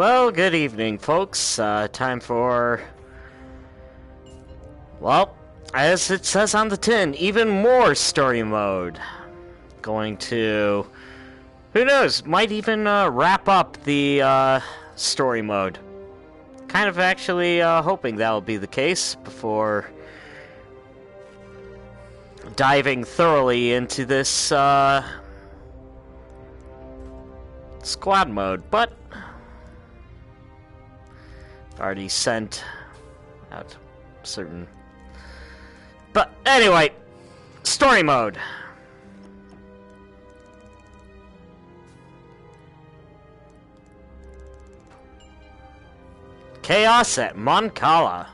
Well, good evening, folks. Time for, well, as it says on the tin, even more story mode. Going to, who knows, might even wrap up the story mode. Kind of actually hoping that will be the case before diving thoroughly into this squad mode, but already sent out certain. But anyway, story mode. Chaos at Moncala.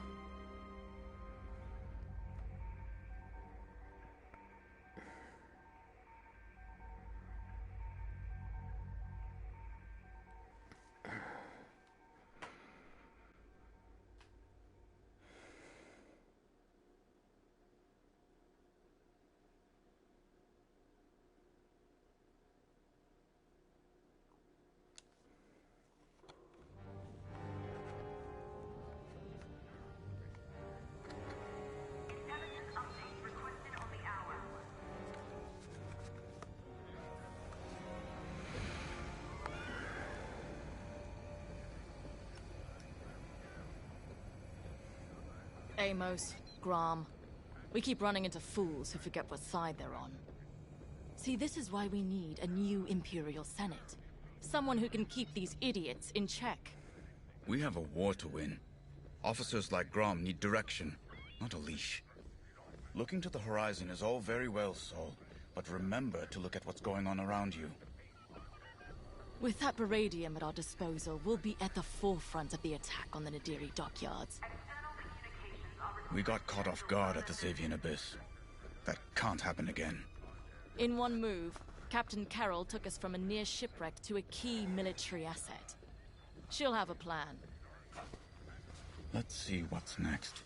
Amos, Grom. We keep running into fools who forget what side they're on. See, this is why we need a new Imperial Senate. Someone who can keep these idiots in check. We have a war to win. Officers like Grom need direction, not a leash. Looking to the horizon is all very well, Saul, but remember to look at what's going on around you. With that Baradium at our disposal, we'll be at the forefront of the attack on the Nadiri dockyards. We got caught off guard at the Xavian Abyss. That can't happen again. In one move, Captain Carroll took us from a near shipwreck to a key military asset. She'll have a plan. Let's see what's next.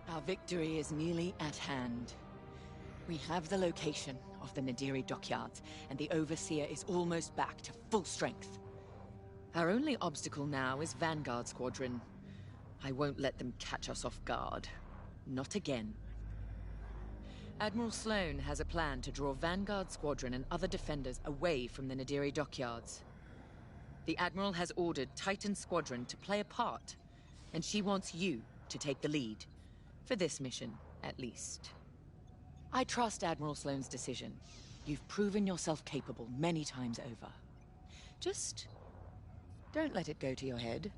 Our victory is nearly at hand. We have the location of the Nadiri dockyards, and the Overseer is almost back to full strength. Our only obstacle now is Vanguard Squadron. I won't let them catch us off guard. Not again. Admiral Sloane has a plan to draw Vanguard Squadron and other defenders away from the Nadiri dockyards. The Admiral has ordered Titan Squadron to play a part, and she wants you to take the lead. For this mission, at least. I trust Admiral Sloane's decision. You've proven yourself capable many times over. Just don't let it go to your head.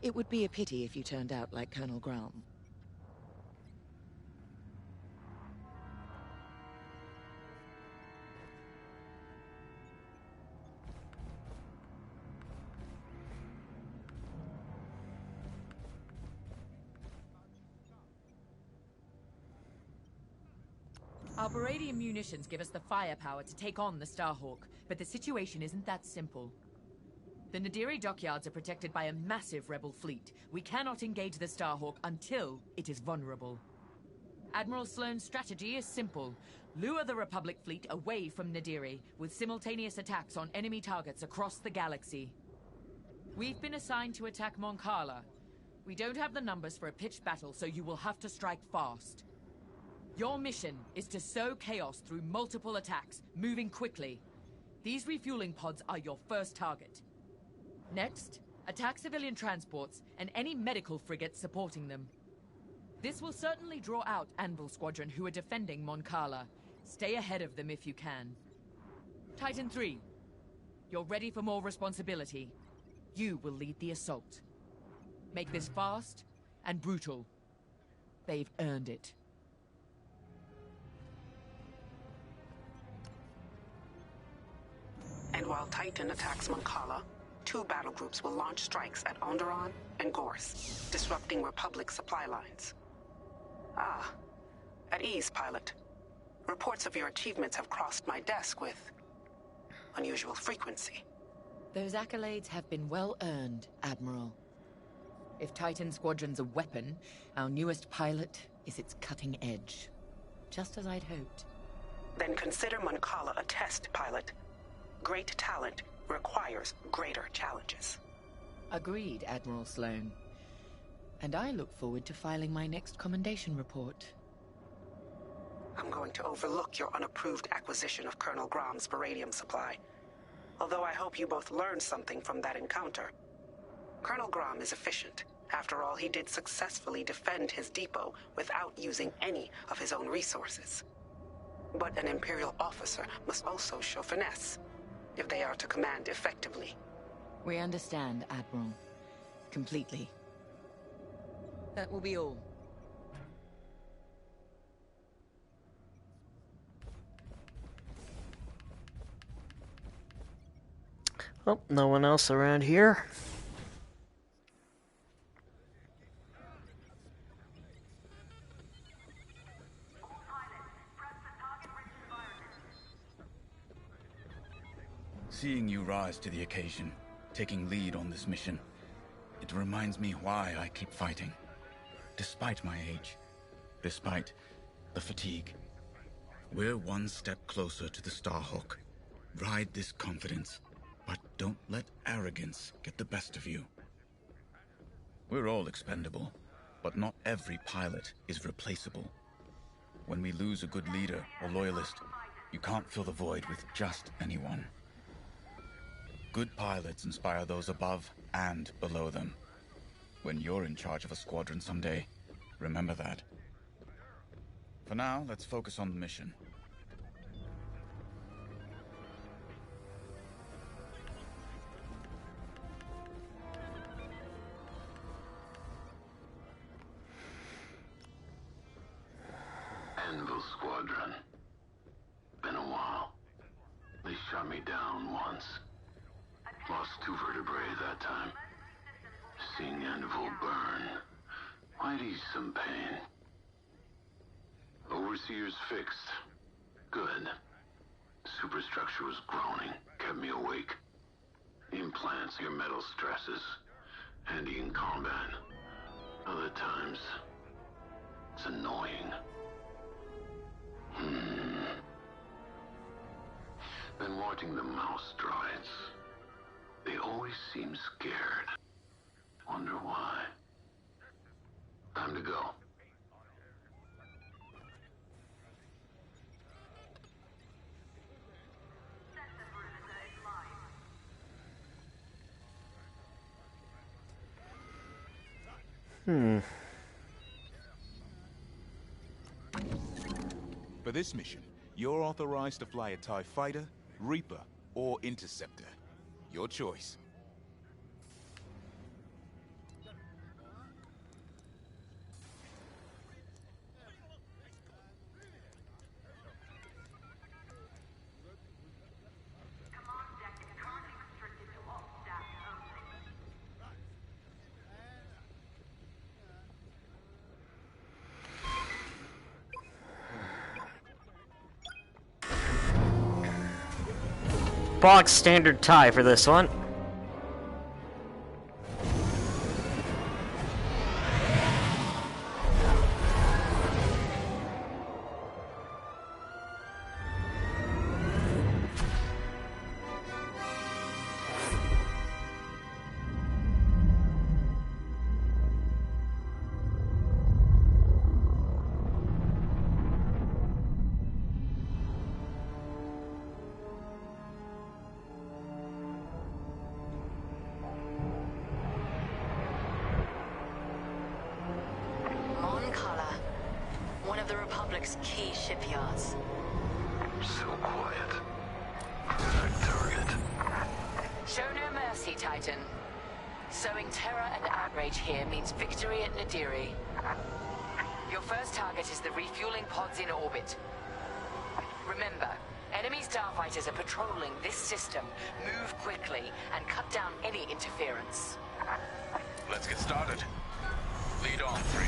It would be a pity if you turned out like Colonel Grom. Our Baradium munitions give us the firepower to take on the Starhawk, but the situation isn't that simple. The Nadiri dockyards are protected by a massive rebel fleet. We cannot engage the Starhawk until it is vulnerable. Admiral Sloane's strategy is simple. Lure the Republic fleet away from Nadiri, with simultaneous attacks on enemy targets across the galaxy. We've been assigned to attack Moncala. We don't have the numbers for a pitched battle, so you will have to strike fast. Your mission is to sow chaos through multiple attacks, moving quickly. These refueling pods are your first target. Next, attack civilian transports and any medical frigates supporting them. This will certainly draw out Anvil Squadron who are defending Moncala. Stay ahead of them if you can. Titan 3, you're ready for more responsibility. You will lead the assault. Make this fast and brutal. They've earned it. And while Titan attacks Moncala, 2 battle groups will launch strikes at Onderon and Gorse, disrupting Republic supply lines. Ah, at ease, pilot. Reports of your achievements have crossed my desk with unusual frequency. Those accolades have been well earned, Admiral. If Titan Squadron's a weapon, our newest pilot is its cutting edge. Just as I'd hoped. Then consider Moncala a test pilot. Great talent requires greater challenges. Agreed, Admiral Sloane. And I look forward to filing my next commendation report. I'm going to overlook your unapproved acquisition of Colonel Grom's Varadium supply. Although I hope you both learned something from that encounter. Colonel Grom is efficient. After all, he did successfully defend his depot without using any of his own resources. But an Imperial officer must also show finesse, if they are to command effectively. We understand, Admiral. Completely. That will be all. Oh, no one else around here. Seeing you rise to the occasion, taking lead on this mission, it reminds me why I keep fighting. Despite my age, despite the fatigue. We're one step closer to the Starhawk. Ride this confidence, but don't let arrogance get the best of you. We're all expendable, but not every pilot is replaceable. When we lose a good leader or loyalist, you can't fill the void with just anyone. Good pilots inspire those above and below them. When you're in charge of a squadron someday, remember that. For now, let's focus on the mission. Anvil Squadron. Been a while. They shot me down once. Lost 2 vertebrae that time. Seeing Anvil burn might ease some pain. Overseer's fixed. Good. Superstructure was groaning, kept me awake. Implants your metal stresses. Handy in combat. Other times, it's annoying. Been watching the mouse droids. They always seem scared. Wonder why. Time to go. For this mission, you're authorized to fly a TIE Fighter, Reaper, or Interceptor. Your choice. Box standard tie for this one. Key shipyards. So quiet. Perfect target. Show no mercy, Titan. Sowing terror and outrage here means victory at Nadiri. Your first target is the refueling pods in orbit. Remember, enemy starfighters are patrolling this system. Move quickly and cut down any interference. Let's get started. Lead on, 3.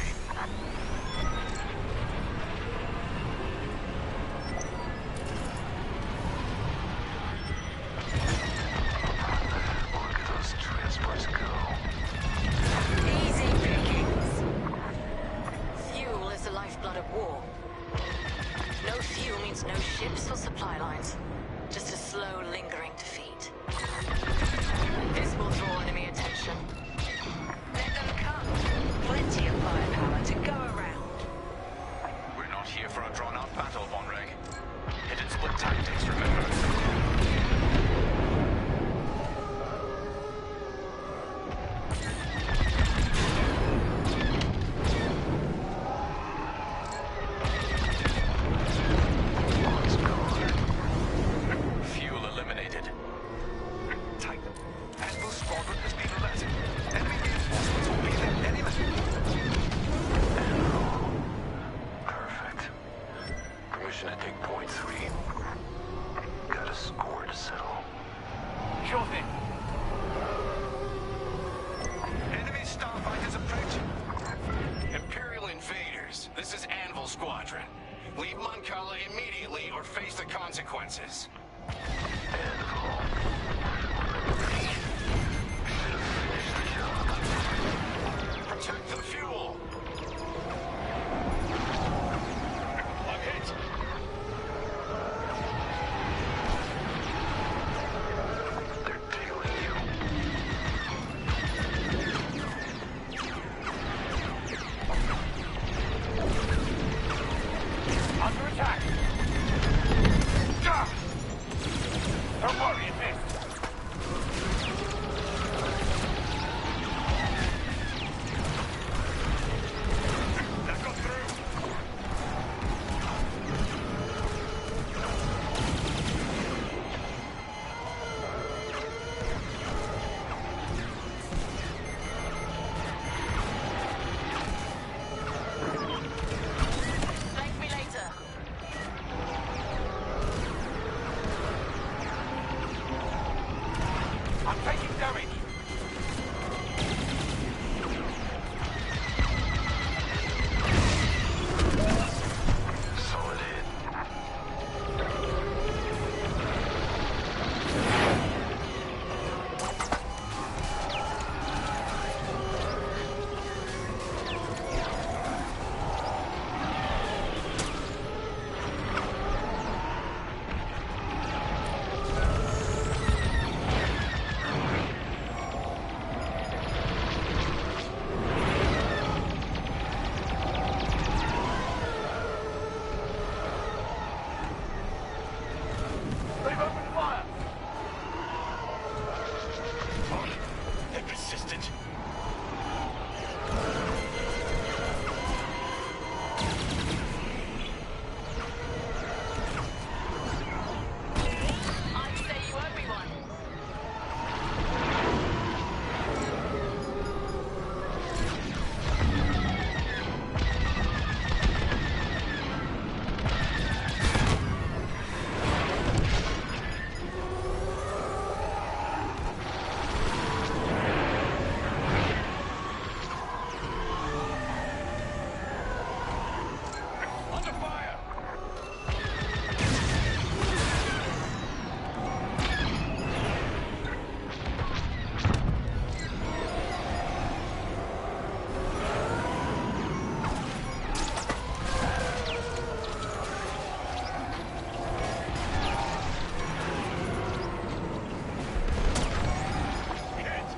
Sure thing. Enemy starfighters approaching. Imperial invaders. This is Anvil Squadron. Leave Moncala immediately or face the consequences. Protect the fuel! I'm hit! They're tailing you. Under attack! Gah! Don't worry, it missed. That got through. Thank me later. I'm taking damage. Solid hit. They've opened fire. They're persistent. I'd say you owe me one. Under fire. Hit.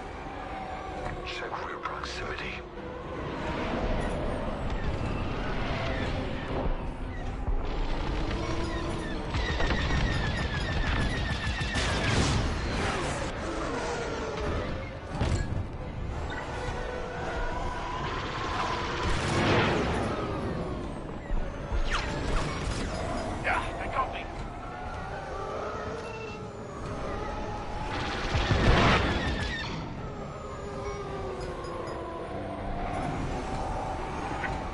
Check rear proximity. Yeah, they got me.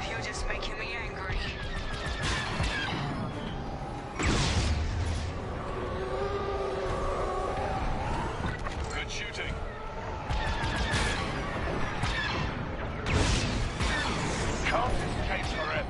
You're just making me angry. Good shooting. Can't escape forever.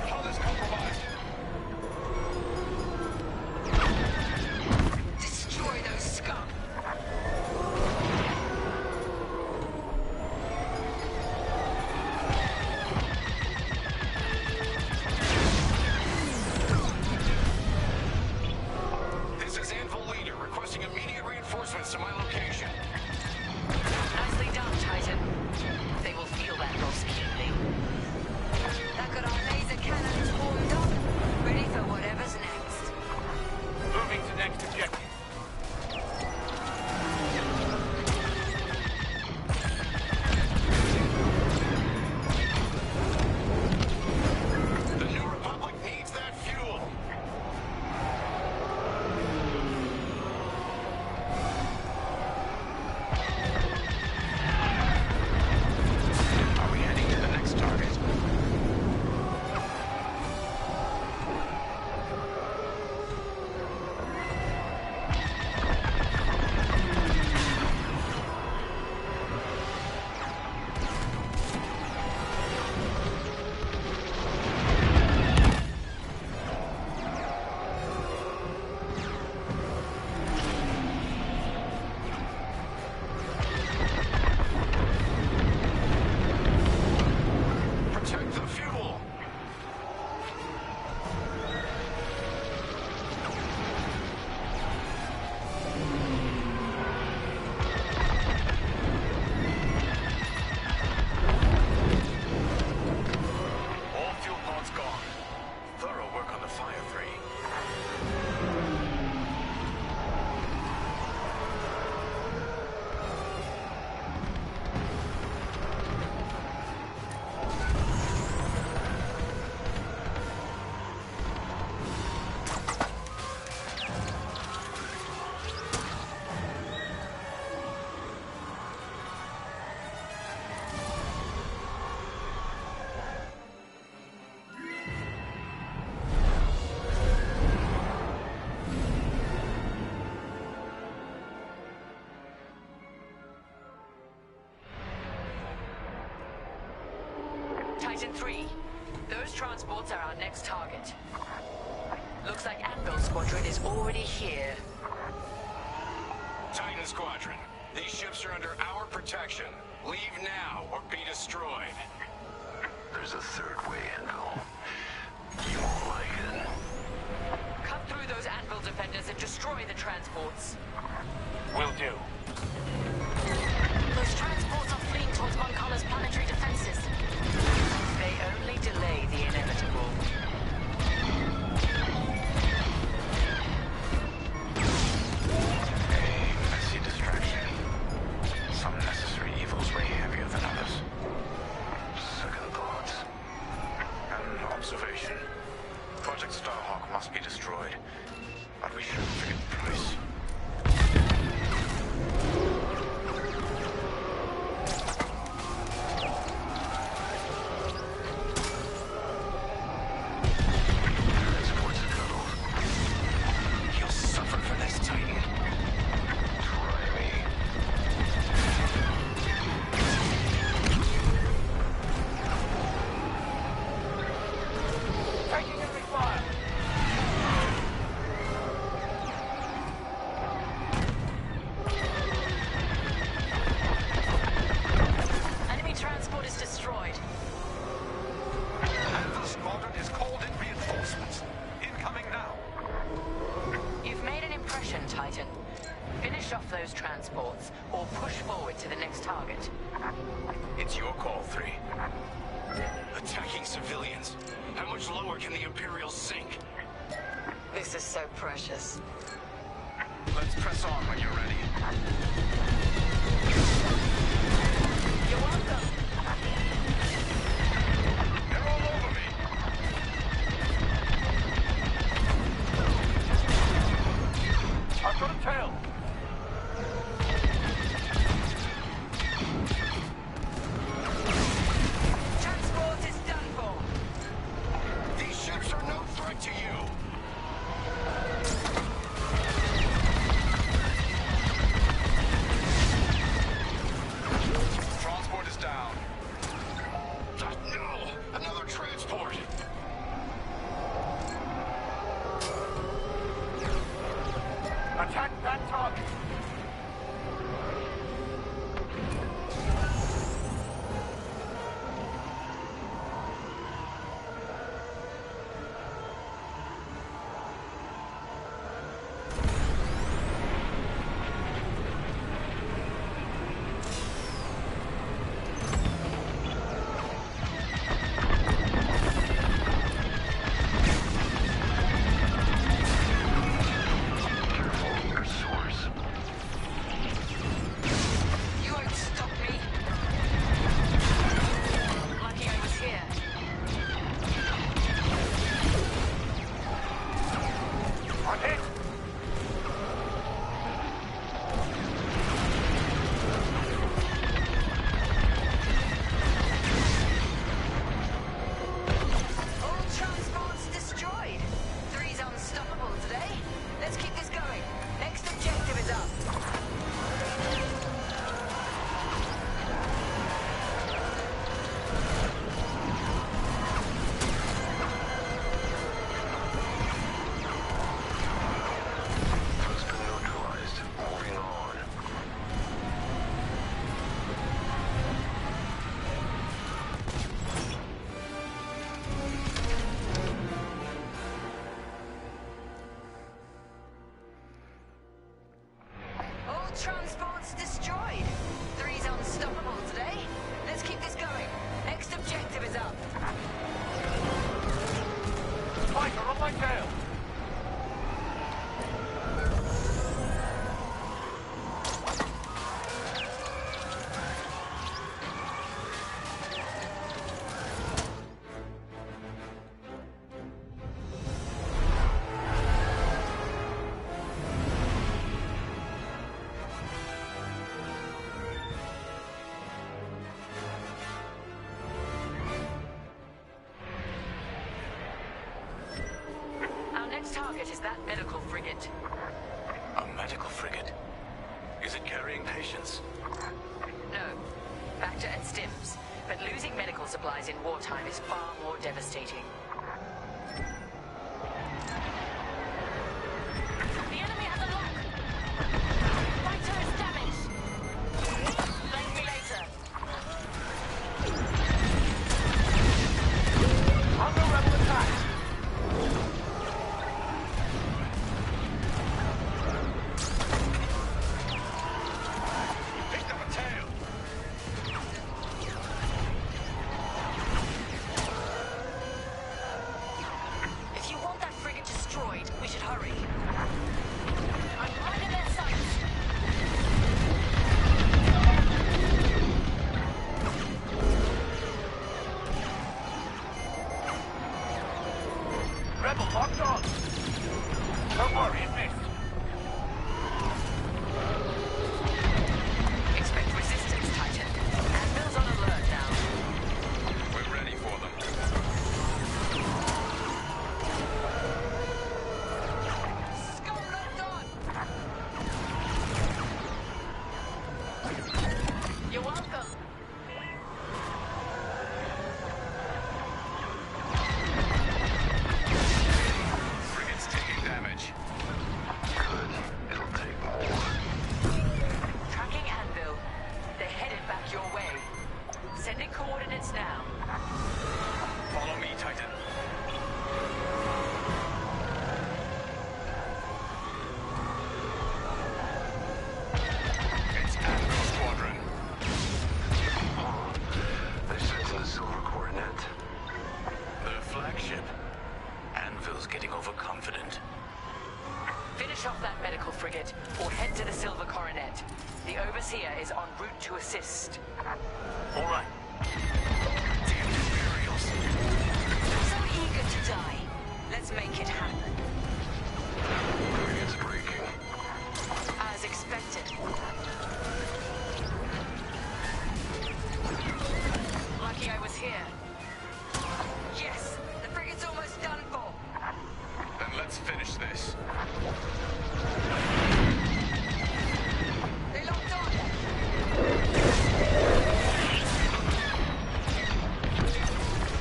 Hull is compromised. Titan 3. Those transports are our next target. Looks like Anvil Squadron is already here. Titan Squadron, these ships are under our protection. Leave now or be destroyed. There's a third way, Anvil. You won't like it. Cut through those Anvil defenders and destroy the transports. Will do. Those transports are fleeing towards Moncala's planetary defenses. They only delay the inevitable. A messy distraction. Some necessary evils way heavier than others. Second thoughts. An observation. Project Starhawk must be destroyed, but we shouldn't forget the price. Transports scuttled. You'll suffer for this, Titan. Try me. Taking enemy fire! Enemy transport is destroyed. Anvil Squadron has called in reinforcements. Incoming now. You've made an impression, Titan. Finish off those transports, or push forward to the next target. It's your call, 3. Attacking civilians. How much lower can the Imperials sink? This is so precious. Let's press on when you're ready. You're welcome. They're all over me. I've got a tail. Transport is done for. These ships are no threat to you. Transport is down. No! Another transport! Attack that target. Careful, your source. You won't stop me. Lucky I was here. I'm hit. All transports destroyed. 3's unstoppable today. Let's keep this going. Next objective is up. Threat's been neutralized. Moving on. All transports destroyed. 3's unstoppable today. Let's keep this going. Next objective is up. Fighter on my tail. Our next target is that medical frigate. A medical frigate. Is it carrying patients? No. Bacta and Stims. But losing medical supplies in wartime is far more devastating. The enemy has a lock! Fighter is damaged! Thank me later. Under rebel attack! Picked up a tail! If you want that frigate destroyed, we should hurry. I'm right in their sights. Rebel locked on! Don't worry, it missed. Expect resistance, Titan. Anvil's on alert now. We're ready for them. Scum locked on! You're welcome. Frigate's taking damage. Good. It'll take more. Tracking Anvil. They're headed back your way. Sending coordinates now. Follow me, Titan. It's Anvil Squadron. They sent to the Silver Coronet. The flagship. Anvil's getting overconfident. Finish off that medical frigate, or head to the Silver Coronet. The Overseer is en route to assist. All right. Damn Imperials. So eager to die. Let's make it happen. Frigate's breaking. As expected. Lucky I was here. Yes, the frigate's almost done for. Then let's finish this. They locked on.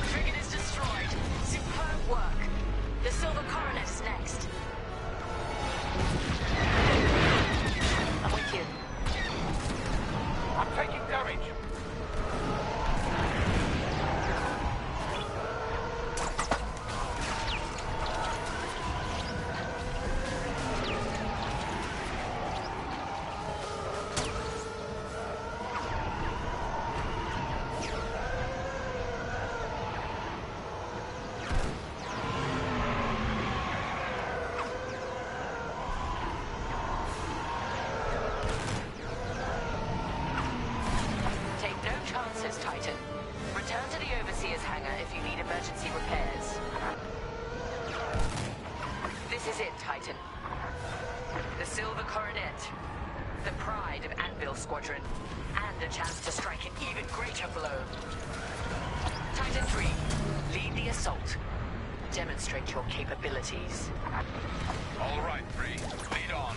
Frigate is destroyed. Superb work. The Silver Coronet is next. I'm with you. I'm taking damage. Take no chances, Titan. Return to the Overseer's hangar if you need emergency repairs. This is it, Titan. The Silver Coronet. The pride of Anvil Squadron. And a chance to strike an even greater blow. Titan 3, lead the assault. Demonstrate your capabilities. All right, 3. Lead on.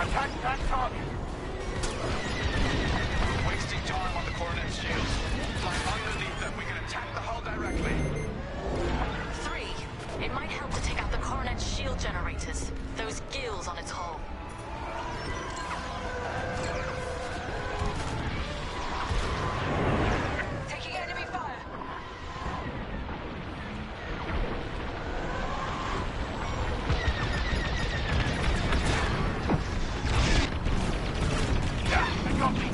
Attack that target! Wasting time on the Coronet's shields. Fly underneath them. We can attack the hull directly. 3, it might help to take out the Coronet's shield generators. Those gills on its hull. Taking enemy fire! Yeah, they got me!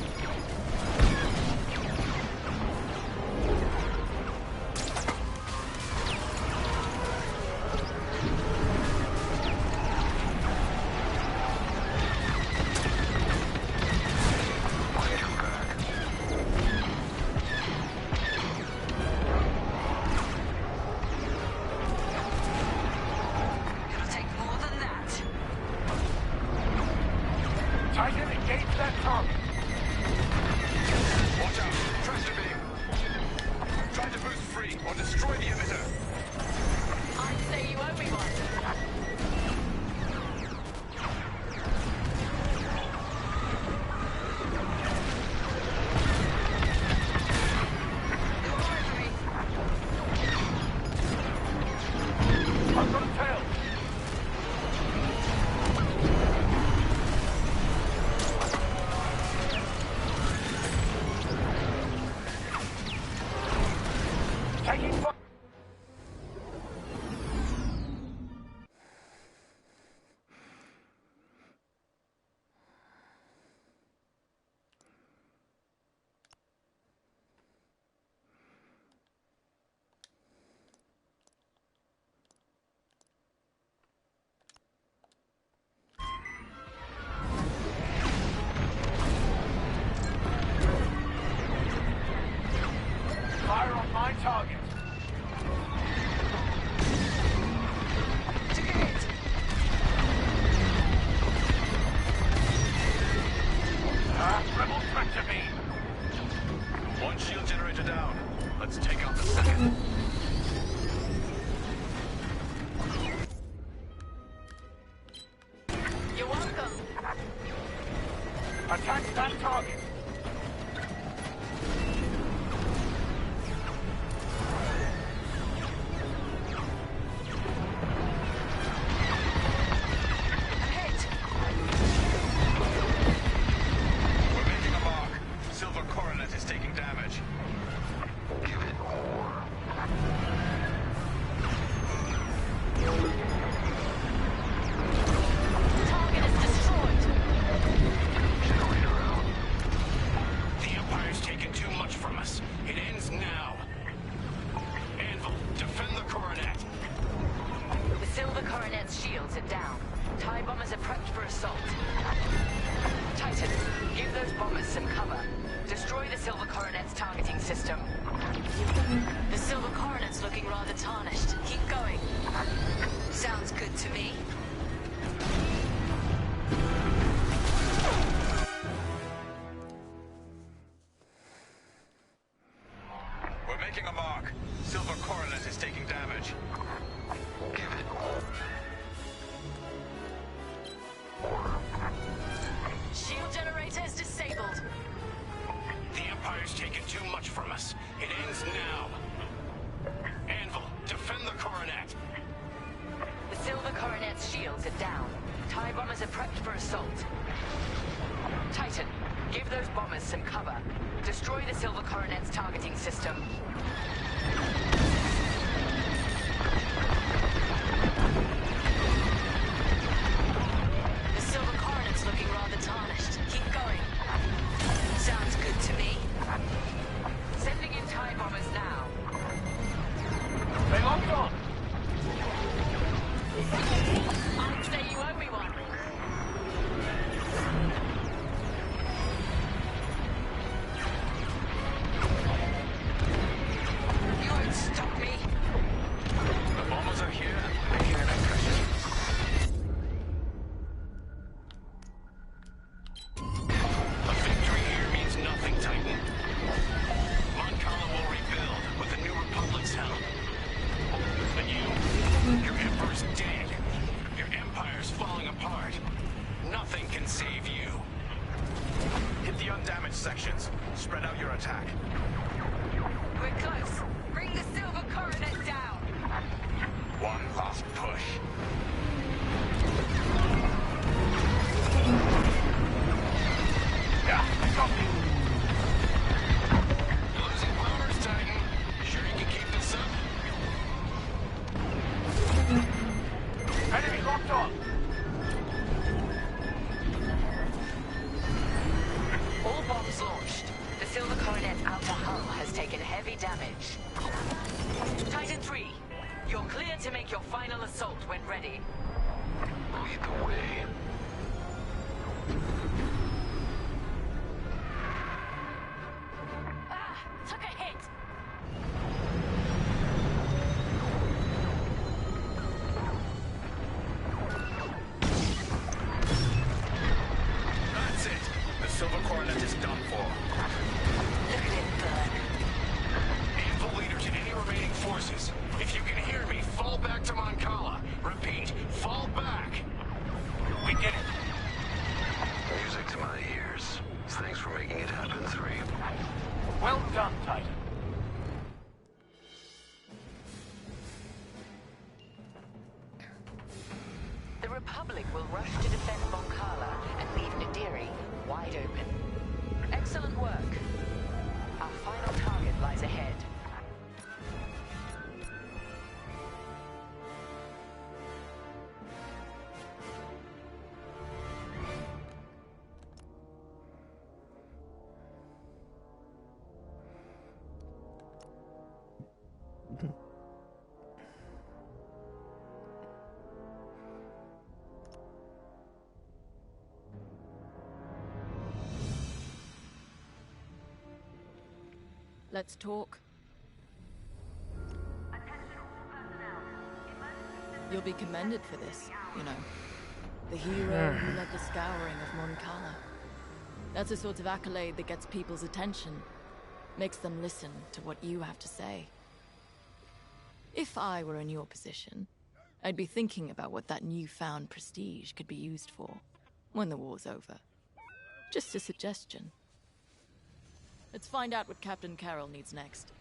It'll take more than that. Titan, engage that target! Watch out. Tractor beam. Try to boost free or destroy the emitter. I'd say you owe me one. to me. One shield generator down. Let's take out the second. You're welcome. Attack that target. Let's talk. You'll be commended for this, you know. The hero who led the scouring of Mon Cala. That's the sort of accolade that gets people's attention. Makes them listen to what you have to say. If I were in your position, I'd be thinking about what that newfound prestige could be used for when the war's over. Just a suggestion. Let's find out what Captain Carroll needs next.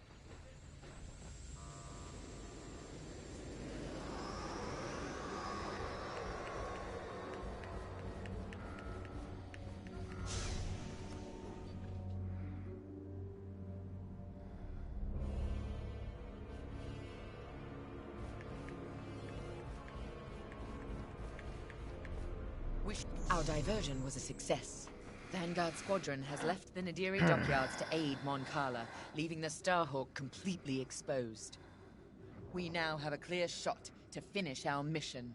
Our diversion was a success. Vanguard Squadron has left the Nadiri dockyards to aid Mon Cala, leaving the Starhawk completely exposed. We now have a clear shot to finish our mission.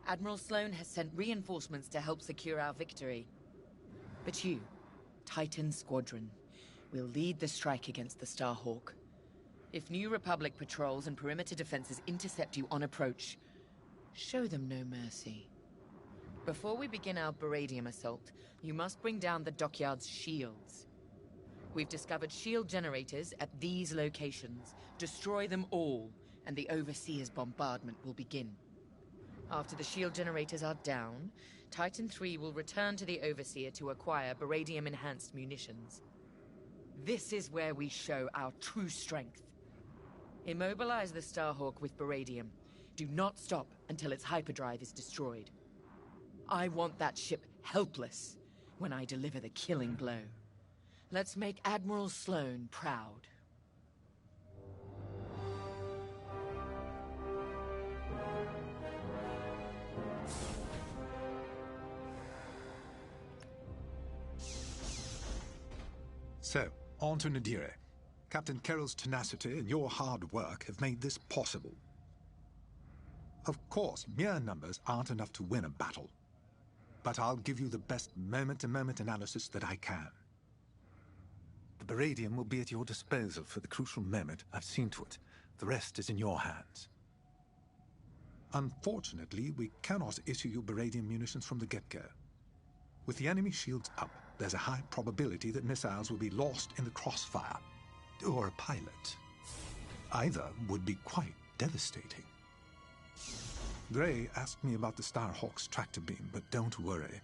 Admiral Sloane has sent reinforcements to help secure our victory. But you, Titan Squadron, will lead the strike against the Starhawk. If New Republic patrols and perimeter defenses intercept you on approach, show them no mercy. Before we begin our Baradium assault, you must bring down the dockyard's shields. We've discovered shield generators at these locations. Destroy them all, and the Overseer's bombardment will begin. After the shield generators are down, Titan III will return to the Overseer to acquire Baradium-enhanced munitions. This is where we show our true strength. Immobilize the Starhawk with Baradium. Do not stop until its hyperdrive is destroyed. I want that ship helpless when I deliver the killing blow. Let's make Admiral Sloane proud. So, on to Nadiri. Captain Carroll's tenacity and your hard work have made this possible. Of course, mere numbers aren't enough to win a battle. But I'll give you the best moment-to-moment analysis that I can. The Baradium will be at your disposal for the crucial moment. I've seen to it. The rest is in your hands. Unfortunately, we cannot issue you Baradium munitions from the get-go. With the enemy shields up, there's a high probability that missiles will be lost in the crossfire. Or a pilot. Either would be quite devastating. Gray asked me about the Starhawk's tractor beam, but don't worry.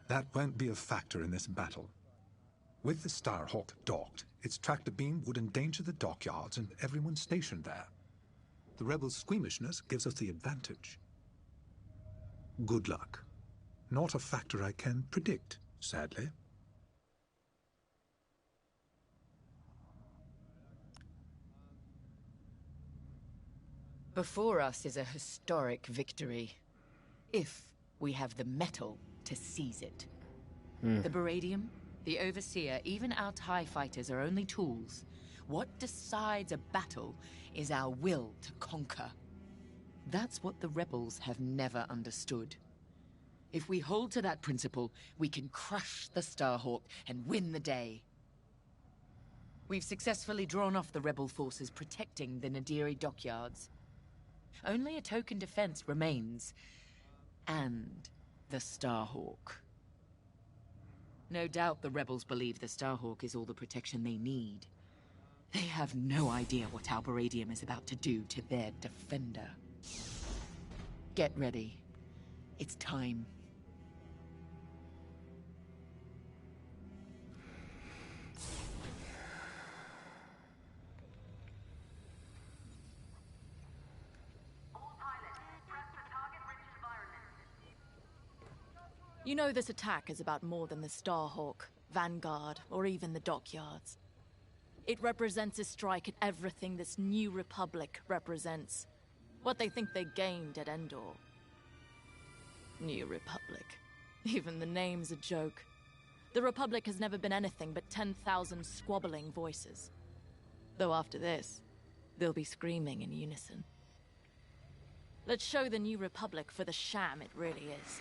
That won't be a factor in this battle. With the Starhawk docked, its tractor beam would endanger the dockyards and everyone stationed there. The rebels' squeamishness gives us the advantage. Good luck. Not a factor I can predict, sadly. Before us is a historic victory. If we have the metal to seize it. The Baradium, the Overseer, even our TIE fighters are only tools. What decides a battle is our will to conquer. That's what the rebels have never understood. If we hold to that principle, we can crush the Starhawk and win the day. We've successfully drawn off the rebel forces protecting the Nadiri dockyards. Only a token defense remains. And the Starhawk. No doubt the rebels believe the Starhawk is all the protection they need. They have no idea what our Baradium is about to do to their defender. Get ready. It's time. You know this attack is about more than the Starhawk, Vanguard, or even the dockyards. It represents a strike at everything this new Republic represents. What they think they gained at Endor. New Republic. Even the name's a joke. The Republic has never been anything but 10,000 squabbling voices. Though after this, they'll be screaming in unison. Let's show the New Republic for the sham it really is.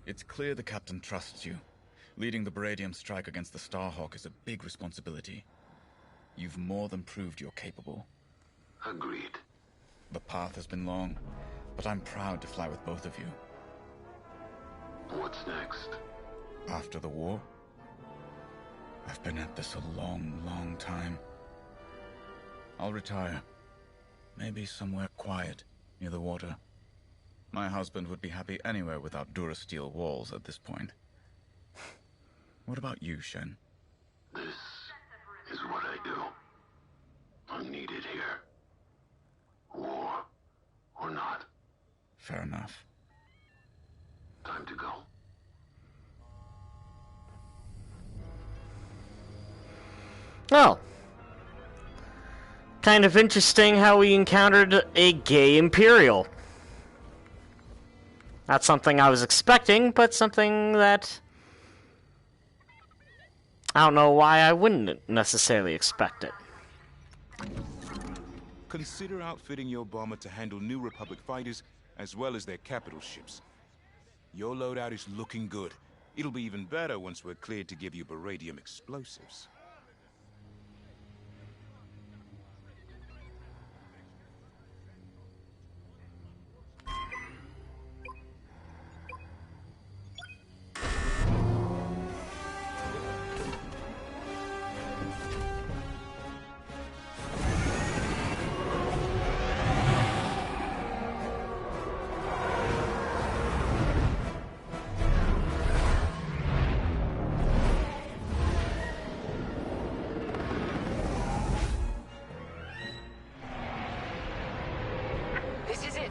It's clear the Captain trusts you. Leading the Baradium strike against the Starhawk is a big responsibility. You've more than proved you're capable. Agreed. The path has been long, but I'm proud to fly with both of you. What's next? After the war? I've been at this a long, long time. I'll retire. Maybe somewhere quiet, near the water. My husband would be happy anywhere without Durasteel walls at this point. What about you, Shen? This is what I do. I'm needed here. War or not. Fair enough. Time to go. Oh. Kind of interesting how we encountered a gay Imperial. Not something I was expecting, but something that I don't know why I wouldn't necessarily expect it. Consider outfitting your bomber to handle New Republic fighters as well as their capital ships. Your loadout is looking good. It'll be even better once we're cleared to give you beradium explosives.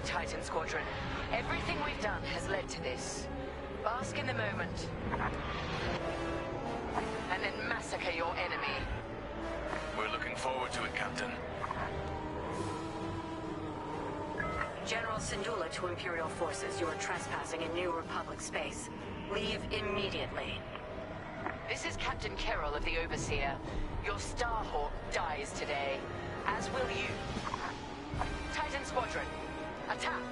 Titan Squadron. Everything we've done has led to this. Bask in the moment. And then massacre your enemy. We're looking forward to it, Captain. General Syndulla to Imperial forces. You are trespassing in New Republic space. Leave immediately. This is Captain Carroll of the Overseer. Your Starhawk dies today, as will you. Titan Squadron, attack!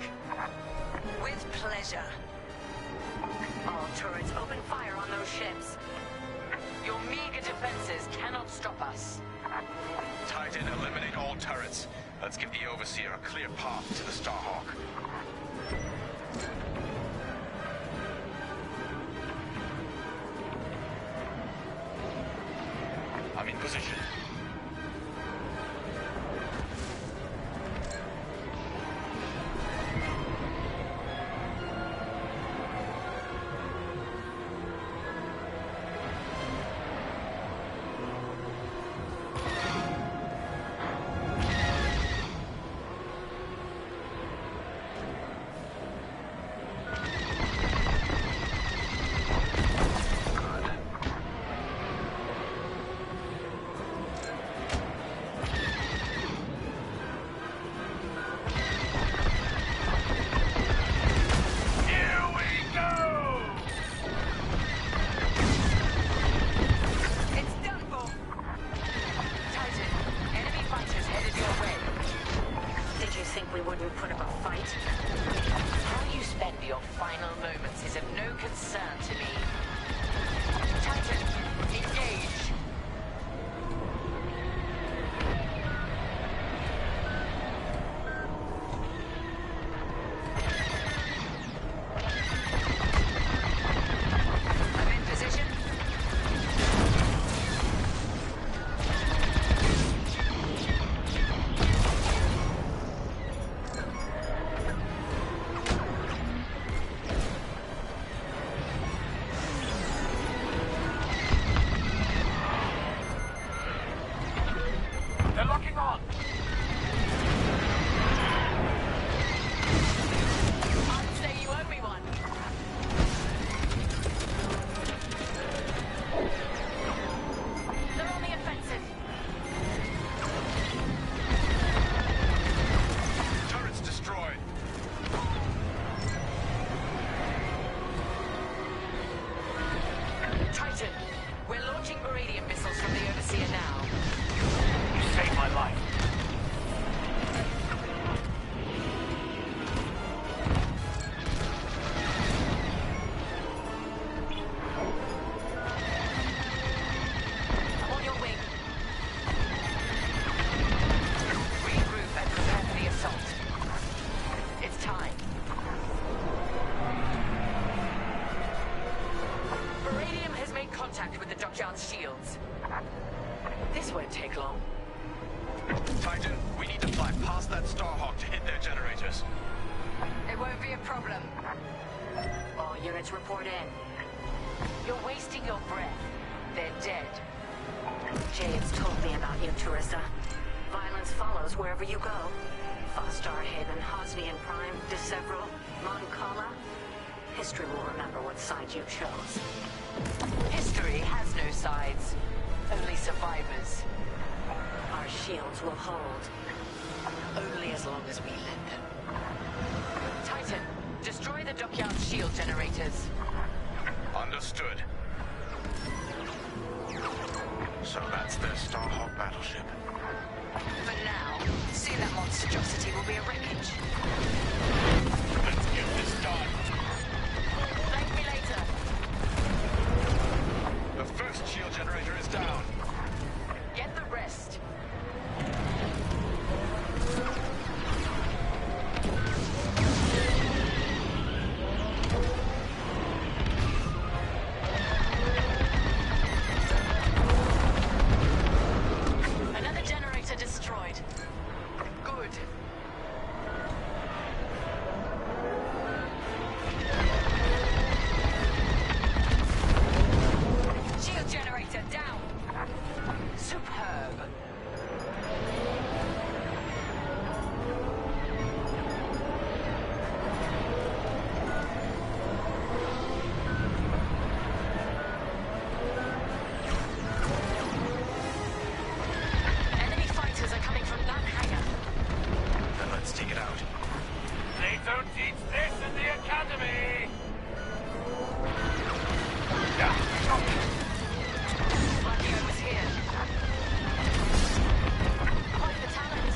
With pleasure. All turrets open fire on those ships. Your meager defenses cannot stop us. Titan, eliminate all turrets. Let's give the Overseer a clear path to the Starhawk. I'm in position. This won't take long. Titan, we need to fly past that Starhawk to hit their generators. It won't be a problem. All units report in. You're wasting your breath. They're dead. Jade's told me about you, Teresa. Violence follows wherever you go. Fostar Haven, Hosnian Prime, Decevral, Mon Cala. History will remember what side you chose. History has no sides. Only survivors. Our shields will hold. Only as long as we let them. Titan, destroy the dockyard shield generators. Understood. So that's their Starhawk battleship. For now, soon that monstrosity will be a wreckage. Let's get this done. Thank me later. The first shield generator is down. Get the rest. Another generator destroyed. Good. Shield generator down. Superb. Enemy fighters are coming from that hangar. Then let's take it out. They don't teach this in the academy! Lucky I was here. Quite the talent.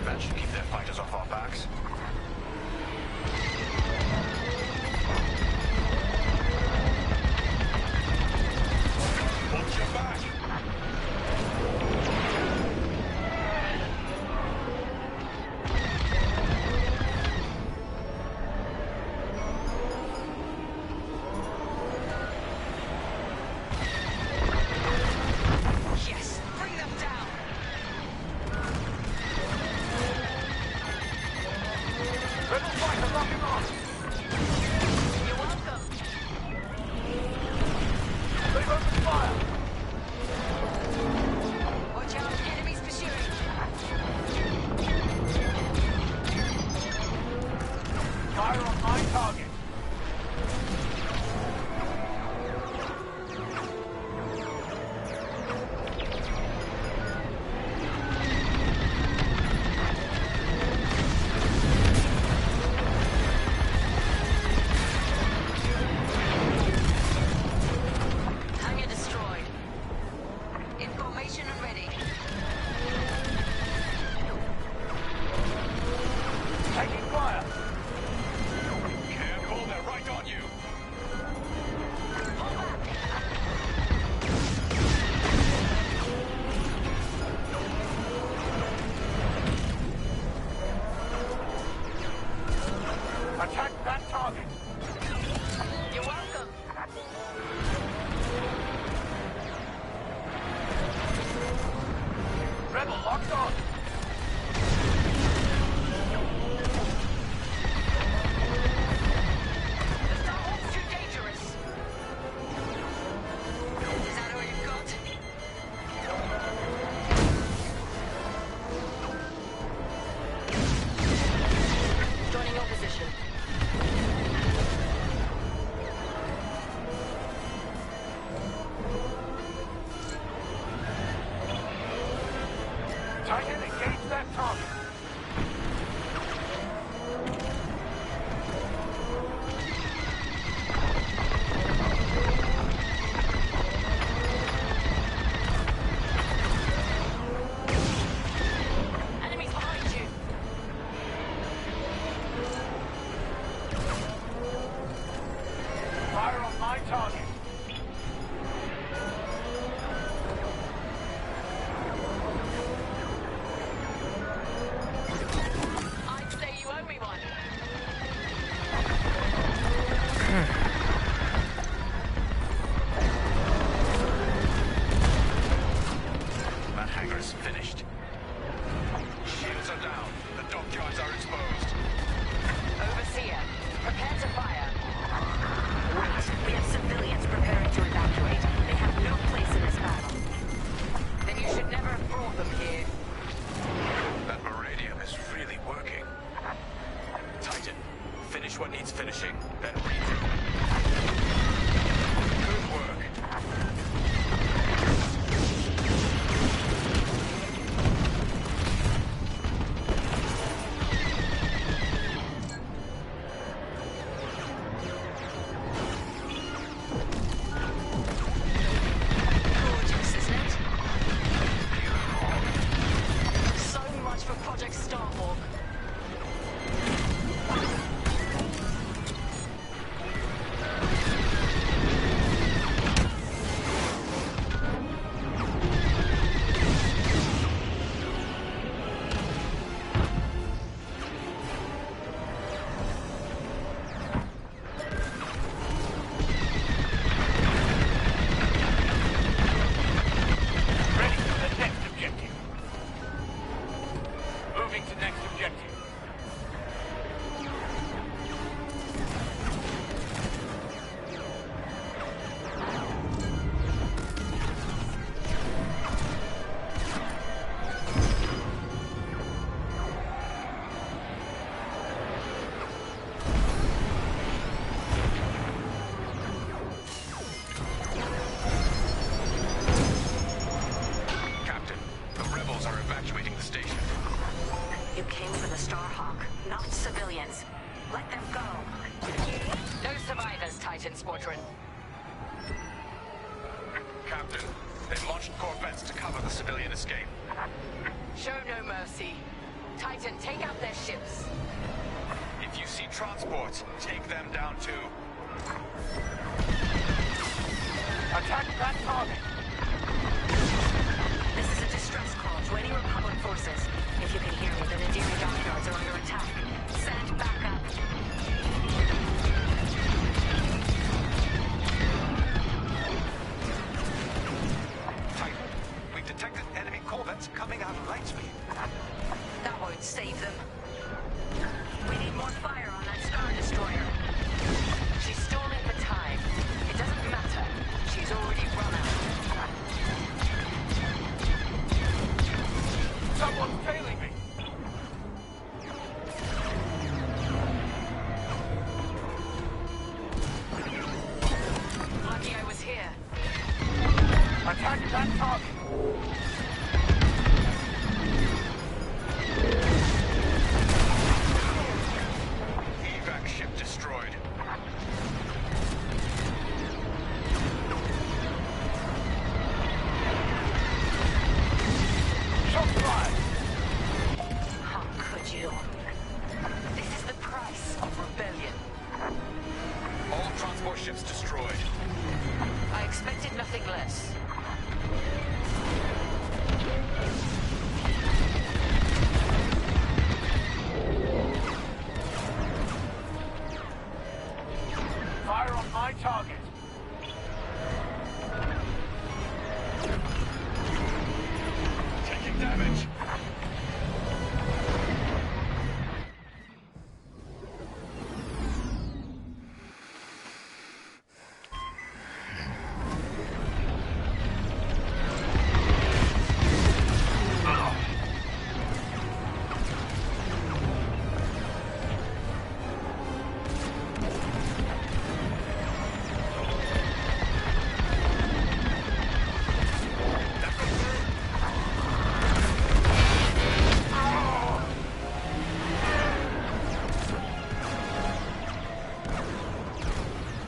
That should keep their fighters off our backs. Watch your back! Yes, bring them down. Rebel fighter locking on! You're welcome. They've opened fire! Watch out, enemies pursuing. Fire on my target! Hangar destroyed. Information and ready. Taking fire! Careful, they're right on you. Pull back. Attack that target! You're welcome. Rebel locked on! The Starhawk's too dangerous. Is that all you've got? Finish what needs finishing, then regroup. Good work. Gorgeous, isn't it? So much for Project Starhawk. Ready for the next objective. Moving to next objective. Captain, the rebels are evacuating the station. You came for the Starhawk, not civilians. Let them go. No survivors, Titan Squadron. Captain, they've launched corvettes to cover the civilian escape. Show no mercy. Titan, take out their ships. If you see transports, take them down too. Attack that target. This is a distress call to any Republic forces. If you can hear me, the Nadiri dockyards are under attack. Send backup. Titan, we've detected enemy corvettes coming out of Lightspeed. That won't save them. We need more fire on that Star Destroyer. She's stalling for time. It doesn't matter. She's already run out. Someone's tailing me. Lucky I was here. Attack that target. Evac ship destroyed. Shot fired. How could you? This is the price of rebellion. All transport ships destroyed. I expected nothing less. Fire on my target. Taking damage.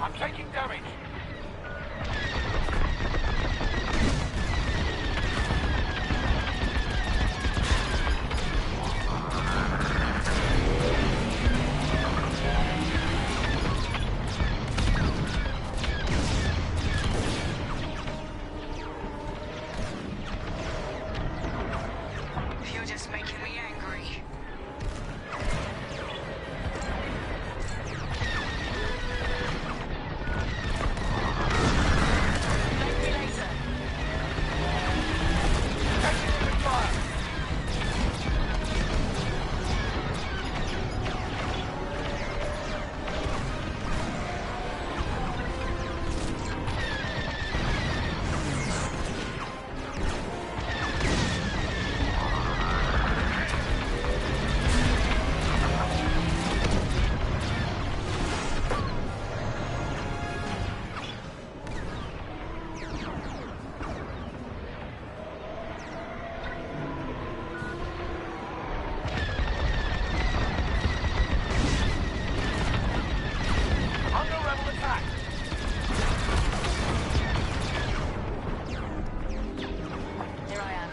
I'm taking damage. You're just making me angry. attack! Here I am.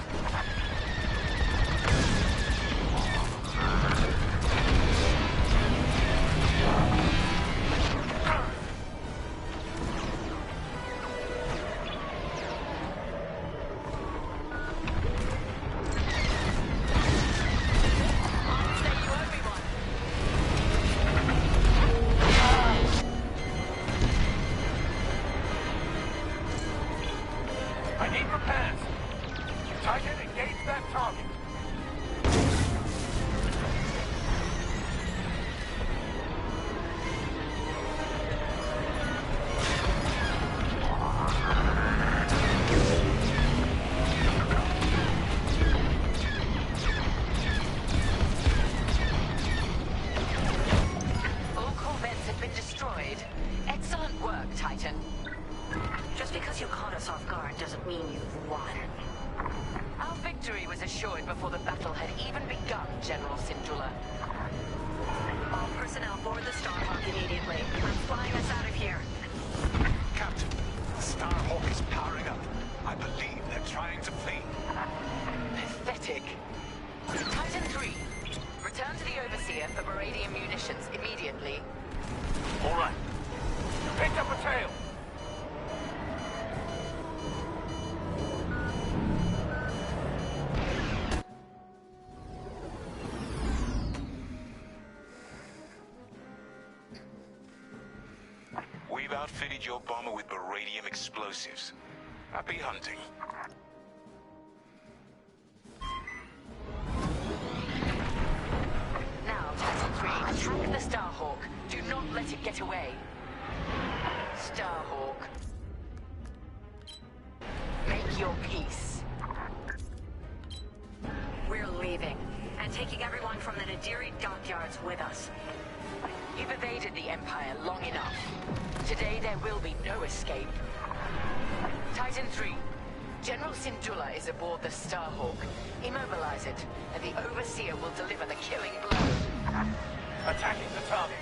I need repairs. Titan, engage that target. All corvettes have been destroyed. Excellent work, Titan. Just because you caught us off guard doesn't mean you've won. Our victory was assured before the battle had even begun, General Syndulla. All personnel board the Starhawk immediately. I'm flying us out of here. Captain, the Starhawk is powering up. I believe they're trying to flee. Pathetic. Titan 3, return to the Overseer for Baradian munitions immediately. All right. You picked up a tail. We've outfitted your bomber with baradium explosives. Happy hunting. Now, Titan 3, attack the Starhawk. Do not let it get away. Starhawk. Make your peace. We're leaving, and taking everyone from the Nadiri dockyards with us. You've evaded the Empire long enough. Today there will be no escape. Titan 3, General Syndulla is aboard the Starhawk. Immobilize it, and the Overseer will deliver the killing blow. Attacking the target.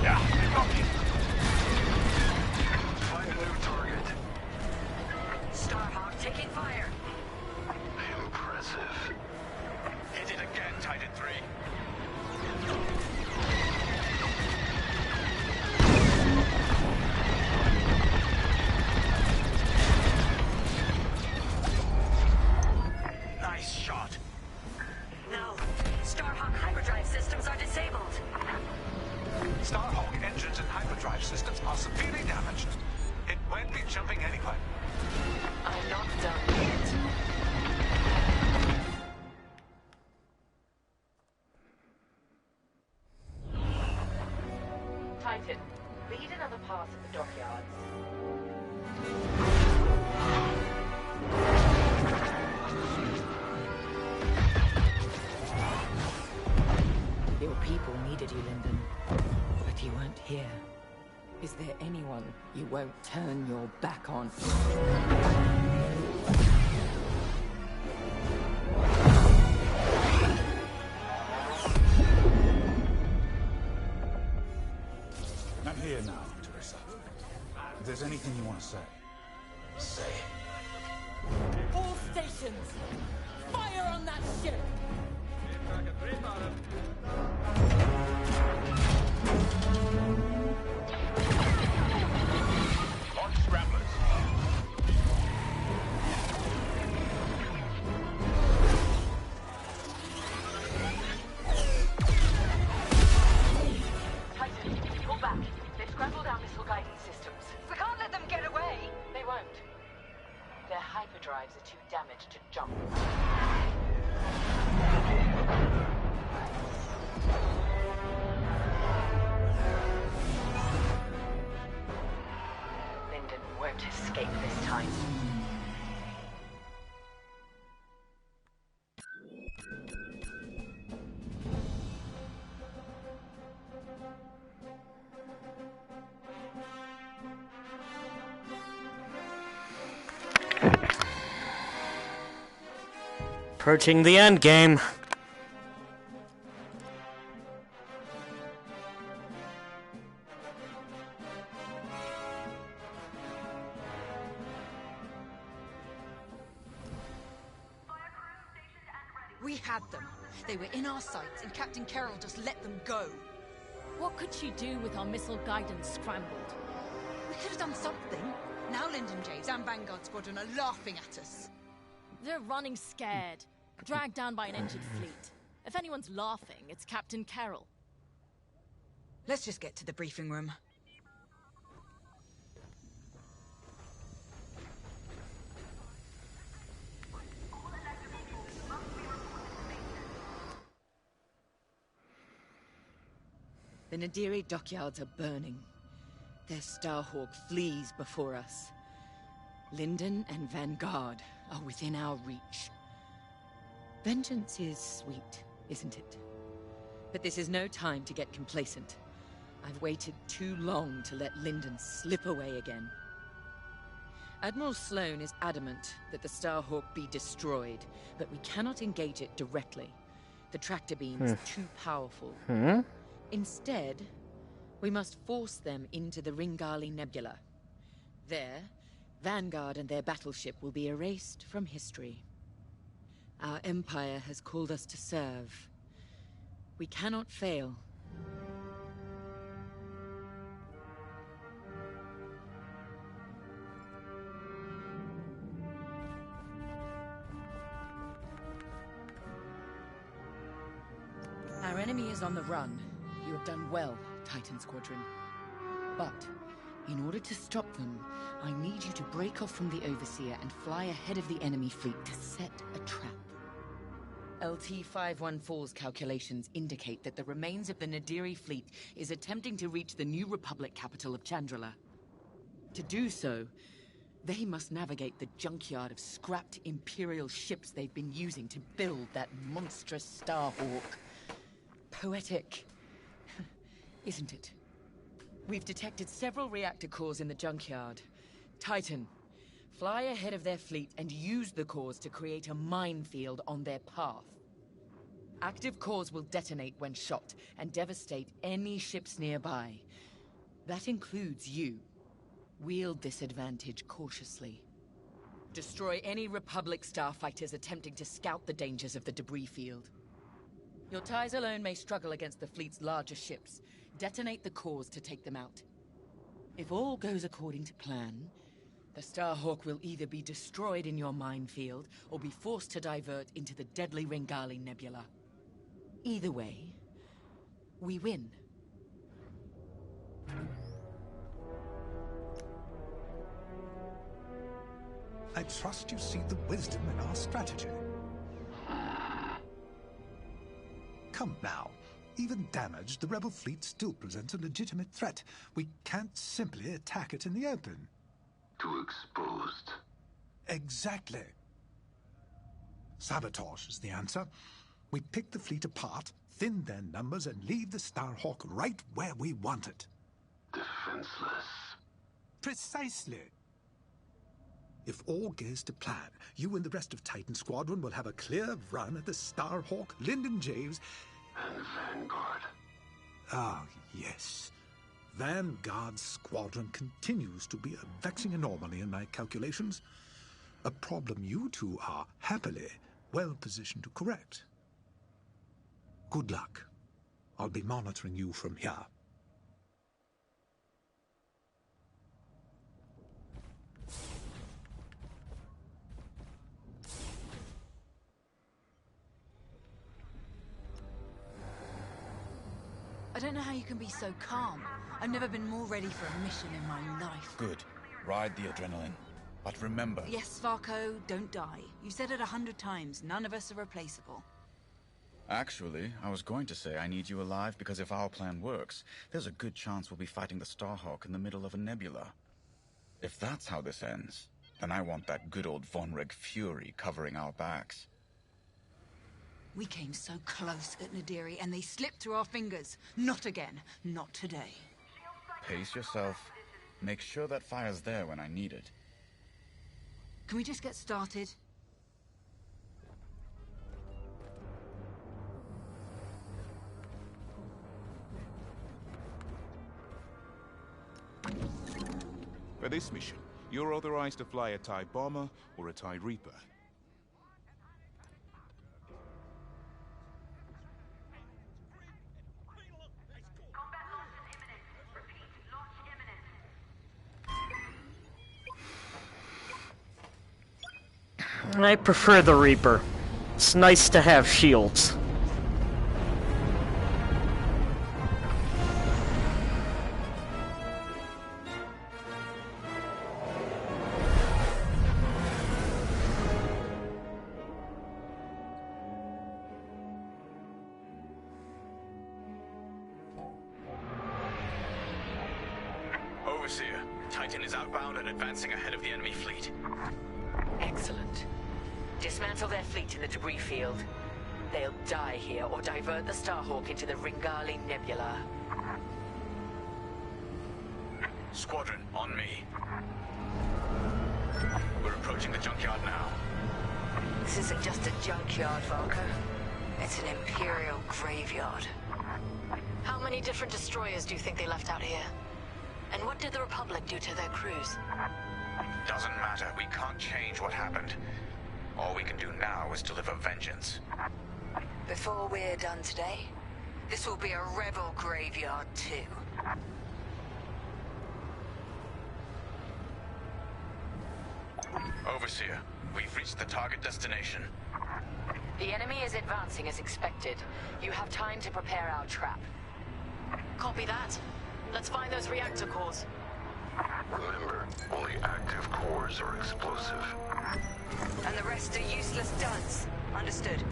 Yeah, you got me. Find a new target. Starhawk taking fire. Impressive. Hit it again, Titan 3. Nice shot. No. Starhawk hyperdrive systems are disabled. Starhawk engines and hyperdrive systems are severely damaged. It won't be jumping anyway. I'm not done yet. Titan, lead another pass at the dockyards. Your people needed you, Lyndon. But you weren't here. Is there anyone you won't turn your back on? I'm here now, Teresa. If there's anything you want to say, say it. All stations! Fire on that ship! Launch scramblers. Titan, pull back. They've scrambled our missile guidance systems. We can't let them get away! They won't. Their hyperdrives are too damaged to jump. Lyndon won't escape this time. Approaching the end game. We had them. They were in our sights, and Captain Carroll just let them go. What could she do with our missile guidance scrambled? We could have done something. Now Lyndon James and Vanguard Squadron are laughing at us. They're running scared, dragged down by an injured fleet. If anyone's laughing, it's Captain Carroll. Let's just get to the briefing room. The Nadiri dockyards are burning. Their Starhawk flees before us. Lyndon and Vanguard are within our reach. Vengeance is sweet, isn't it? But this is no time to get complacent. I've waited too long to let Lyndon slip away again. Admiral Sloane is adamant that the Starhawk be destroyed, but we cannot engage it directly. The tractor beam's too powerful. Instead, we must force them into the Ringali Nebula. There, Vanguard and their battleship will be erased from history. Our Empire has called us to serve. We cannot fail. Our enemy is on the run. You have done well, Titan Squadron. But, in order to stop them, I need you to break off from the Overseer and fly ahead of the enemy fleet to set a trap. LT-514's calculations indicate that the remains of the Nadiri fleet is attempting to reach the New Republic capital of Chandrila. To do so, they must navigate the junkyard of scrapped Imperial ships they've been using to build that monstrous Starhawk. Poetic, isn't it? We've detected several reactor cores in the junkyard. Titan, fly ahead of their fleet and use the cores to create a minefield on their path. Active cores will detonate when shot and devastate any ships nearby. That includes you. Wield this advantage cautiously. Destroy any Republic starfighters attempting to scout the dangers of the debris field. Your ties alone may struggle against the fleet's larger ships. Detonate the cores to take them out. If all goes according to plan, the Starhawk will either be destroyed in your minefield or be forced to divert into the deadly Ringali Nebula. Either way, we win. I trust you see the wisdom in our strategy. Come now. Even damaged, the rebel fleet still presents a legitimate threat. We can't simply attack it in the open. Too exposed. Exactly. Sabotage is the answer. We pick the fleet apart, thin their numbers, and leave the Starhawk right where we want it. Defenseless. Precisely. If all goes to plan, you and the rest of Titan Squadron will have a clear run at the Starhawk, Lyndon James, and Vanguard. Ah, yes. Vanguard's squadron continues to be a vexing anomaly in my calculations. A problem you two are, happily, well positioned to correct. Good luck. I'll be monitoring you from here. I don't know how you can be so calm. I've never been more ready for a mission in my life. Good. Ride the adrenaline. But remember... Yes, Varko, don't die. You said it 100 times. None of us are replaceable. Actually, I was going to say I need you alive because if our plan works, there's a good chance we'll be fighting the Starhawk in the middle of a nebula. If that's how this ends, then I want that good old Vonreg fury covering our backs. We came so close at Nadiri, and they slipped through our fingers. Not again. Not today. Pace yourself. Make sure that fire's there when I need it. Can we just get started? For this mission, you're authorized to fly a TIE Bomber or a TIE Reaper. I prefer the Reaper. It's nice to have shields. Overseer, Titan is outbound and advancing ahead of the enemy fleet. Excellent. Dismantle their fleet in the debris field. They'll die here or divert the Starhawk into the Ringali Nebula. Squadron, on me. We're approaching the junkyard now. This isn't just a junkyard, Valka. It's an Imperial graveyard. How many different destroyers do you think they left out here? And what did the Republic do to their crews? Doesn't matter. We can't change what happened. All we can do now is deliver vengeance. Before we're done today, this will be a rebel graveyard too. Overseer, we've reached the target destination. The enemy is advancing as expected. You have time to prepare our trap. Copy that. Let's find those reactor cores. Remember, only active cores are explosive. And the rest are useless duds. Understood.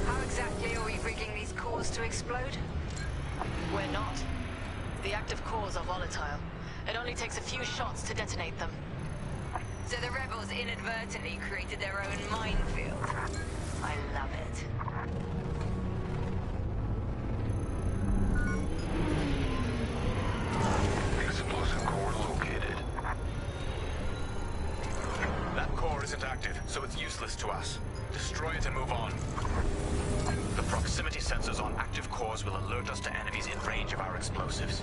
How exactly are we rigging these cores to explode? We're not. The active cores are volatile. It only takes a few shots to detonate them. So the rebels inadvertently created their own minefield. I love it. Explosive core located. That core isn't active, so it's useless to us. Destroy it and move on. The proximity sensors on active cores will alert us to enemies in range of our explosives.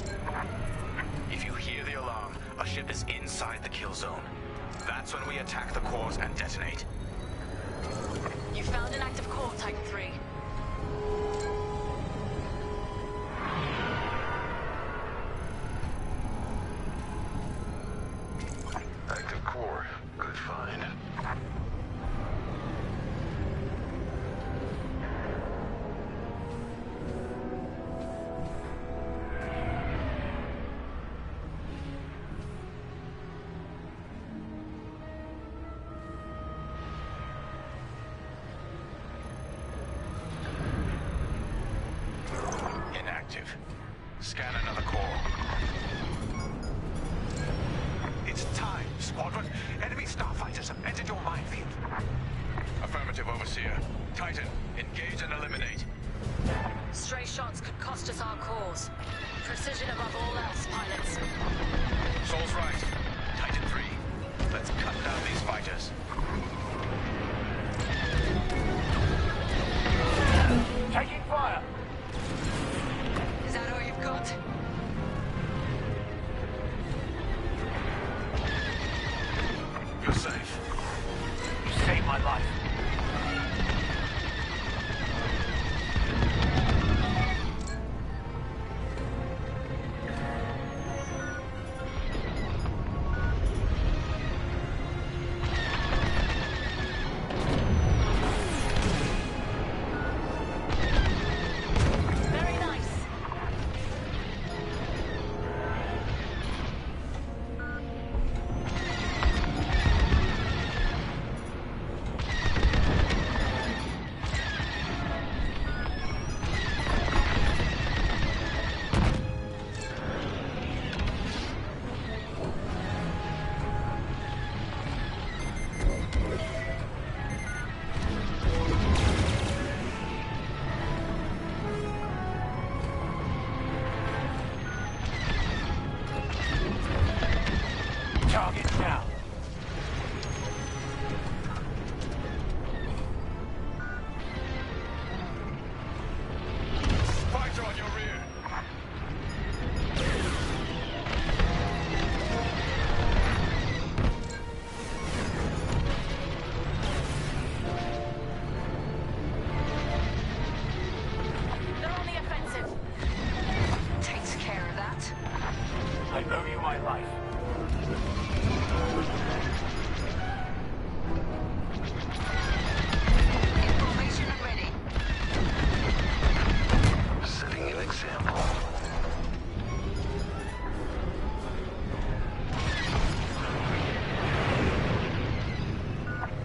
If you hear the alarm, a ship is inside the kill zone. That's when we attack the cores and detonate. You found an active core, Titan 3. Active core. Good find. Inactive. Scan another core. It's time, Squadron. Enemy starfighters have entered your minefield. Affirmative, Overseer. Titan, engage and eliminate. Stray shots could cost us our cores. Precision above all else, pilots. Sol's right. Titan 3. Let's cut down these fighters. Taking fire! Is that all you've got? You're safe. You saved my life. Very nice. I owe you my life. Formation and ready. Setting an example.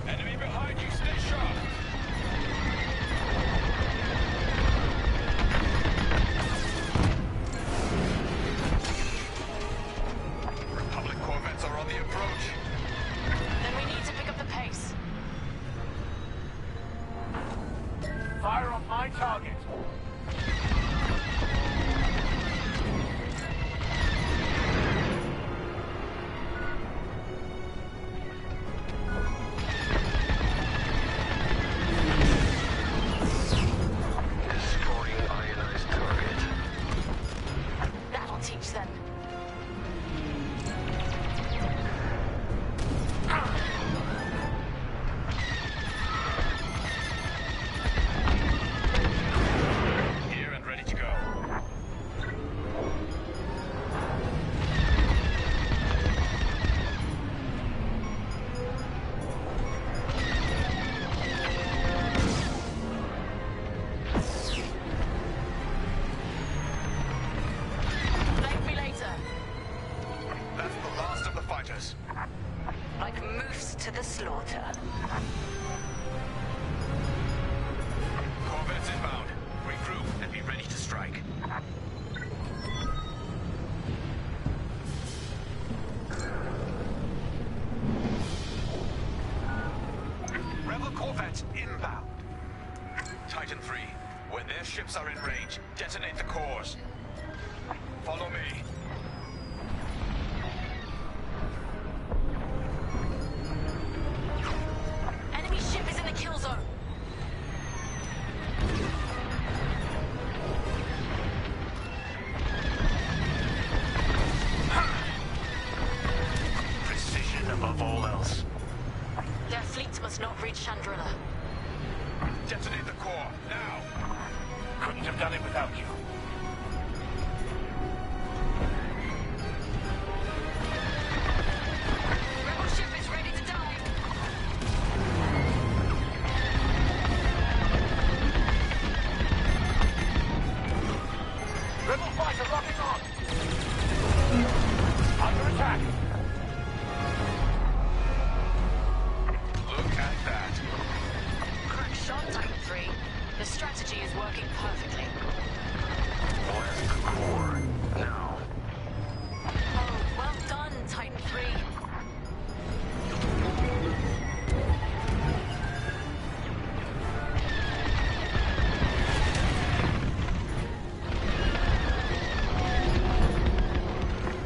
Enemy behind you, stay sharp. Republic corvettes are on the approach. Then we need to pick up the pace. Fire on my target. Destroying ionized target. That'll teach them. Here and ready to go. Thank me later. That's the last of the fighters. Like moose to the slaughter. Corvettes inbound. Regroup and be ready to strike. Rebel corvettes inbound. Titan 3, when their ships are in range, detonate the cores. Follow me. Enemy ship is in the kill zone. Precision above all else. Their fleet must not reach Chandrilla. Detonate the core, now! Couldn't have done it without you. Rebel ship is ready to dive. Rebel fighter locking on. Under attack. Look at that. Correct shot, Titan 3. The strategy is working perfectly. Blast the core. Now. Oh, well done, Titan 3.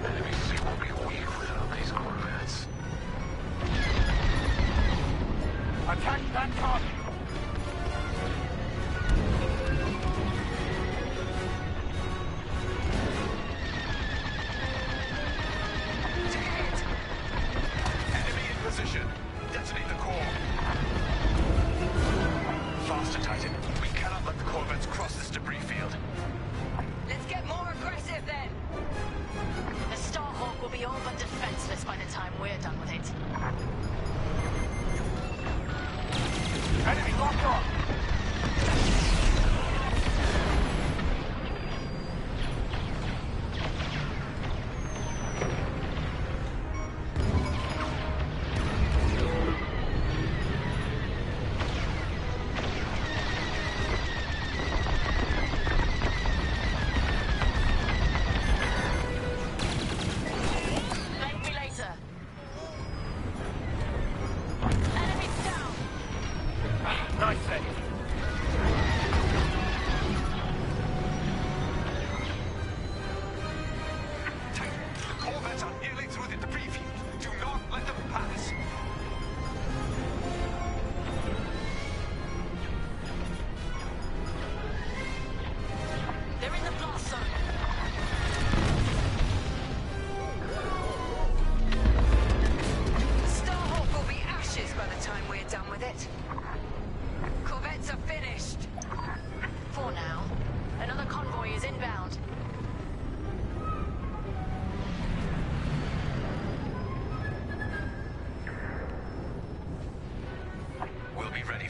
Enemy fleet will be weak without these corvettes. Attack that target. Take a hit. Enemy in position. Detonate the core. Faster, Titan. We cannot let the corvettes cross this debris field. Let's get more aggressive then. The Starhawk will be all but defenseless by the time we're done with it. Enemy locked on. Thank me later. Enemies down. Nice save.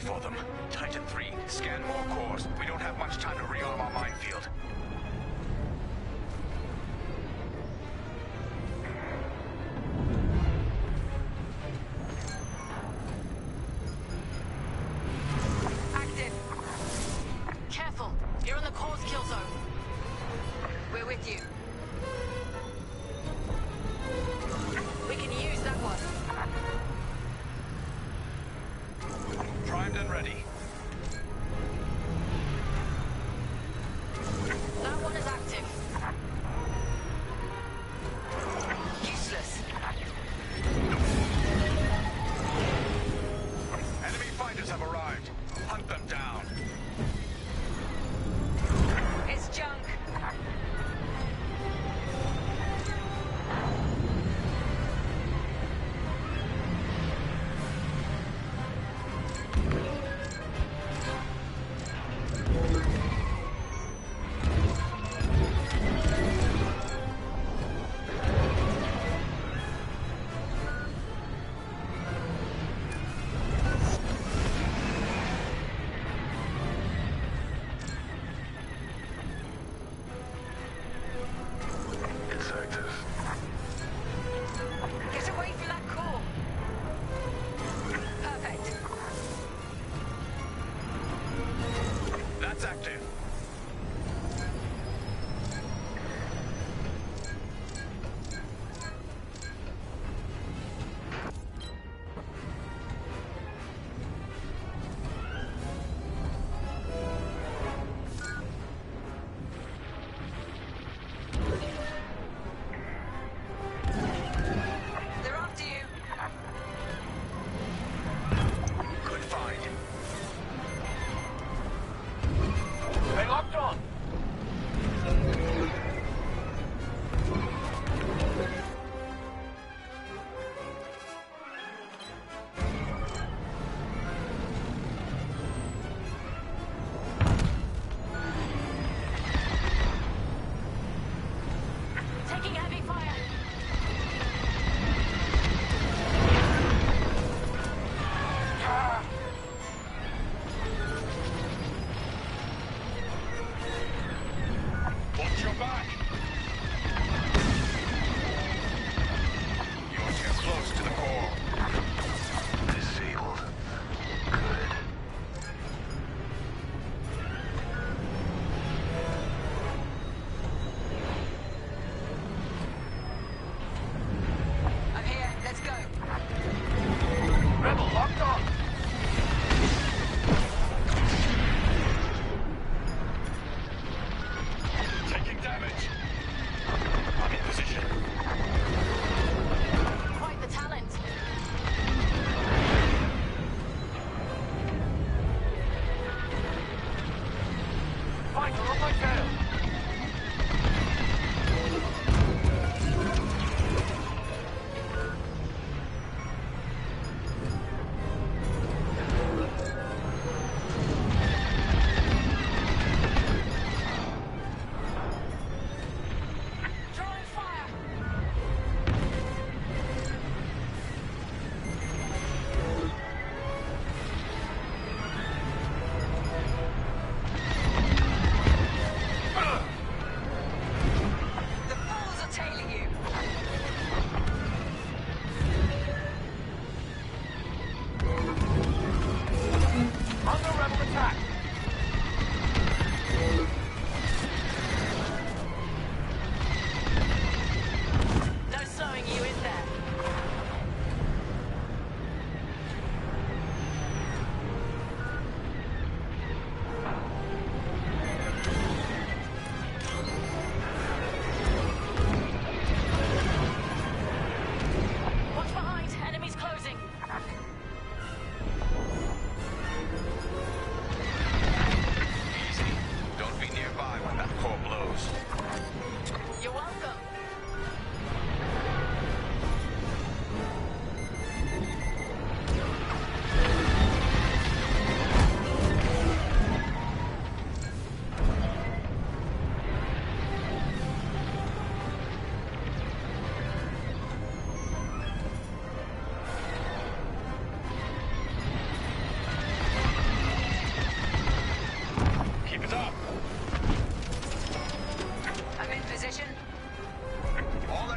for them. Titan 3, scan more cores. We don't have much time to rearm our minefield. Active. Careful. You're in the core's kill zone. We're with you. We can use that one. Primed and ready. That one is active. Useless. Enemy fighters have arrived. Hunt them down. It's junk.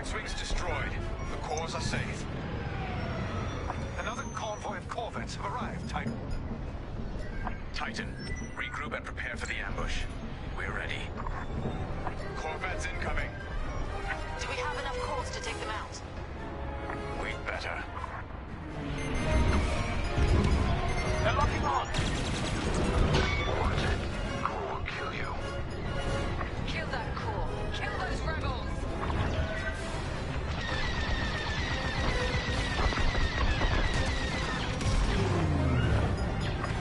X-Wing's destroyed. The cores are safe. Another convoy of corvettes have arrived, Titan. Titan, regroup and prepare for the ambush. We're ready. Corvettes incoming. Do we have enough cores to take them out? We'd better. They're locking on! Watch it. Core will kill you. Kill that core. Kill those rebels!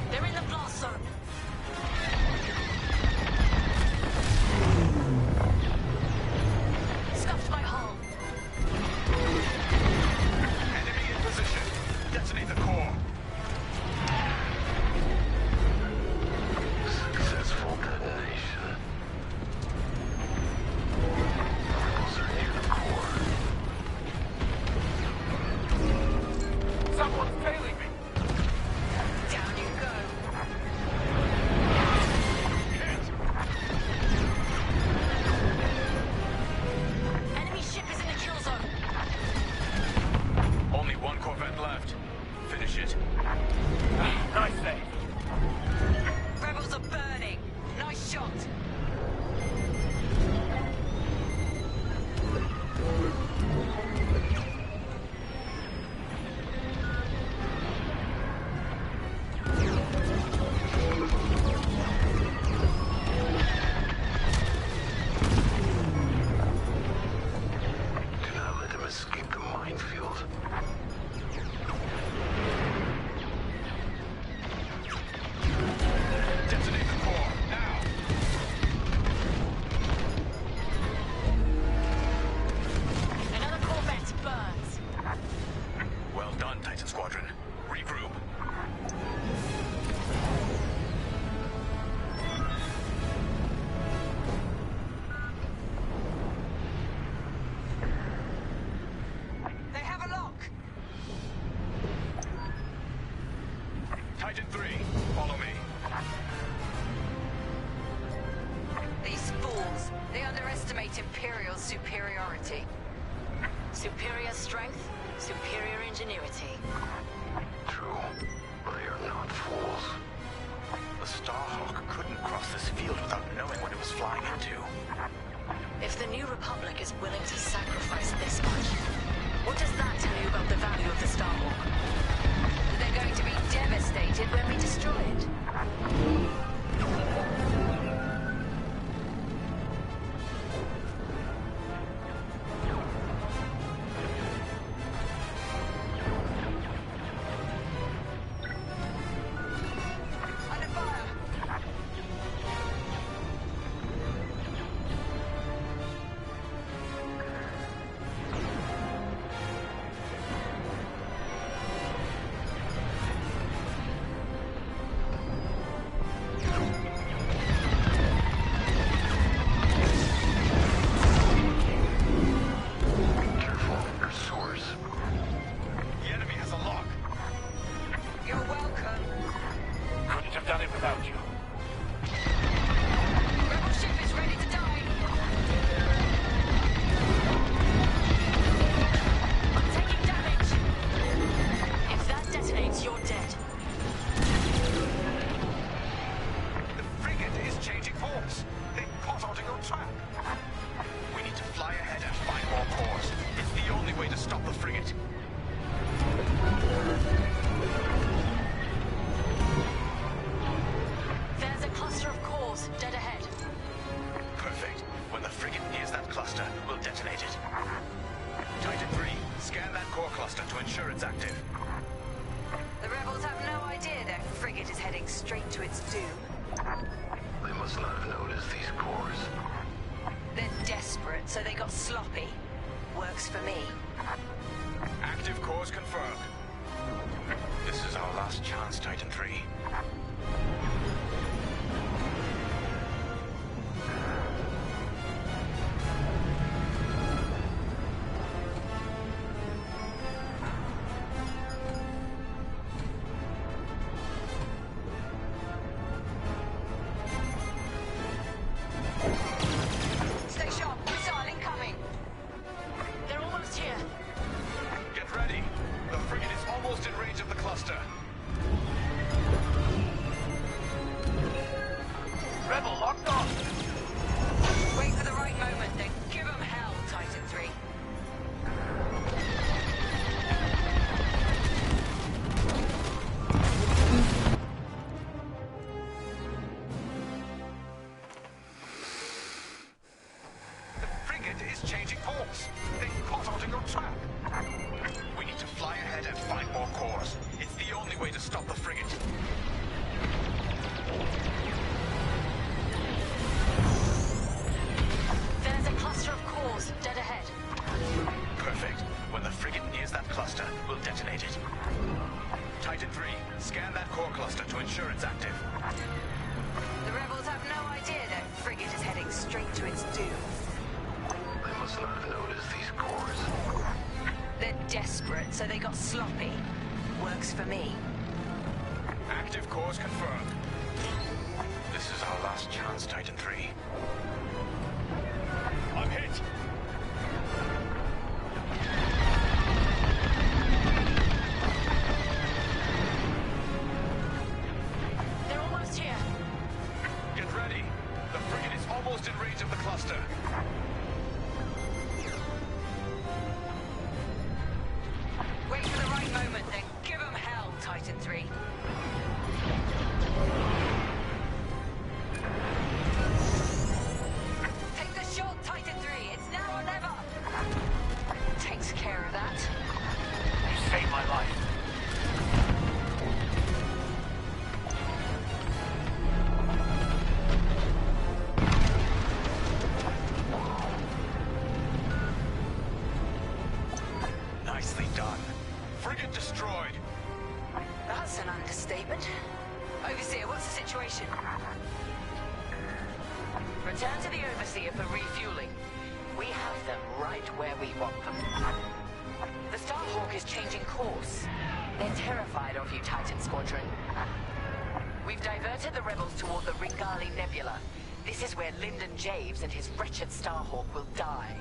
They're in the blast zone. Scuffed my hull. Enemy in position. Detonate the core. Successful detonation. Rebels are near the core. Someone's tailing me! Down you go. Enemy ship is in the kill zone. Only one corvette left. Finish it. Nice save. Rebels are burning. Nice shot. Do not let them escape the minefield. Detonate the core. Now. Another corvette burns. Well done, Titan Squadron. Regroup. They have a lock. Titan 3, follow me. These fools. They underestimate Imperial's superiority. Superior strength, superior ingenuity. True. They are not fools. The Starhawk couldn't cross this field without knowing what it was flying into. If the New Republic is willing to sacrifice this much, what does that tell you about the value of the Starhawk? They're going to be devastated when we destroy it. Under fire! Careful, your source. The enemy has a lock. You're welcome. Couldn't have done it without you. Rebel ship is ready to die. I'm taking damage. If that detonates, you're dead. The frigate is changing course. They caught onto your trap. We need to fly ahead and find more cores. It's the only way to stop the frigate. There's a cluster of cores dead ahead. Perfect. When the frigate nears that cluster, we'll detonate it. Titan 3, scan that core cluster to ensure it's active. The rebels have no idea their frigate is heading straight to its doom. They must not have noticed these cores. They're desperate, so they got sloppy. Works for me. Active cores confirmed. This is our last chance, Titan 3. Stay sharp. Missile incoming. They're cluster, we'll detonate it. Titan 3, scan that core cluster to ensure it's active. The rebels have no idea their frigate is heading straight to its doom. They must not have noticed these cores. They're desperate, so they got sloppy. Works for me. Active cores confirmed. This is our last chance, Titan 3. I'm hit! They're almost here. Get ready. The frigate is almost in range of the cluster. Wait for the right moment, then give them hell, Titan 3. Take the shot, Titan 3. It's now or never. Takes care of that. You saved my life. Nicely done. Frigate destroyed. That's an understatement. Overseer, what's the situation? Return to the Overseer for refueling. We have them right where we want them. The Starhawk is changing course. They're terrified of you, Titan Squadron. We've diverted the rebels toward the Ringali Nebula. This is where Lyndon Javes and his wretched Starhawk will die.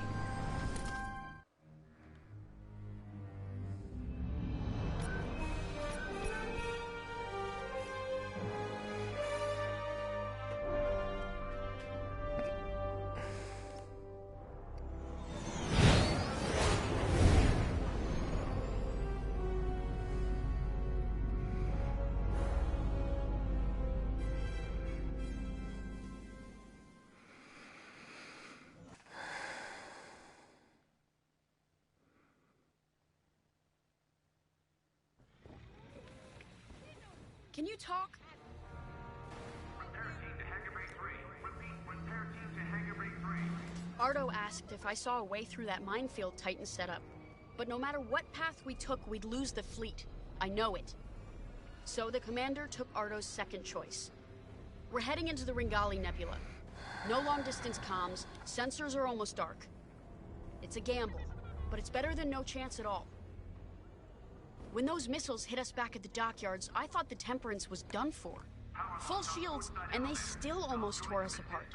Can you talk? Ardo asked if I saw a way through that minefield Titan set up. But no matter what path we took, we'd lose the fleet. I know it. So the commander took Ardo's second choice. We're heading into the Ringali Nebula. No long-distance comms, sensors are almost dark. It's a gamble, but it's better than no chance at all. When those missiles hit us back at the dockyards, I thought the Temperance was done for. Full shields, and they still almost tore us apart.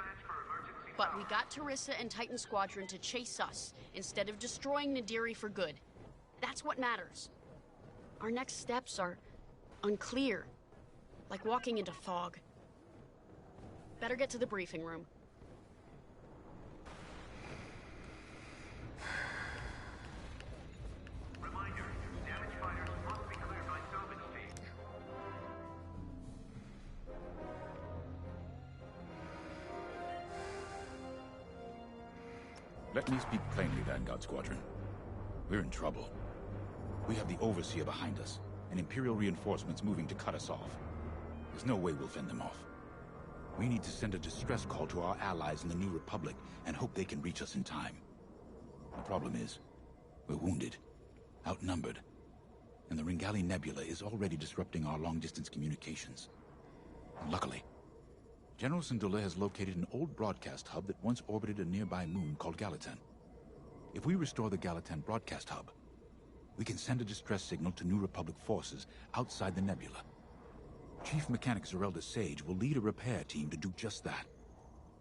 But we got Teresa and Titan Squadron to chase us, instead of destroying Nadiri for good. That's what matters. Our next steps are unclear, like walking into fog. Better get to the briefing room. Let me speak plainly, Vanguard Squadron. We're in trouble. We have the Overseer behind us, and Imperial reinforcements moving to cut us off. There's no way we'll fend them off. We need to send a distress call to our allies in the New Republic and hope they can reach us in time. The problem is, we're wounded, outnumbered, and the Ringali Nebula is already disrupting our long-distance communications. And luckily, General Syndulla has located an old broadcast hub that once orbited a nearby moon called Gallatin. If we restore the Gallatin broadcast hub, we can send a distress signal to New Republic forces outside the nebula. Chief Mechanic Zerelda Sage will lead a repair team to do just that.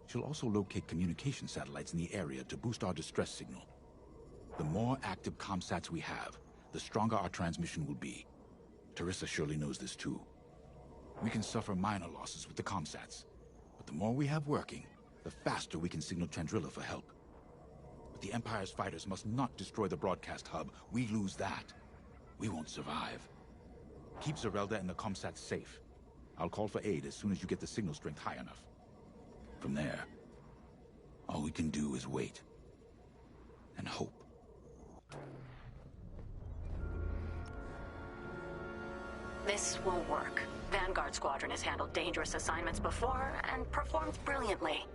She'll also locate communication satellites in the area to boost our distress signal. The more active comsats we have, the stronger our transmission will be. Teresa surely knows this too. We can suffer minor losses with the comsats, but the more we have working, the faster we can signal Chandrila for help. But the Empire's fighters must not destroy the broadcast hub. We lose that, we won't survive. Keep Zerelda and the comsats safe. I'll call for aid as soon as you get the signal strength high enough. From there, all we can do is wait and hope. This will work. Vanguard Squadron has handled dangerous assignments before and performed brilliantly.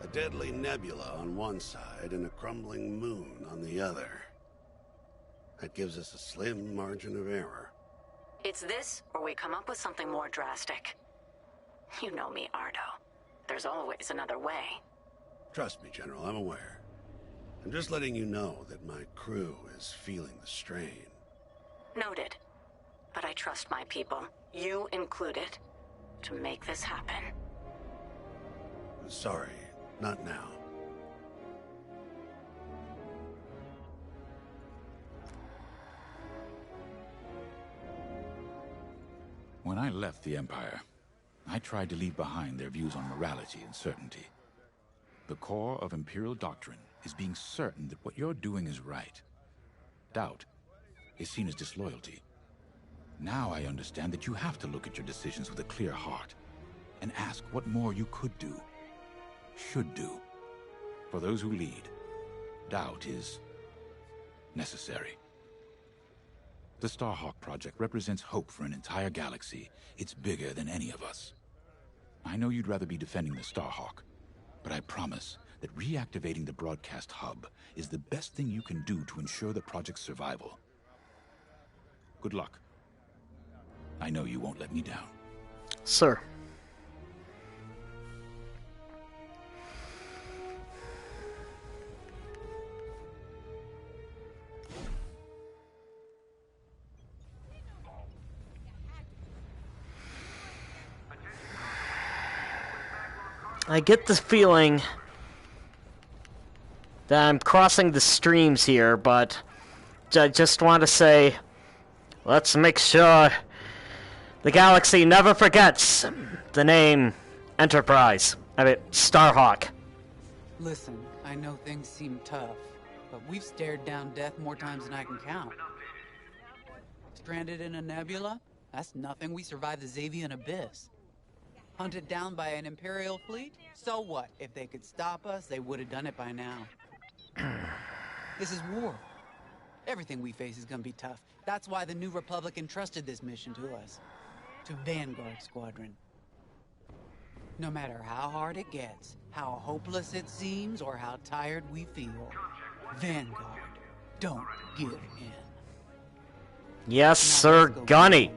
A deadly nebula on one side and a crumbling moon on the other. That gives us a slim margin of error. It's this, or we come up with something more drastic. You know me, Ardo. There's always another way. Trust me, General, I'm aware. I'm just letting you know that my crew is feeling the strain. Noted. But I trust my people, you included, to make this happen. Sorry, not now. When I left the Empire, I tried to leave behind their views on morality and certainty. The core of Imperial doctrine is being certain that what you're doing is right. Doubt is seen as disloyalty. Now I understand that you have to look at your decisions with a clear heart and ask what more you could do, should do. For those who lead, doubt is necessary. The Starhawk project represents hope for an entire galaxy. It's bigger than any of us. I know you'd rather be defending the Starhawk, but I promise that reactivating the broadcast hub is the best thing you can do to ensure the project's survival. Good luck. I know you won't let me down. Sir. I get the feeling that I'm crossing the streams here, but I just want to say, let's make sure the galaxy never forgets the name Enterprise. I mean, Starhawk. Listen, I know things seem tough, but we've stared down death more times than I can count. Stranded in a nebula? That's nothing. We survived the Xavian Abyss. Hunted down by an Imperial fleet? So what? If they could stop us, they would have done it by now. This is war. Everything we face is gonna be tough. That's why the New Republic entrusted this mission to us. To Vanguard Squadron. No matter how hard it gets, how hopeless it seems, or how tired we feel, Vanguard, don't give in. Yes, Sir Gunny.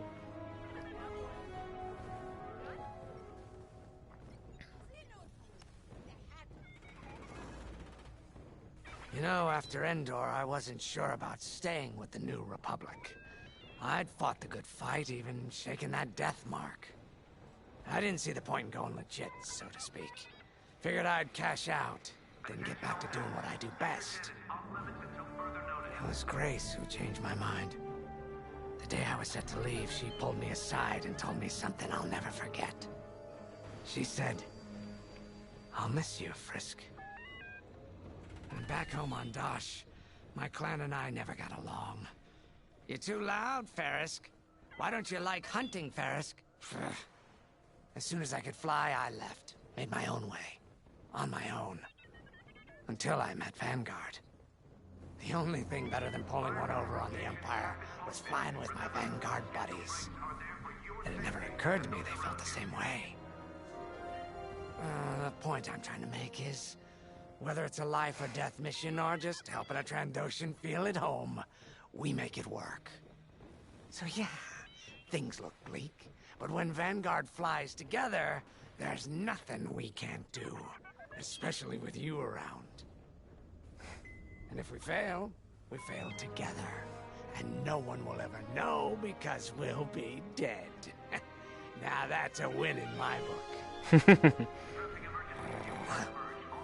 You know, after Endor, I wasn't sure about staying with the New Republic. I'd fought the good fight, even shaken that death mark. I didn't see the point in going legit, so to speak. Figured I'd cash out, then get back to doing what I do best. It was Grace who changed my mind. The day I was set to leave, she pulled me aside and told me something I'll never forget. She said, "I'll miss you, Frisk." And back home on Dosh, my clan and I never got along. "You're too loud, Farisk. Why don't you like hunting, Farisk?" As soon as I could fly, I left. Made my own way. On my own. Until I met Vanguard. The only thing better than pulling one over on the Empire was flying with my Vanguard buddies. And it never occurred to me they felt the same way. The point I'm trying to make is, whether it's a life or death mission or just helping a Trandoshan feel at home, we make it work. So yeah, things look bleak, but when Vanguard flies together, there's nothing we can't do, especially with you around. And if we fail together, and no one will ever know because we'll be dead. Now that's a win in my book.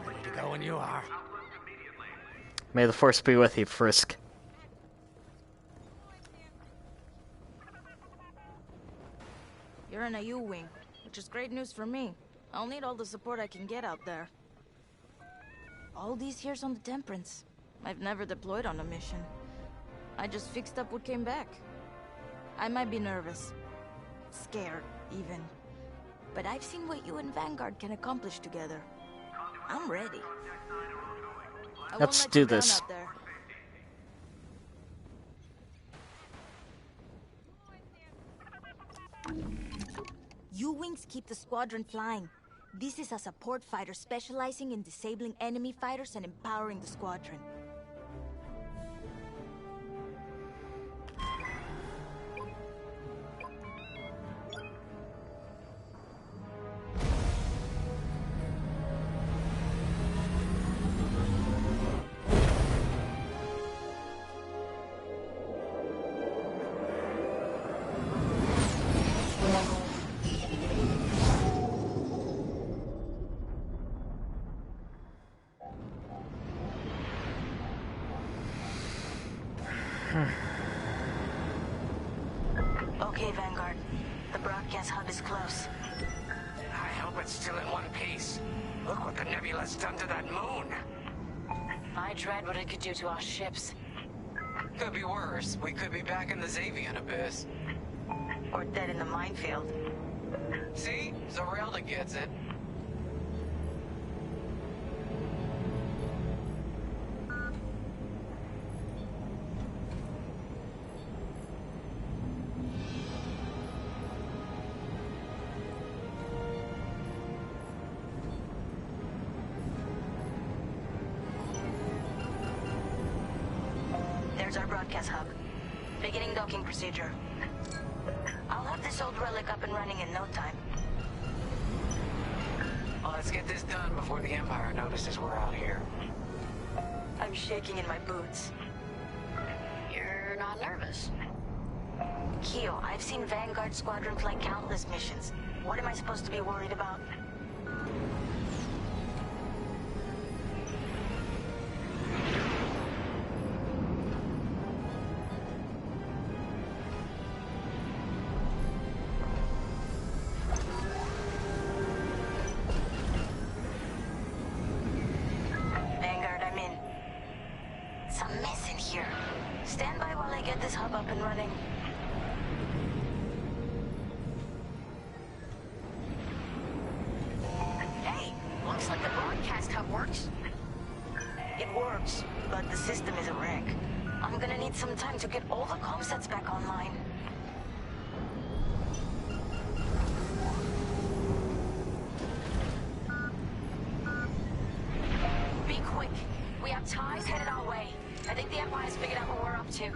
Ready to go when you are. May the Force be with you, Frisk. You're in a U-Wing, which is great news for me. I'll need all the support I can get out there. All these years on the Temperance, I've never deployed on a mission. I just fixed up what came back. I might be nervous. Scared, even. But I've seen what you and Vanguard can accomplish together. I'm ready. Let's do this. U-Wings keep the squadron flying. This is a support fighter specializing in disabling enemy fighters and empowering the squadron. Okay, Vanguard. The broadcast hub is close. I hope it's still in one piece. Look what the nebula's done to that moon. I dread what it could do to our ships. Could be worse. We could be back in the Xavian abyss. Or dead in the minefield. See? Zorelda gets it. There's our broadcast hub. Beginning docking procedure. I'll have this old relic up and running in no time. Well, let's get this done before the Empire notices we're out here. I'm shaking in my boots. You're not nervous. Keo, I've seen Vanguard Squadron fly countless missions. What am I supposed to be worried about? Vanguard, I'm in. It's a mess in here. Stand by while I get this hub up and running. Hey, looks like the broadcast hub works. It works, but the system is a wreck. I'm gonna need some time to get all the comm sets back online. Be quick. We have ties headed our way. I think the Empire's figured out what we're up to.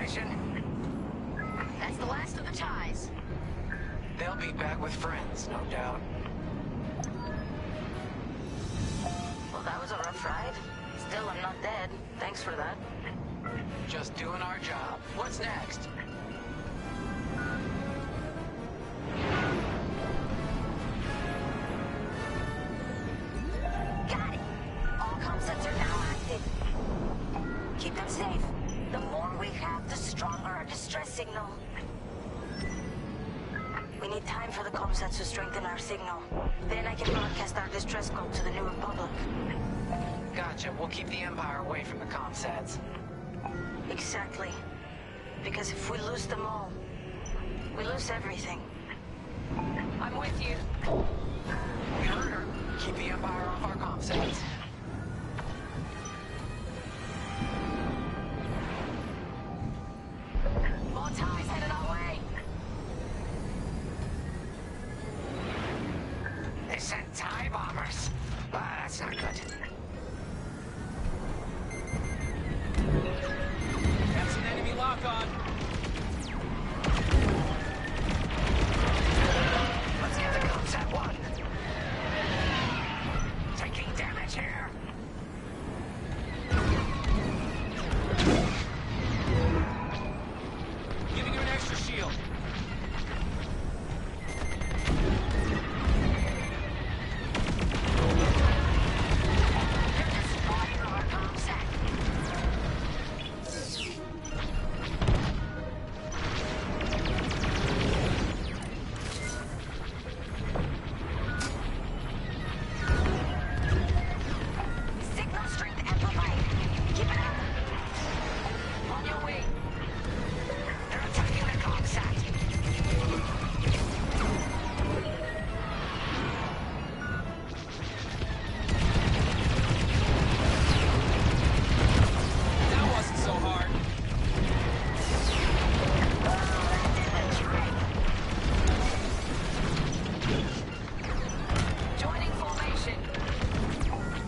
mission? That's the last of the ties. They'll be back with friends, no doubt. Well, that was a rough ride. Still, I'm not dead. Thanks for that. Just doing our job. What's next? Got it. All comsets are now active. Keep them safe. The more we have, the stronger our distress signal. We need time for the comsets to strengthen our signal. Then I can broadcast our distress code to the New Republic. Gotcha. We'll keep the Empire away from the comsats. Exactly. Because if we lose them all, we lose everything. I'm with you. We heard her. Keep the Empire off our comsats. More ties headed our way. They sent TIE bombers. That's not good. That's an enemy lock-on. Let's get the comsat one. Taking damage here. Giving you an extra shield. Signal strength amplified. Keep it up. On your way. They're attacking the comsat. That wasn't so hard. Joining formation.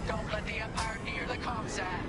Don't let the Empire near the comsat.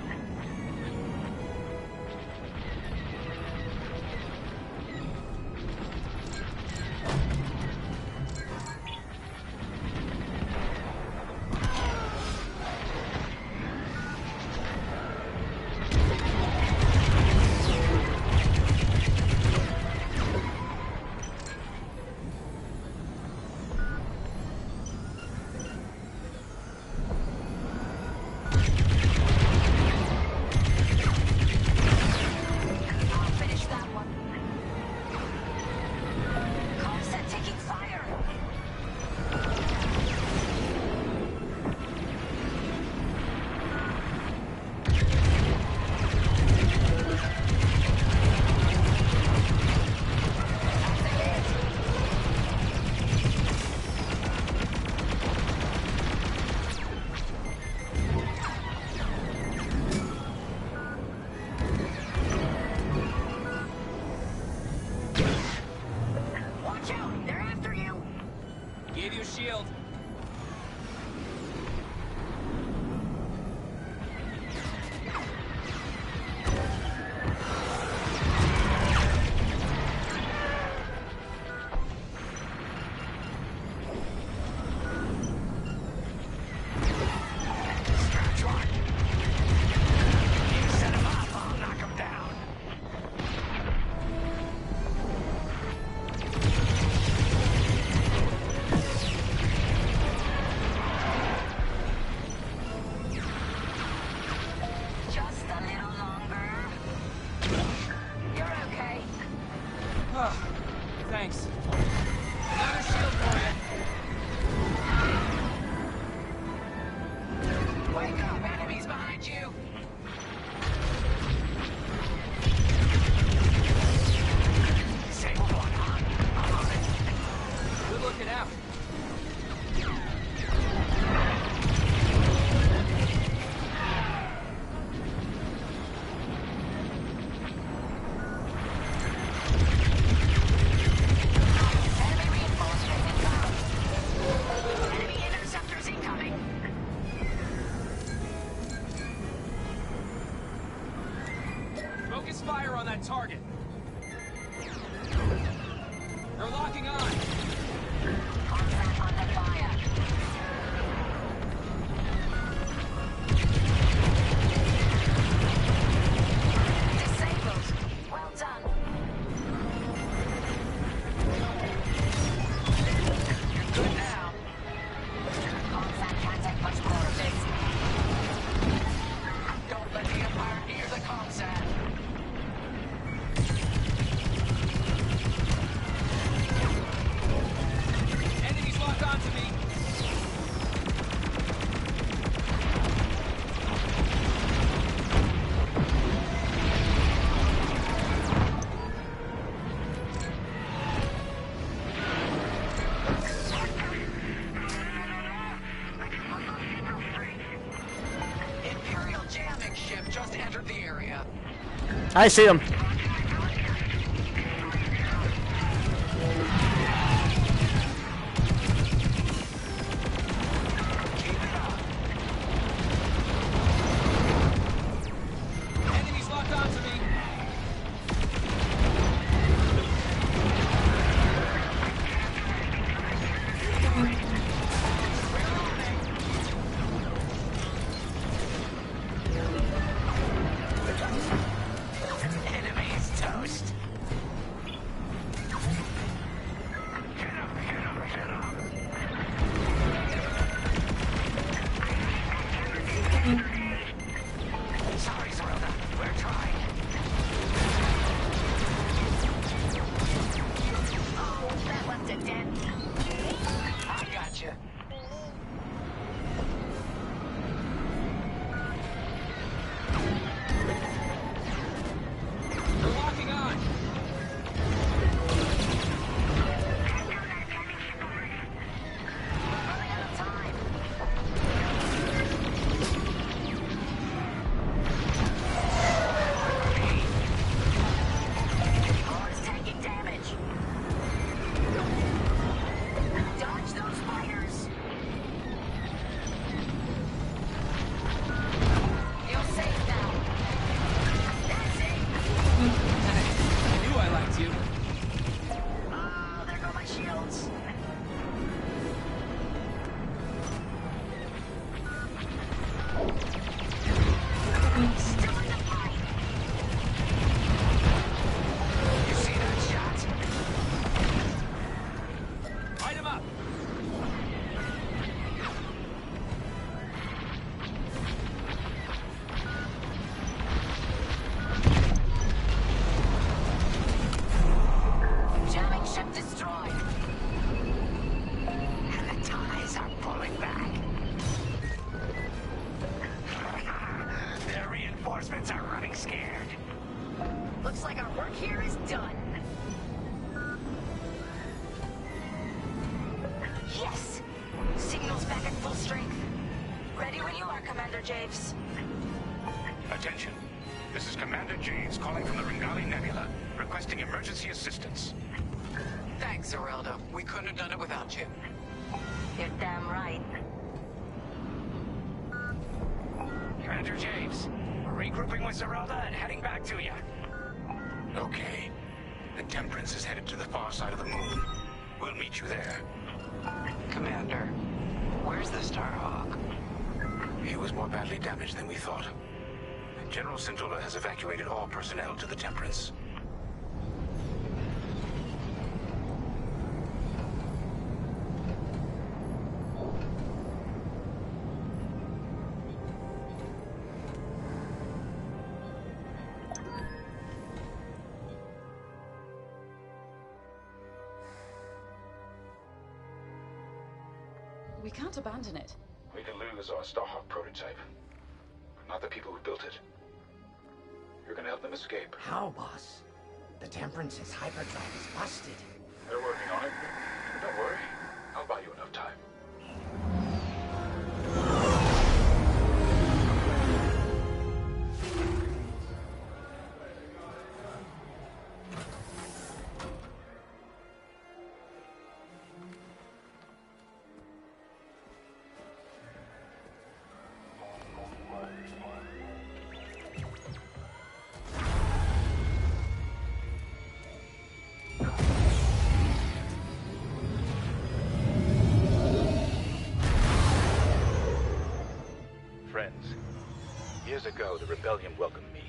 I'll finish that one. Comset taking fire. Watch out! They're after you! Give you a shield. Scratch one. You set him up, I'll knock him down. Just a little longer. You're okay. Thanks. Another shield for you. Wake up, enemies behind you. Disabled one, huh? I'm on it. Good looking out. target. They're locking on. Contact under fire. Disabled. Well done. You're good now. Contact can't take much more of this. Don't let the Empire near the Contact. Enemies locked onto me. Imperial jamming ship just entered the area. I see him. Enemies locked onto me. Enemy is toast. Sorry, Zorelda. We're trying. Oh, that left a dent. I gotcha. They're locking on. Running out of time. Core's taking damage. Dodge those fighters. You're safe now. That's it. I knew I liked you. Oh, there go my shields. Still in the fight. You see that shot? Light him up. Jamming ship destroyed. And the ties are pulling back. Their reinforcements are running scared. Looks like our work here is done. Yes! Signal's back at full strength. Ready when you are, Commander Javes. Attention. This is Commander James calling from the Ringali Nebula, requesting emergency assistance. Thanks, Zorelda. We couldn't have done it without you. You're damn right. Commander James, we're regrouping with Zorelda and heading back to you. Okay. The Temperance is headed to the far side of the moon. We'll meet you there. Commander, where's the Starhawk? He was more badly damaged than we thought. General Syndulla has evacuated all personnel to the Temperance. We can't abandon it. We can lose our Starhawk prototype, but not the people who built it. You're gonna help them escape. How, boss? The Temperance's hyperdrive is busted. They're working on it. But don't worry. I'll buy you enough time. friends. Years ago, the rebellion welcomed me.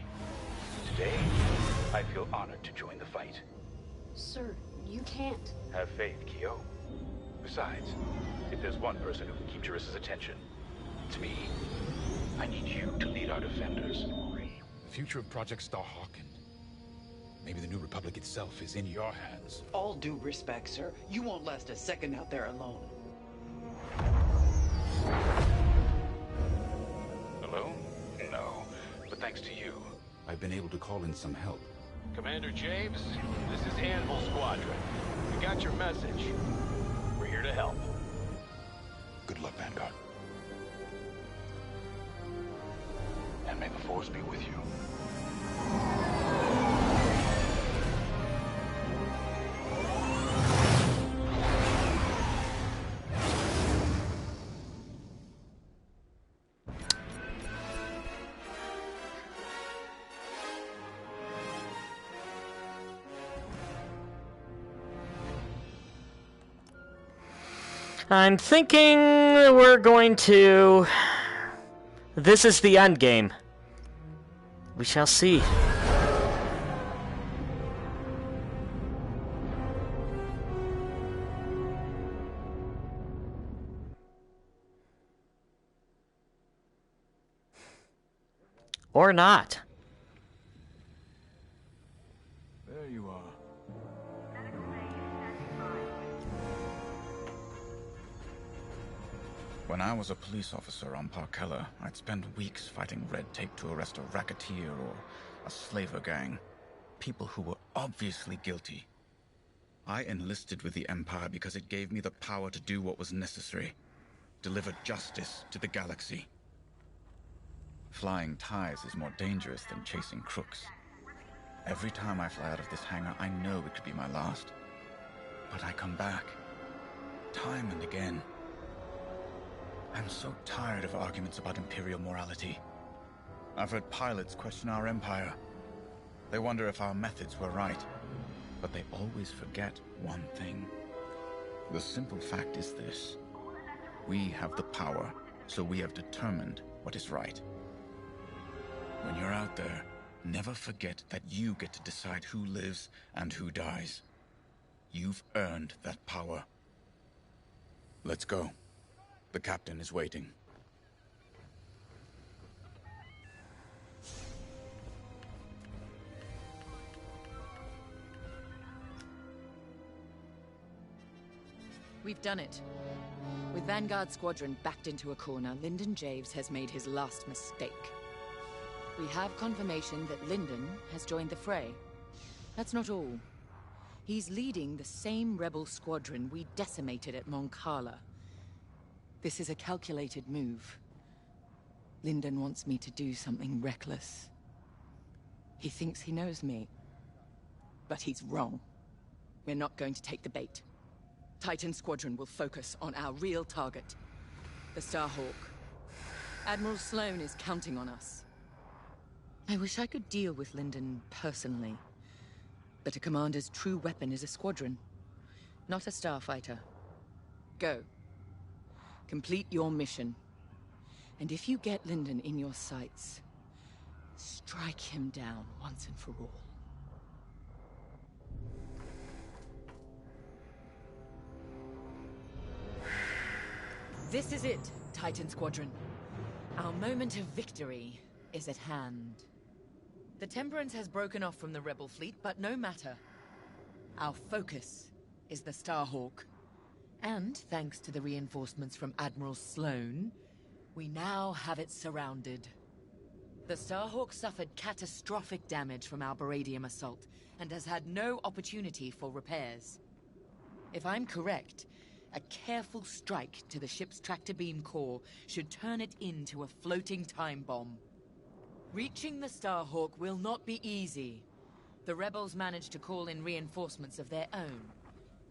Today, I feel honored to join the fight. Sir, you can't. Have faith, Kyo. Besides, if there's one person who can keep Jarissa's attention, it's me. I need you to lead our defenders. The future of Project Starhawk and maybe the New Republic itself is in your hands. All due respect, sir. You won't last a second out there alone. Alone? No. But thanks to you, I've been able to call in some help. Commander James, this is Anvil Squadron. We got your message. We're here to help. Good luck, Vanguard. And may the Force be with you. I'm thinking we're going to... This is the end game. We shall see. Or not. There you are. When I was a police officer on Parkella, I'd spend weeks fighting red tape to arrest a racketeer or a slaver gang. People who were obviously guilty. I enlisted with the Empire because it gave me the power to do what was necessary. Deliver justice to the galaxy. Flying ties is more dangerous than chasing crooks. Every time I fly out of this hangar, I know it could be my last. But I come back. Time and again. I'm so tired of arguments about Imperial morality. I've heard pilots question our Empire. They wonder if our methods were right. But they always forget one thing. The simple fact is this. We have the power, so we have determined what is right. When you're out there, never forget that you get to decide who lives and who dies. You've earned that power. Let's go. The captain is waiting. We've done it. With Vanguard Squadron backed into a corner, Lyndon Javes has made his last mistake. We have confirmation that Lyndon has joined the fray. That's not all. He's leading the same rebel squadron we decimated at Mon Cala. This is a calculated move. Lyndon wants me to do something reckless. He thinks he knows me. But he's wrong. We're not going to take the bait. Titan Squadron will focus on our real target, the Starhawk. Admiral Sloane is counting on us. I wish I could deal with Lyndon personally. But a commander's true weapon is a squadron, not a starfighter. Go. Complete your mission. And if you get Lyndon in your sights, strike him down once and for all. This is it, Titan Squadron. Our moment of victory is at hand. The Temperance has broken off from the Rebel fleet, but no matter. Our focus is the Starhawk. And thanks to the reinforcements from Admiral Sloane, we now have it surrounded. The Starhawk suffered catastrophic damage from our Baradium assault, and has had no opportunity for repairs. If I'm correct, a careful strike to the ship's tractor beam core should turn it into a floating time bomb. Reaching the Starhawk will not be easy. The rebels managed to call in reinforcements of their own.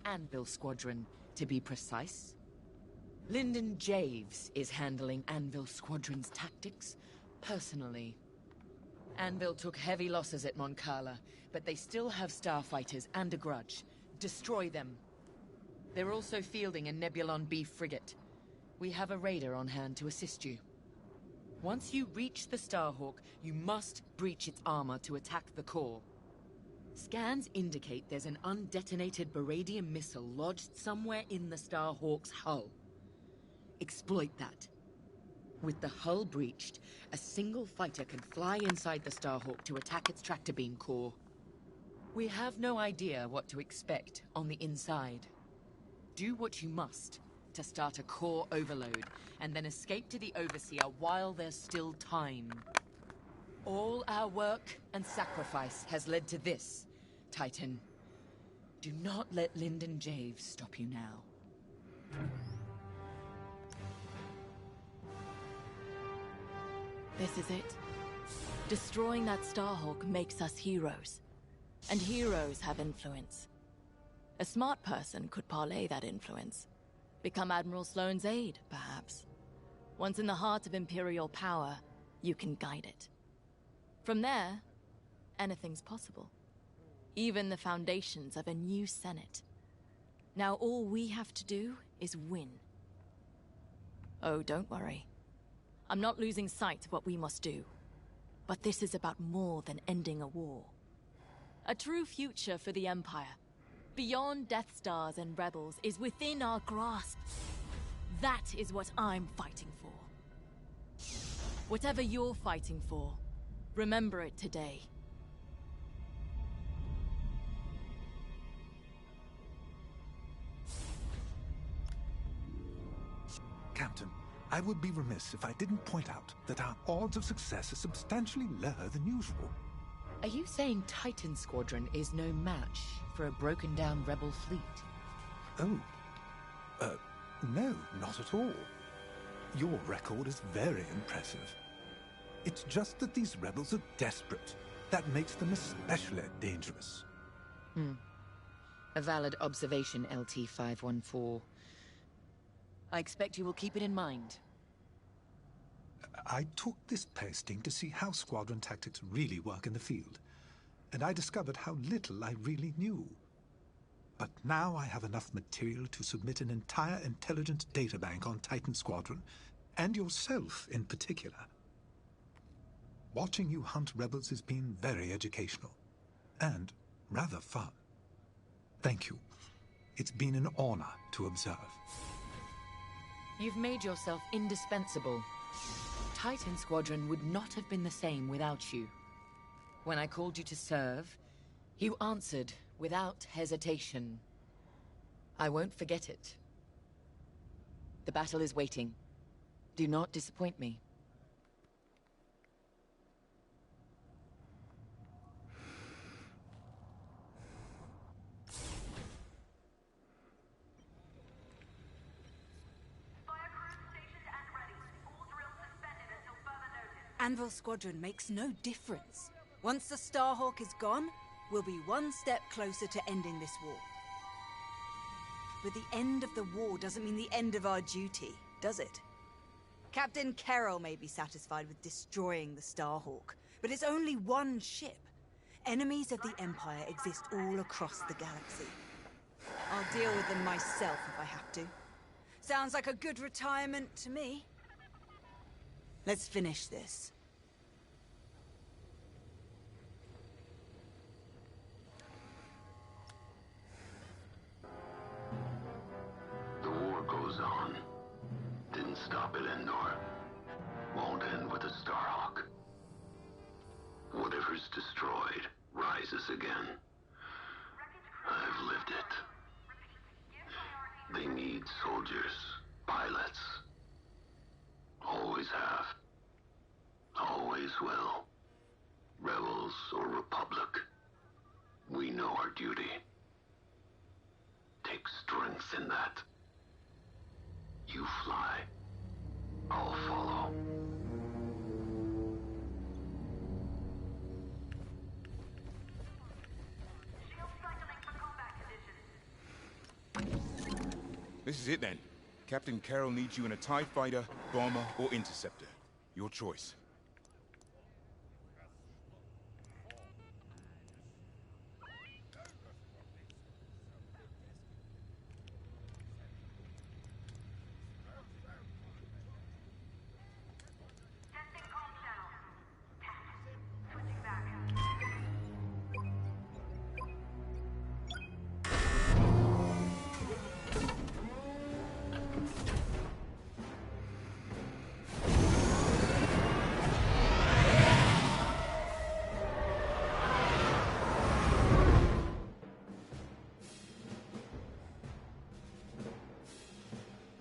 Anvil Squadron, to be precise. Lyndon Javes is handling Anvil Squadron's tactics personally. Anvil took heavy losses at Mon Cala, but they still have starfighters and a grudge. Destroy them. They're also fielding a Nebulon B frigate. We have a raider on hand to assist you. Once you reach the Starhawk, you must breach its armor to attack the core. Scans indicate there's an undetonated Baradian missile lodged somewhere in the Starhawk's hull. Exploit that. With the hull breached, a single fighter can fly inside the Starhawk to attack its tractor beam core. We have no idea what to expect on the inside. Do what you must to start a core overload, and then escape to the Overseer while there's still time. All our work and sacrifice has led to this, Titan. Do not let Lyndon Javes stop you now. This is it. Destroying that Starhawk makes us heroes. And heroes have influence. A smart person could parlay that influence. Become Admiral Sloane's aide, perhaps. Once in the heart of Imperial power, you can guide it. From there, anything's possible. Even the foundations of a new Senate. Now all we have to do is win. Oh, don't worry. I'm not losing sight of what we must do. But this is about more than ending a war. A true future for the Empire, beyond Death Stars and Rebels, is within our grasp. That is what I'm fighting for. Whatever you're fighting for, remember it today. Captain, I would be remiss if I didn't point out that our odds of success are substantially lower than usual. Are you saying Titan Squadron is no match for a broken-down rebel fleet? Oh. No, not at all. Your record is very impressive. It's just that these rebels are desperate. That makes them especially dangerous. A valid observation, LT-514. I expect you will keep it in mind. I took this posting to see how squadron tactics really work in the field, and I discovered how little I really knew. But now I have enough material to submit an entire intelligence databank on Titan Squadron, and yourself in particular. Watching you hunt rebels has been very educational, and rather fun. Thank you. It's been an honor to observe. You've made yourself indispensable. Titan Squadron would not have been the same without you. When I called you to serve, you answered without hesitation. I won't forget it. The battle is waiting. Do not disappoint me. Anvil Squadron makes no difference. Once the Starhawk is gone, we'll be one step closer to ending this war. But the end of the war doesn't mean the end of our duty, does it? Captain Carroll may be satisfied with destroying the Starhawk, but it's only one ship. Enemies of the Empire exist all across the galaxy. I'll deal with them myself if I have to. Sounds like a good retirement to me. Let's finish this. The war goes on. Didn't stop at Endor. Won't end with a Starhawk. Whatever's destroyed rises again. I've lived it. They need soldiers, pilots. Always have. Always will. Rebels or Republic. We know our duty. Take strength in that. You fly. I'll follow. This is it then. Captain Carroll needs you in a TIE fighter, bomber, or interceptor. Your choice.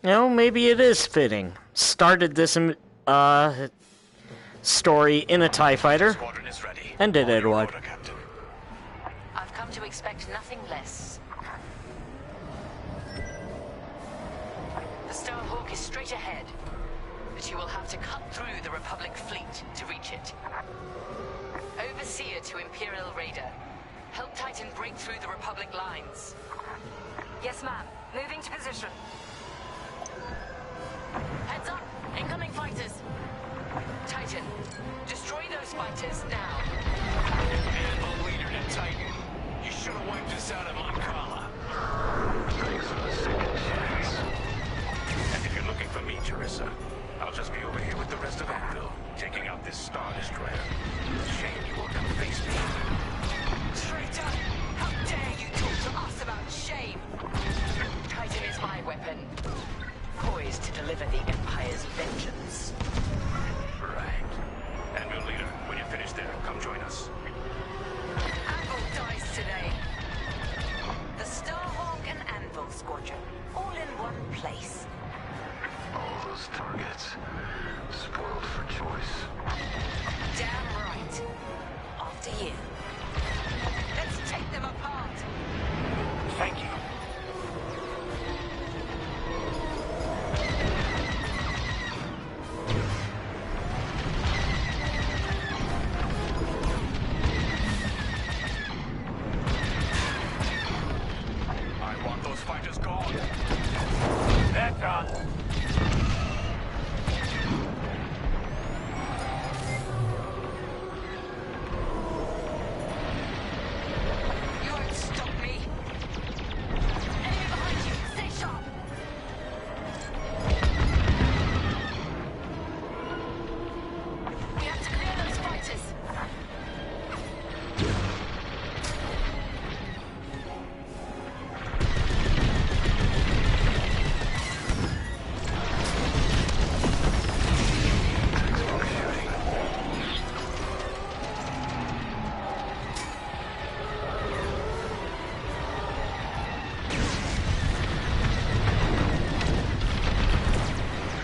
You know, maybe it is fitting. Started this story in a TIE fighter. Squadron is ready. Ended it what? I've come to expect nothing less. The Starhawk is straight ahead, but you will have to cut through the Republic fleet to reach it. Overseer to Imperial Raider, help Titan break through the Republic lines. Yes, ma'am. Moving to position. Heads up! Incoming fighters! Titan, destroy those fighters now. Anvil leader to Titan. You should have wiped us out of Moncala. Thanks for the second chance. And if you're looking for me, Teresa, I'll just be over here with the rest of Anvil, taking out this Star Destroyer. Shame you won't come face me. Traitor! How dare you talk to us about shame? Titan is my weapon, poised to deliver the Empire's vengeance. Right. Anvil leader, when you're finished there, come join us. Anvil dies today. The Starhawk and Anvil Squadron, all in one place. All those targets, spoiled for choice. Damn right. After you. Let's take them apart. Thank you. I want those fighters gone. They're done. You won't stop me. Enemy behind you. Stay sharp. We have to clear those fighters.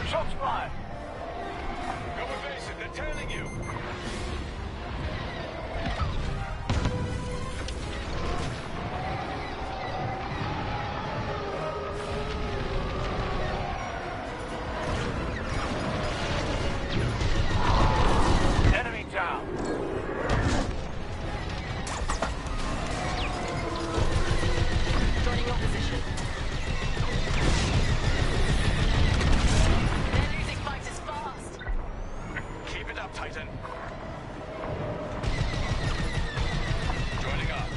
Shots fired. Go evasive. They're tailing you. Enemy down. Joining your position. They're losing fighters fast. Keep it up, Titan. Joining up.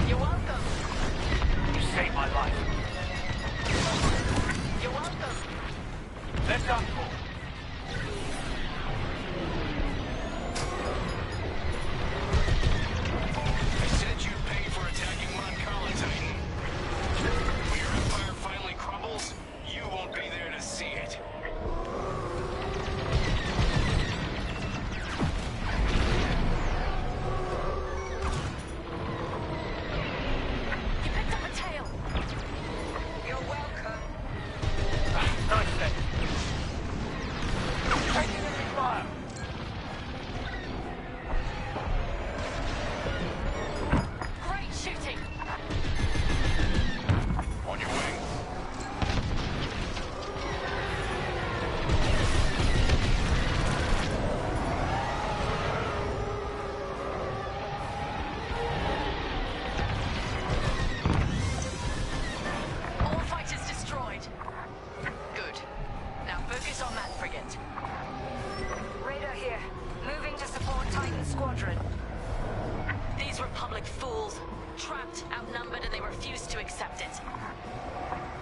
You're welcome. You saved my life. You're welcome. They're done for. I said you paid for attacking Moncala, Titan. When your empire finally crumbles, you won't be there to see it. You picked up a tail. You're welcome. Nice then. Taking enemy fire. Great shooting. On your way. All fighters destroyed. Good. Now focus on that frigate. Radar here. Moving to support Titan Squadron. These Republic fools. Trapped, outnumbered, and they refuse to accept it.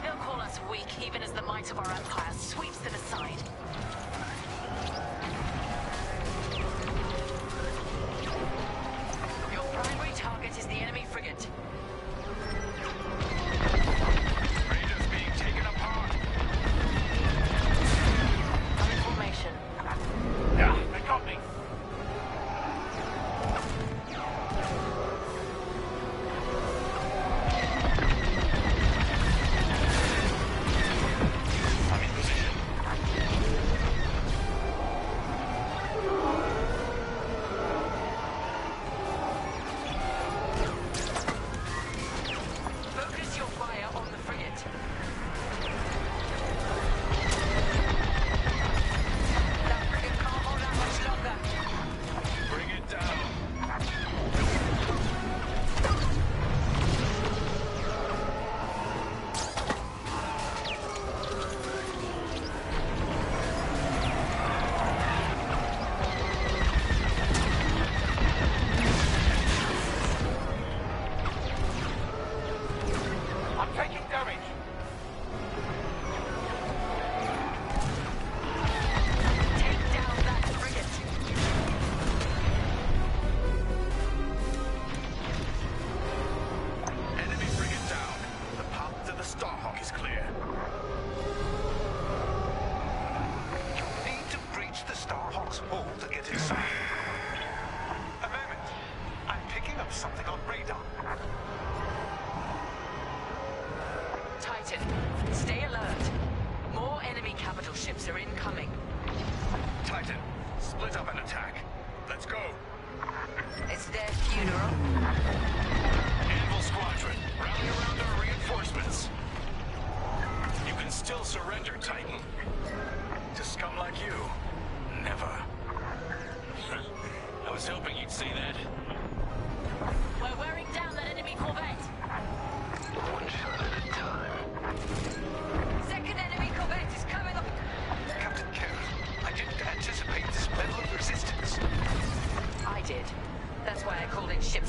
They'll call us weak, even as the might of our empire sweeps them aside. Your primary target is the enemy frigate. Raiders being taken apart. I'm in formation. Yeah, they got me.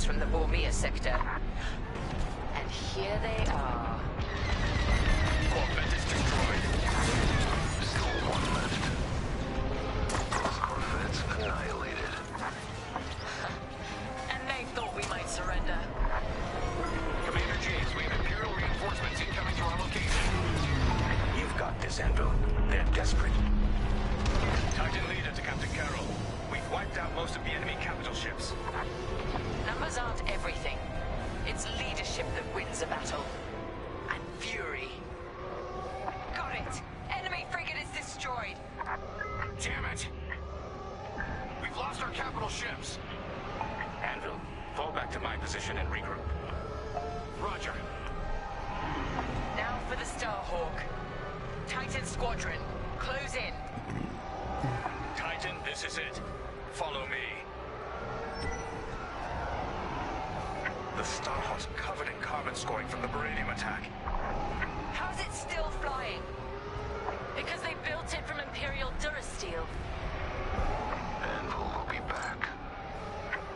from the Bormir sector. And here they are. Corvette is destroyed. Still one left. Both Corvettes annihilated. And they thought we might surrender. Commander James, we have Imperial reinforcements incoming to our location. You've got this, Anvil. They're desperate. Titan leader to Captain Carroll. We've wiped out most of the enemy capital ships. Numbers aren't everything. It's leadership that wins a battle. And fury. Got it! Enemy frigate is destroyed! Damn it! We've lost our capital ships. Anvil, fall back to my position and regroup. Roger. Now for the Starhawk. Titan Squadron, close in. Titan, this is it. Follow me. The Starhawk's covered in carbon scoring from the Beryllium attack. How's it still flying? Because they built it from Imperial Durasteel. Anvil will be back.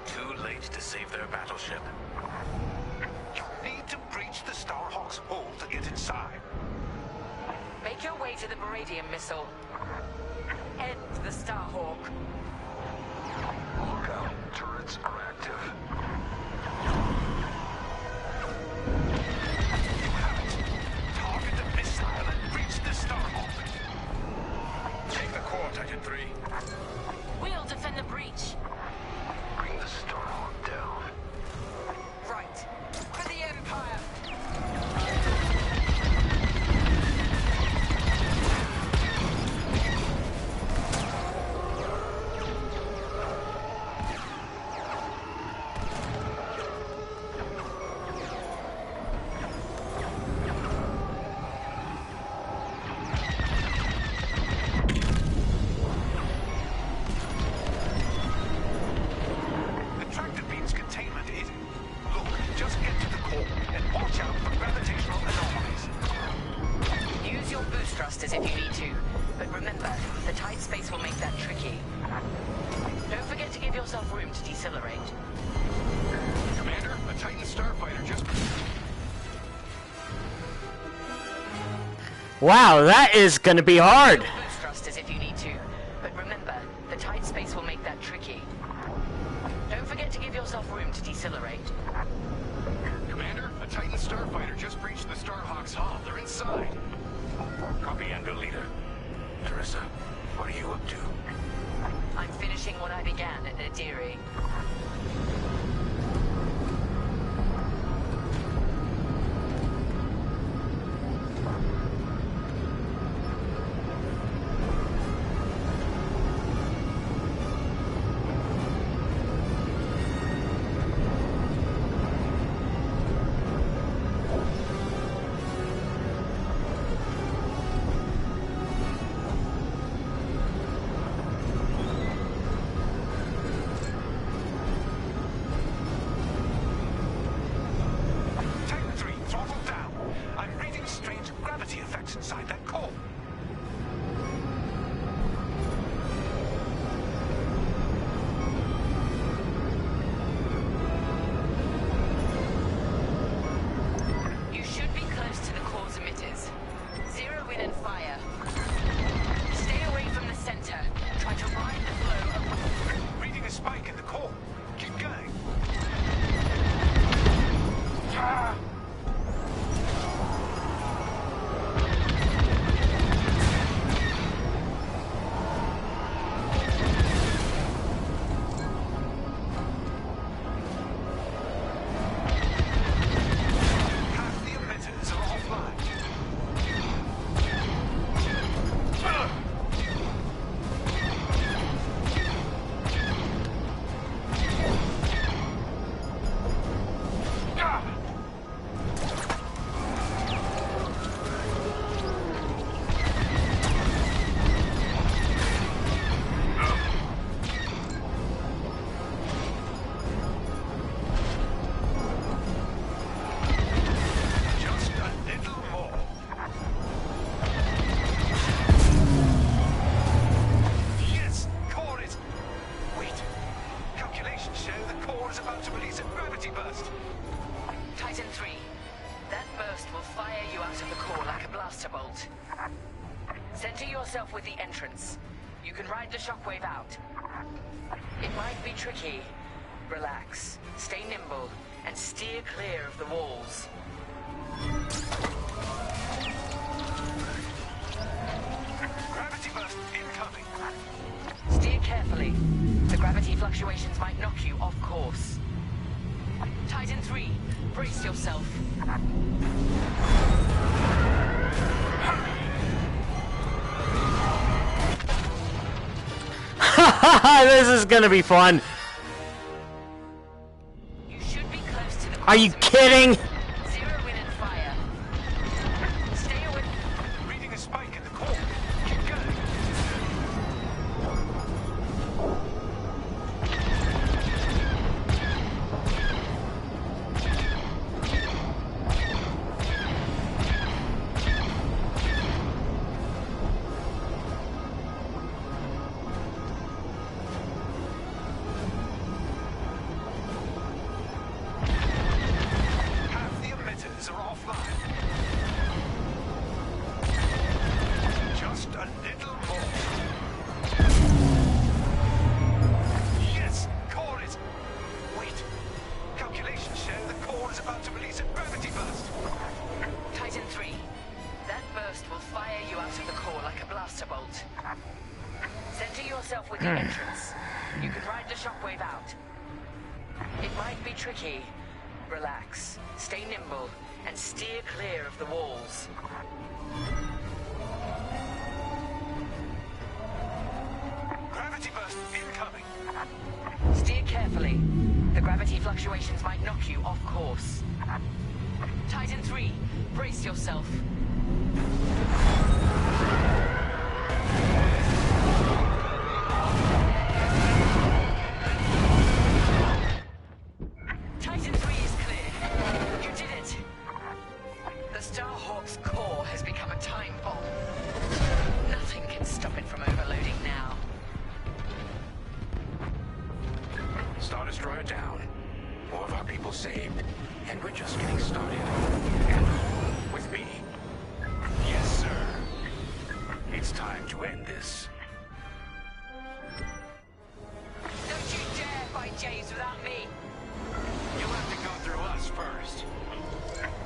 Too late to save their battleship. You need to breach the Starhawk's hull to get inside. Make your way to the Beryllium missile. End the Starhawk. Look out. Turrets are active. You have it. Target the missile and breach the Starhawk. Take the core, Titan 3. We'll defend the breach. Bring the Starhawk down. Right. For the Empire. The tractor beam's containment is... Look, just get to the core and watch out for gravitational anomalies. Use your boost thrusters if you need to. But remember, the tight space will make that tricky. Don't forget to give yourself room to decelerate. Commander, a Titan starfighter just... Wow, that is gonna be hard. Boost thrusters if you need to. But remember, the tight space will make that tricky. Don't forget to give yourself room to decelerate. Commander, a Titan starfighter just breached the Starhawk's hull. They're inside. Copy, Anvil leader. Teresa, what are you up to? I'm finishing what I began at Nadiri. core is about to release a gravity burst. Titan 3, that burst will fire you out of the core like a blaster bolt. Center yourself with the entrance. You can ride the shockwave out. It might be tricky. Relax, stay nimble, and steer clear of the walls. Gravity burst incoming. Steer carefully. The gravity fluctuations might knock you off course. Titan 3, brace yourself. This is gonna be fun. You should be close to the Are you kidding? Zero in and fire. Stay away. Reading a spike in the core. Keep going. Half the emitters are offline. Just a little more. Yes, core is... Wait. Calculations show the core is about to release a gravity burst. Titan 3, that burst will fire you out of the core like a blaster bolt. Center yourself with the entrance. You can ride the shockwave out. It might be tricky. Relax, stay nimble, and steer clear of the walls. Gravity burst incoming. Steer carefully. The gravity fluctuations might knock you off course. Titan 3, brace yourself. Titan 3 is clear. You did it. The Starhawk's core has become a time bomb. Nothing can stop it from overloading now. Star Destroyer down. More of our people saved. And we're just getting started. And with me. Yes, sir. It's time to end this. Don't you dare fight James without me. You'll have to go through us first.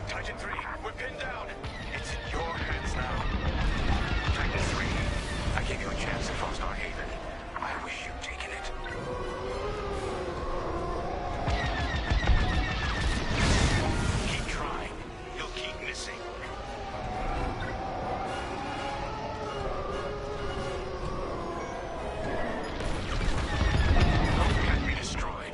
Titan 3, we're pinned down. It's in your hands now. Titan 3, I gave you a chance at Frostar Haven. I wish you'd taken it. Keep trying. You'll keep missing. Hope can't be destroyed.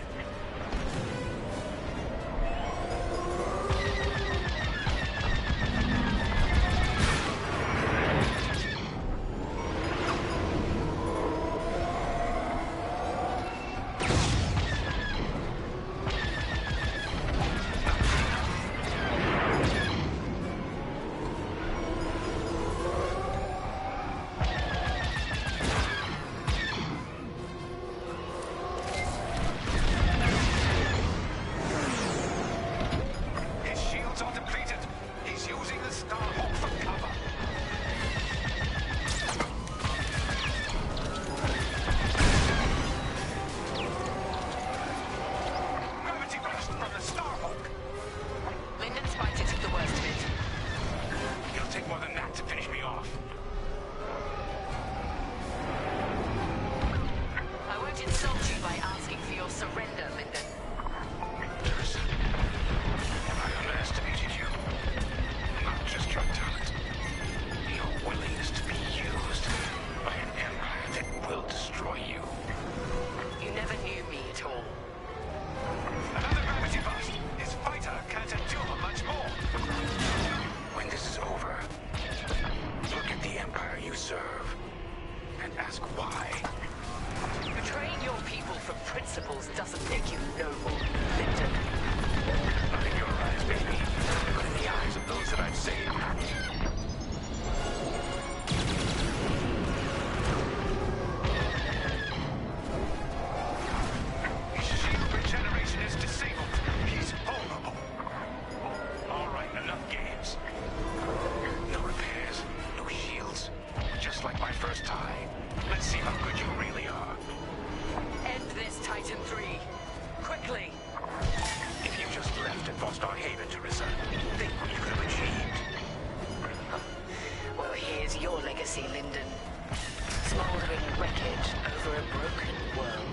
His shields are depleted. He's using the Starhawk for cover. Gravity burst from the Starhawk. Lyndon Spicer took the worst of it. It'll take more than that to finish me off. I won't insult you by asking for your surrender, Lyndon. Listen, I underestimated you. Not just your talent. Your willingness to be used by an empire that will destroy you. You never knew me at all. Another gravity burst. His fighter can't endure much more. When this is over, look at the empire you serve and ask why. Betraying your people for principles doesn't make you noble, Lyndon. Not in your eyes, baby, but in the eyes of those that I've saved. His shield regeneration is Titan 3. Quickly! If you just left at Vostar Haven, Teresa, think what you could have achieved. Well, here's your legacy, Lyndon. Smoldering wreckage over a broken world.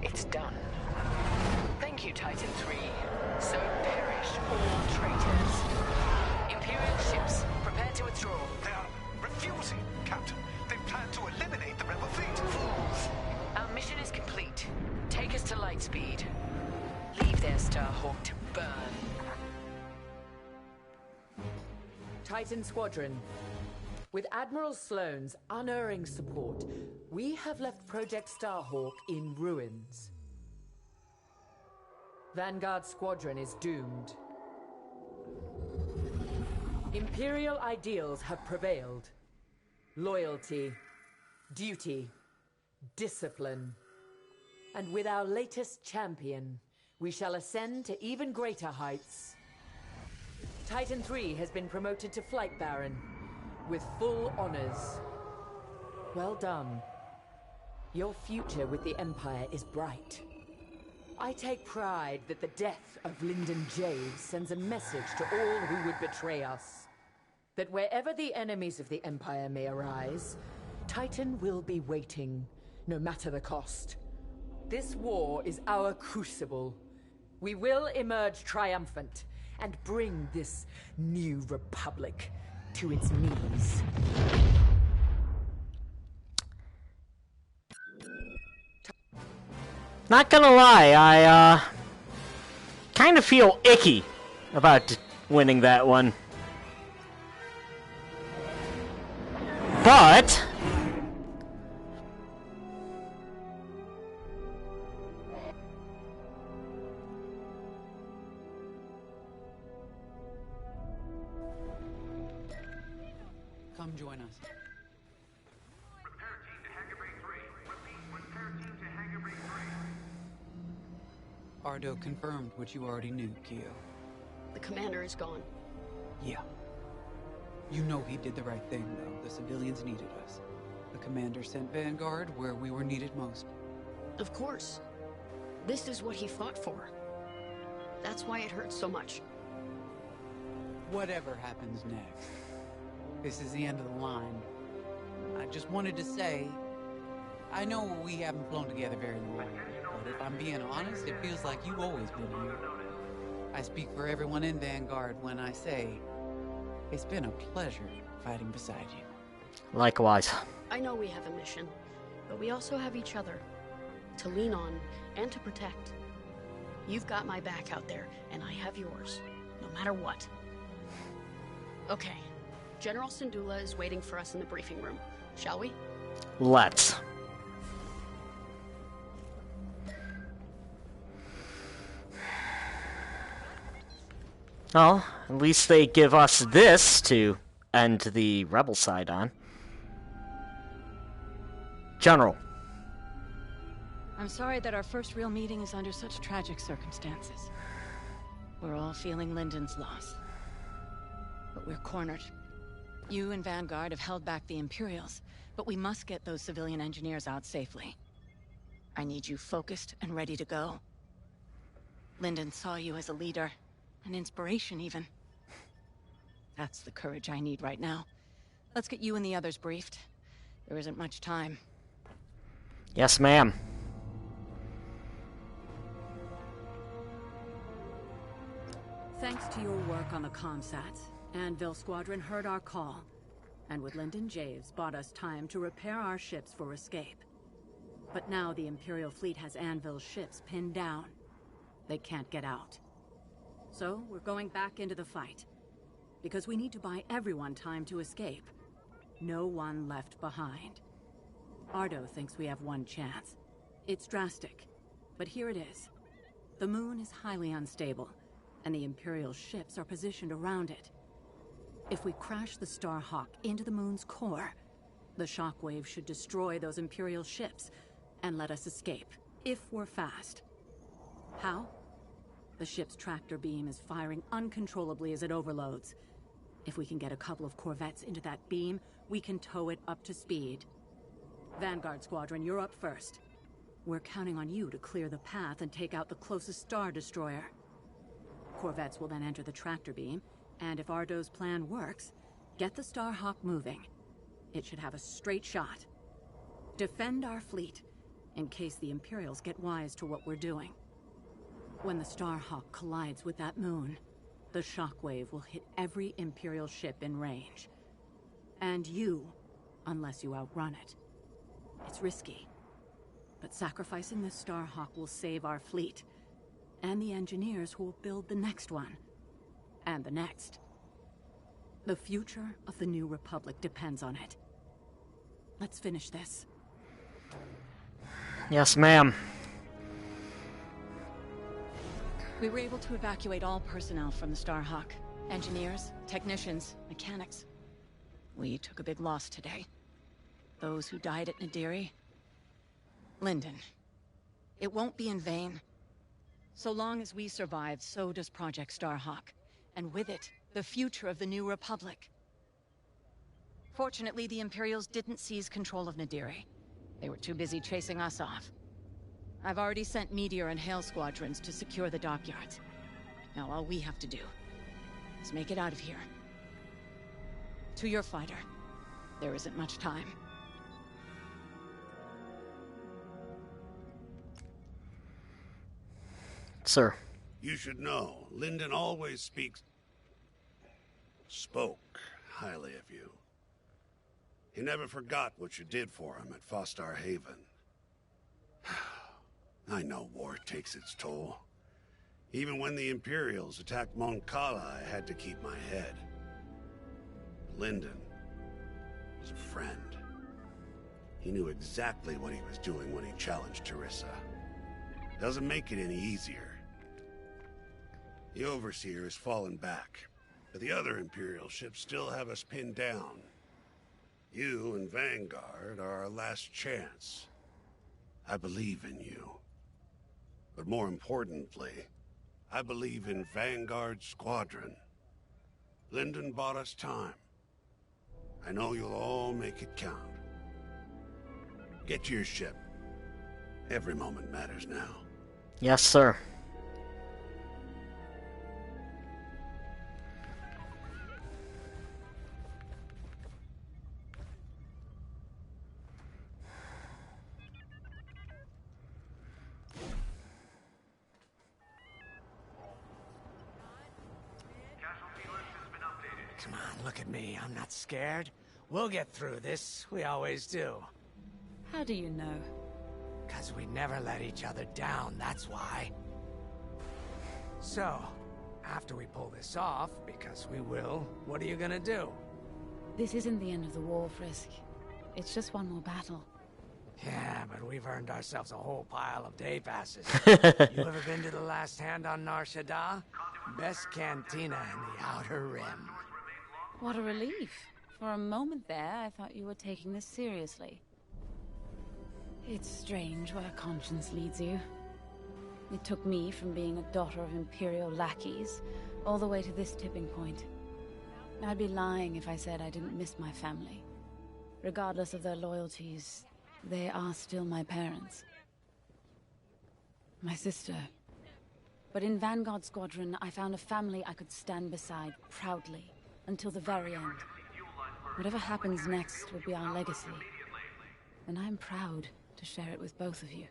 It's done. Thank you, Titan 3. So perish all traitors. Imperial ships, prepare to withdraw. They are refusing, Captain. They plan to eliminate the rebel fleet. Fools. Our mission is complete. Take us to Lightspeed. Leave their Starhawk to burn. Titan Squadron. With Admiral Sloane's unerring support, we have left Project Starhawk in ruins. Vanguard Squadron is doomed. Imperial ideals have prevailed. Loyalty, duty, discipline. And with our latest champion, we shall ascend to even greater heights. Titan 3 has been promoted to Flight Baron, with full honors. Well done. Your future with the Empire is bright. I take pride that the death of Lyndon Javes sends a message to all who would betray us. That wherever the enemies of the Empire may arise, Titan will be waiting, no matter the cost. This war is our crucible. We will emerge triumphant and bring this new republic to its knees. Not gonna lie, I kind of feel icky about winning that one. But come join us. Repair team to Hangar Bay 3. Repeat, repair team to Hangar Bay 3. Ardo confirmed what you already knew, Keo. The commander is gone. Yeah. You know he did the right thing, though. The civilians needed us. The commander sent Vanguard where we were needed most. Of course. This is what he fought for. That's why it hurts so much. Whatever happens next, this is the end of the line. I just wanted to say, I know we haven't flown together very long, but if I'm being honest, it feels like you've always been here. I speak for everyone in Vanguard when I say, it's been a pleasure fighting beside you. Likewise. I know we have a mission, but we also have each other to lean on and to protect. You've got my back out there, and I have yours, no matter what. Okay, General Syndulla is waiting for us in the briefing room. Shall we? Let's. Well, at least they give us this to end the rebel side on. General. I'm sorry that our first real meeting is under such tragic circumstances. We're all feeling Lyndon's loss. But we're cornered. You and Vanguard have held back the Imperials, but we must get those civilian engineers out safely. I need you focused and ready to go. Lyndon saw you as a leader, an inspiration even. That's the courage I need right now. Let's get you and the others briefed. There isn't much time. Yes, ma'am. Thanks to your work on the comsats, Anvil Squadron heard our call, and with Lyndon Javes bought us time to repair our ships for escape. But now the Imperial fleet has Anvil's ships pinned down. They can't get out. So we're going back into the fight, because we need to buy everyone time to escape. No one left behind. Ardo thinks we have one chance. It's drastic, but here it is. The moon is highly unstable, and the Imperial ships are positioned around it. If we crash the Starhawk into the moon's core, the shockwave should destroy those Imperial ships and let us escape, if we're fast. How? The ship's tractor beam is firing uncontrollably as it overloads. If we can get a couple of corvettes into that beam, we can tow it up to speed. Vanguard Squadron, you're up first. We're counting on you to clear the path and take out the closest Star Destroyer. Corvettes will then enter the tractor beam, and if Ardo's plan works, get the Starhawk moving. It should have a straight shot. Defend our fleet, in case the Imperials get wise to what we're doing. When the Starhawk collides with that moon, the shockwave will hit every Imperial ship in range. And you, unless you outrun it. It's risky, but sacrificing the Starhawk will save our fleet, and the engineers who will build the next one, and the next. The future of the New Republic depends on it. Let's finish this. Yes, ma'am. We were able to evacuate all personnel from the Starhawk. Engineers, technicians, mechanics. We took a big loss today. Those who died at Nadiri. Lyndon. It won't be in vain. So long as we survive, so does Project Starhawk. And with it, the future of the New Republic. Fortunately, the Imperials didn't seize control of Nadiri. They were too busy chasing us off. I've already sent Meteor and Hail Squadrons to secure the dockyards. Now all we have to do is make it out of here. To your fighter. There isn't much time. Sir. You should know, Lyndon always spoke highly of you. He never forgot what you did for him at Fostar Haven. I know war takes its toll. Even when the Imperials attacked Mon Cala, I had to keep my head. Lyndon was a friend. He knew exactly what he was doing when he challenged Teresa. Doesn't make it any easier. The Overseer has fallen back, but the other Imperial ships still have us pinned down. You and Vanguard are our last chance. I believe in you. But more importantly, I believe in Vanguard Squadron. Lyndon bought us time. I know you'll all make it count. Get to your ship. Every moment matters now. Yes, sir. Come on, look at me. I'm not scared. We'll get through this. We always do. How do you know? 'Cause we never let each other down, that's why. So, after we pull this off, because we will, what are you gonna do? This isn't the end of the war, Frisk. It's just one more battle. Yeah, but we've earned ourselves a whole pile of day passes. You ever been to the Last Hand on Nar Shaddaa? Best cantina in the Outer Rim. What a relief. For a moment there, I thought you were taking this seriously. It's strange where conscience leads you. It took me from being a daughter of Imperial lackeys all the way to this tipping point. I'd be lying if I said I didn't miss my family. Regardless of their loyalties, they are still my parents. My sister. But in Vanguard Squadron, I found a family I could stand beside proudly until the very end. Whatever happens next would be our legacy. And I'm proud to share it with both of you.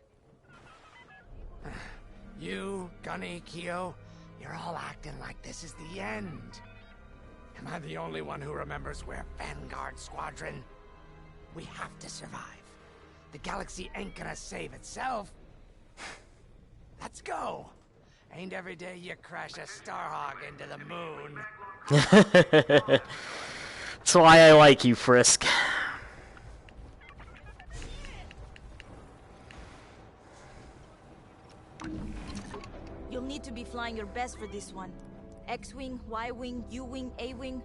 You, Gunny, Keo, you're all acting like this is the end. Am I the only one who remembers we're Vanguard Squadron? We have to survive. The galaxy ain't gonna save itself. Let's go. Ain't every day you crash a Starhawk into the moon. That's why I like you, Frisk. You'll need to be flying your best for this one. X-Wing, Y-Wing, U-Wing, A-Wing.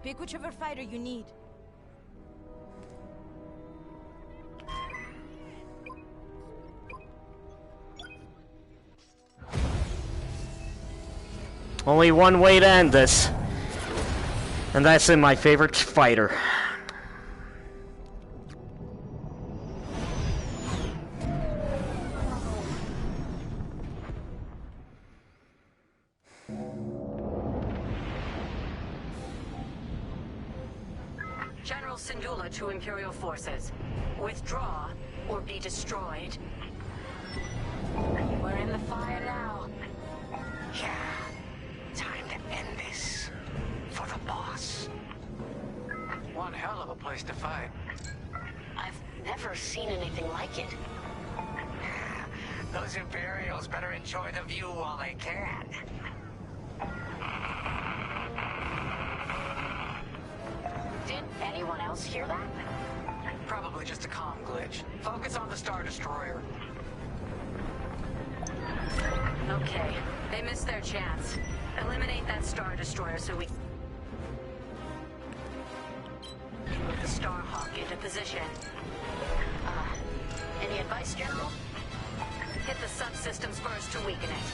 Pick whichever fighter you need. Only one way to end this. And that's in my favorite fighter. General Syndulla to Imperial forces. Withdraw or be destroyed. We're in the fire now. Yeah. Time to end this. For the boss. One hell of a place to fight. I've never seen anything like it. Those Imperials better enjoy the view while they can. Did anyone else hear that? Probably just a comm glitch. Focus on the Star Destroyer. Okay, they missed their chance. Eliminate that Star Destroyer so we move the Starhawk into position. Any advice, General? Hit the subsystems first to weaken it.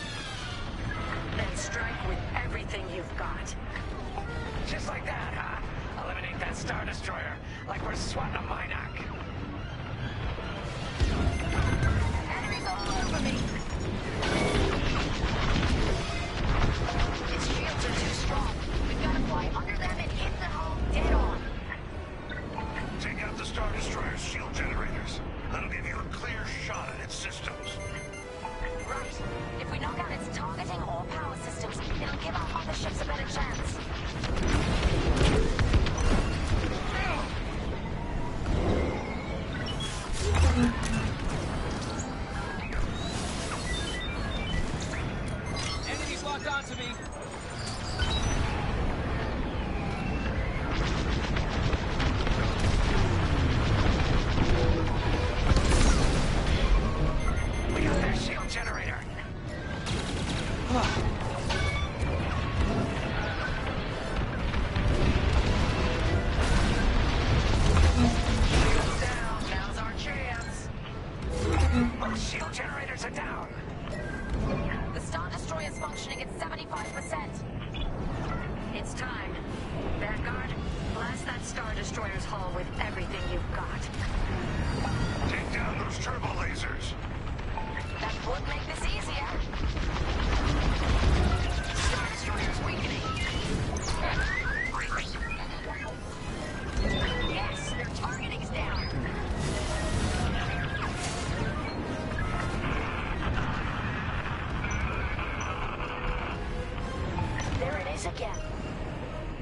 Then strike with everything you've got. Just like that, huh? Eliminate that Star Destroyer, like we're swatting a Minoc. Enemies all over me! Its shields are too strong. We've got to fly under them and hit the hull dead on. Take out the Star Destroyer's shield generators. That'll give you a clear shot at its systems. Right. If we knock out its targeting or power systems, it'll give our other ships a better chance. Enemies locked onto me. We got their shield generator. Shields down. Now's our chance. Both shield generators are down. The Star Destroyer's functioning at 75%. It's time. Vanguard, blast that Star Destroyer's hull with everything you've got. Take down those turbo lasers. That would make this easier. Star Destroyer's weakening. Yes, their targeting's down. There it is again.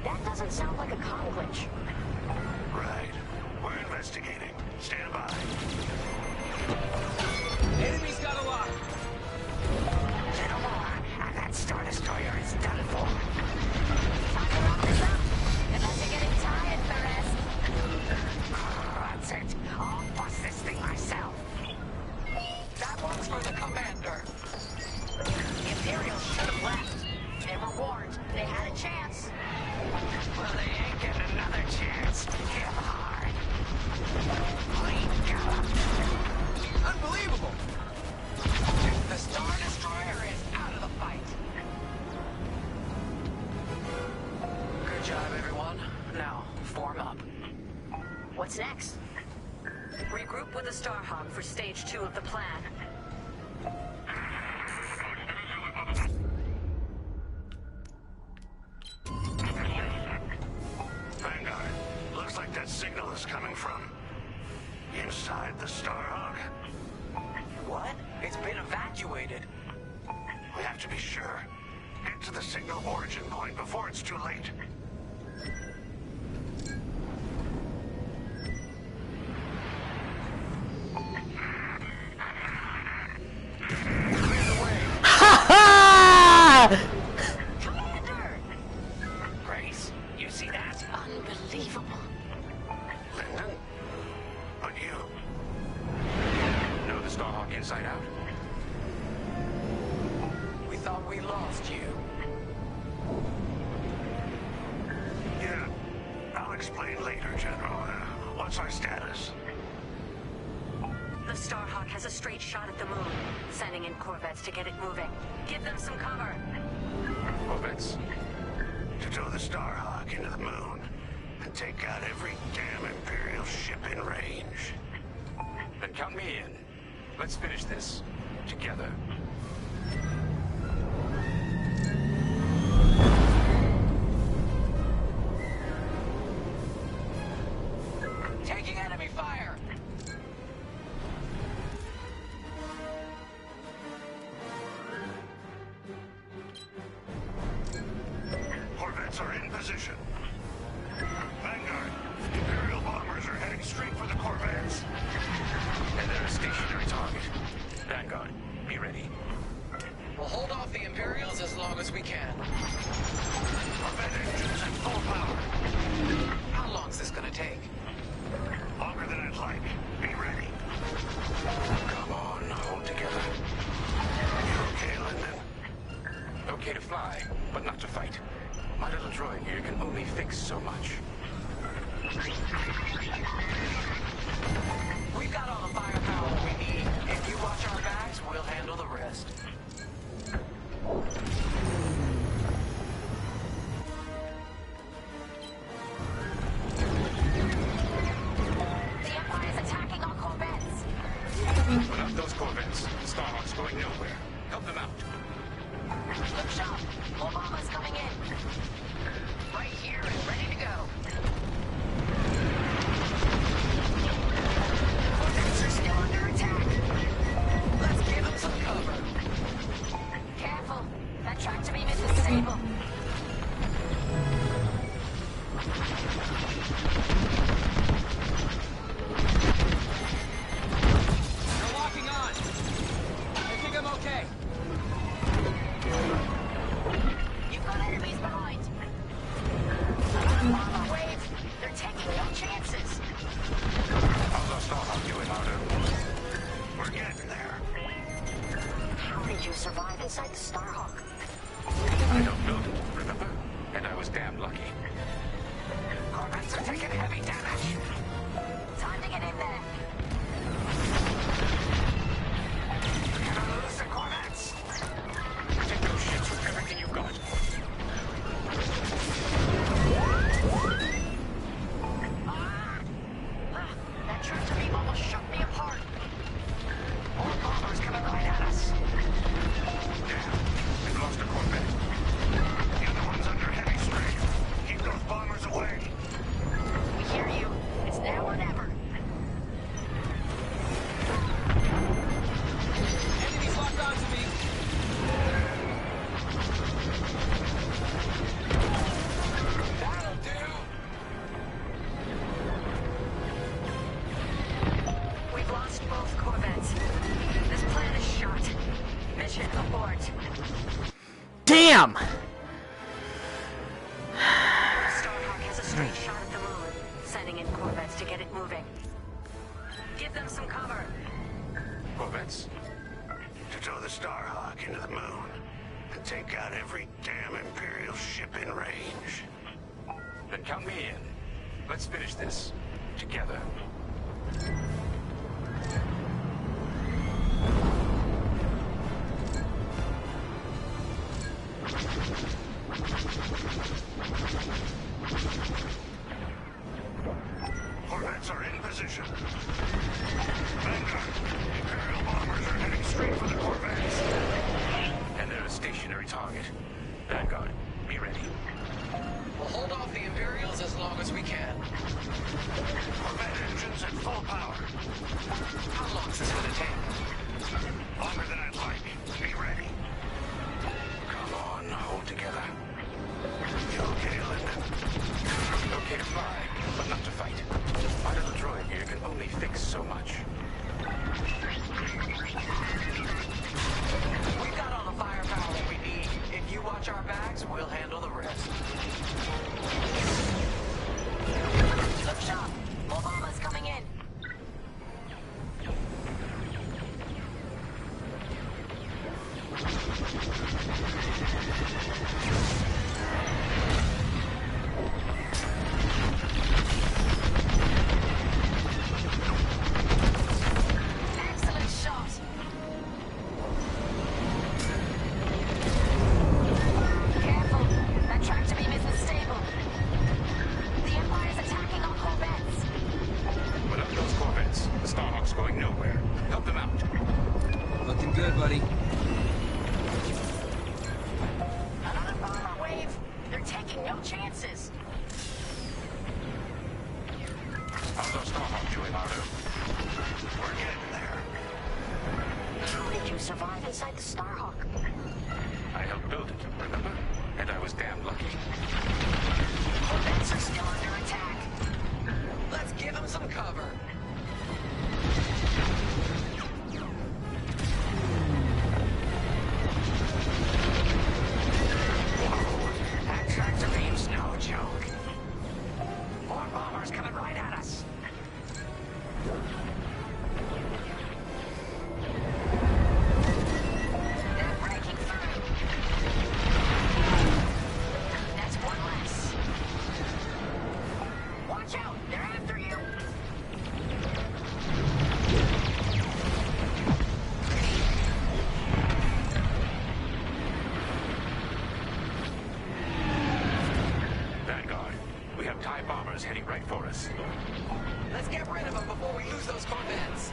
That doesn't sound like a comm glitch. Right. Starhawk for stage 2 of the plan. Vanguard, looks like that signal is coming from inside the Starhawk. What? It's been evacuated. We have to be sure. Get to the signal origin point before it's too late. Grace, you see that? Unbelievable. Lyndon? But you... Know the Starhawk inside out? We thought we lost you. Yeah, I'll explain later, General. What's our status? The Starhawk has a straight shot at the moon, sending in corvettes to get it moving. Give them some cover. Corvettes? To tow the Starhawk into the moon and take out every damn Imperial ship in range. Then count me in. Let's finish this together. Taking enemy fire! Corvettes are in position. Vanguard, Imperial bombers are heading straight for the Corvettes. And they're a stationary target. Vanguard, be ready. We'll hold off the Imperials as long as we can. Corvette engines at full power. How long's this gonna take? Longer than I'd like. Be ready. Come on, hold together. You okay, Lyndon? Okay to fly, but not to fight. My little droid here can only fix so much. We've got all the firepower we need. If you watch our backs, we'll handle the rest. The Empire is attacking our corvettes. But not those corvettes. Starhawk's going nowhere. Help them out. Look sharp. More bombers coming in. Right here and ready to go. Corvettes are still under attack. Let's give them some cover. Careful. That tractor beam is disabled. They're locking on. I think I'm okay. You've got enemies behind. Bomber wave. They're taking no chances. How's our Starhawk doing, Ardo? We're getting there. How did you survive inside the Starhawk? I don't build it, remember? And I was damn lucky. Corvettes are taking heavy damage. Time to get in there. You're gonna lose the Corvettes. Take those ships with everything you've got. That tractor beam almost shook me apart. More bombers coming right at us. Damn, we've lost a Corvette. The other one's under heavy strain. Keep those bombers away. We hear you. It's now or never. Enemies locked onto me. That'll do. We've lost both corvettes. This plan is shot. Mission abort. Damn! Starhawk has a straight shot at the moon, sending in corvettes to get it moving. Give them some cover. Corvettes? To tow the Starhawk into the moon and take out every damn Imperial ship in range. Then count me in. Let's finish this together. Corvettes are in position. Vanguard, buddy. Another bomber wave. They're taking no chances. How's our Starhawk doing, Ardo? We're getting there. How did you survive inside the Starhawk? I helped build it, remember? And I was damn lucky. Corvettes are still under attack. Let's give them some cover. That tractor beam's no joke. More bombers coming right at us. They're breaking through. That's one less. Watch out! They're after you! Vanguard, we have TIE bombers heading right for us. Let's get rid of them before we lose those Corvettes.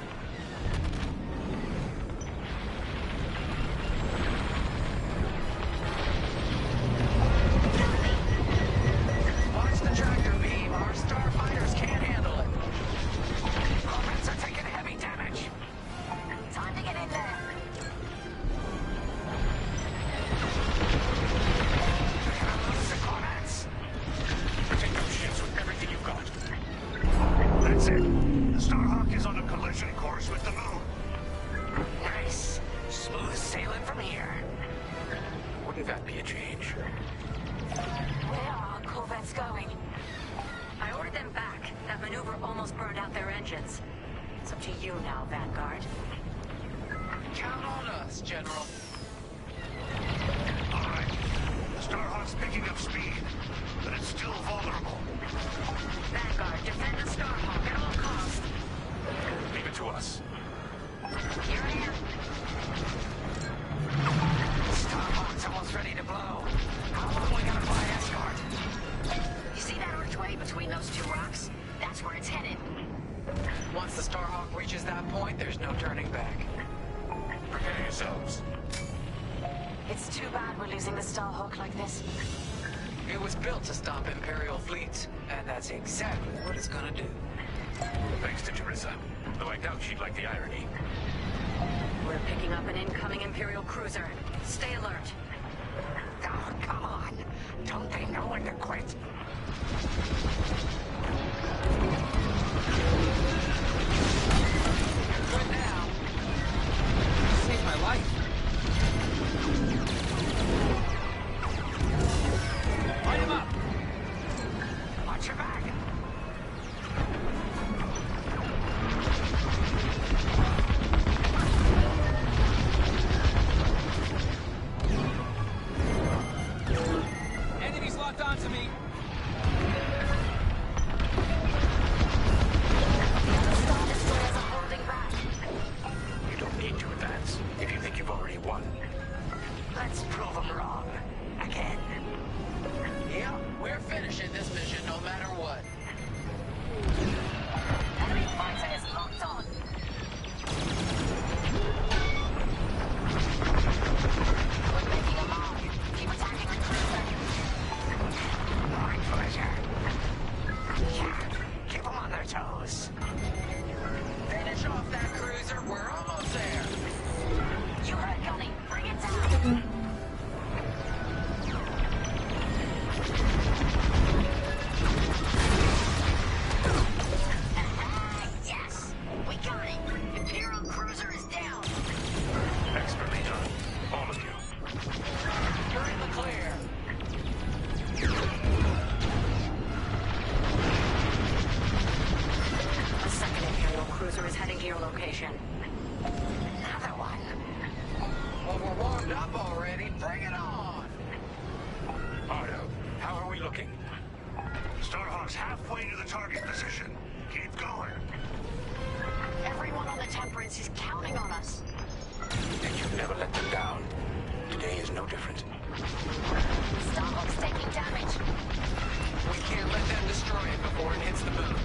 Watch the tractor beam. Our starfighters can't handle it. Corvettes are taking heavy damage. Time to get in there! They're gonna lose the Corvettes. Protect those ships with everything you've got. That's it. The Starhawk is on a collision course with the moon. Nice. Smooth sailing from here. Wouldn't that be a change? Where are our Corvettes going? I ordered them back. That maneuver almost burned out their engines. It's up to you now, Vanguard. Count on us, General. All right. The Starhawk's picking up speed, but it's still vulnerable. Vanguard, defend the Starhawk at all costs. Leave it to us. Here I am. Starhawk's almost ready to blow. How long we gotta fly escort? You see that archway between those two rocks? That's where it's headed. Once the Starhawk reaches that point, there's no turning back. Prepare yourselves. It's too bad we're losing the Starhawk like this. It was built to stop Imperial fleets, and that's exactly what it's gonna do. Thanks to Teresa. Though I doubt she'd like the irony. We're picking up an incoming Imperial cruiser. Stay alert. Oh, come on. Don't they know when to quit? Good now. Saved my life. Light him up. Watch your back. Enemies locked onto me. Star destroyers are holding back. You don't need to advance if you think you've already won. Let's prove them wrong. Again. Yeah, we're finishing this mission no matter what. Enemy fighter is locked on. We're making a mark. Keep attacking our cruiser. My pleasure. Yeah, keep them on their toes. Finish off that cruiser. We're almost there. You heard Gunny. Bring it down. Yes! We got it! Imperial cruiser is down! Expertly done. All of you. You're in the clear. A second Imperial cruiser is heading to your location. Another one. Well, we're warmed up already. Bring it on. Ardo, how are we looking? Starhawk's halfway to the target position. Keep going. Everyone on the Temperance is counting on us. And you've never let them down. Today is no different. Starhawk's taking damage. We can't let them destroy it before it hits the moon.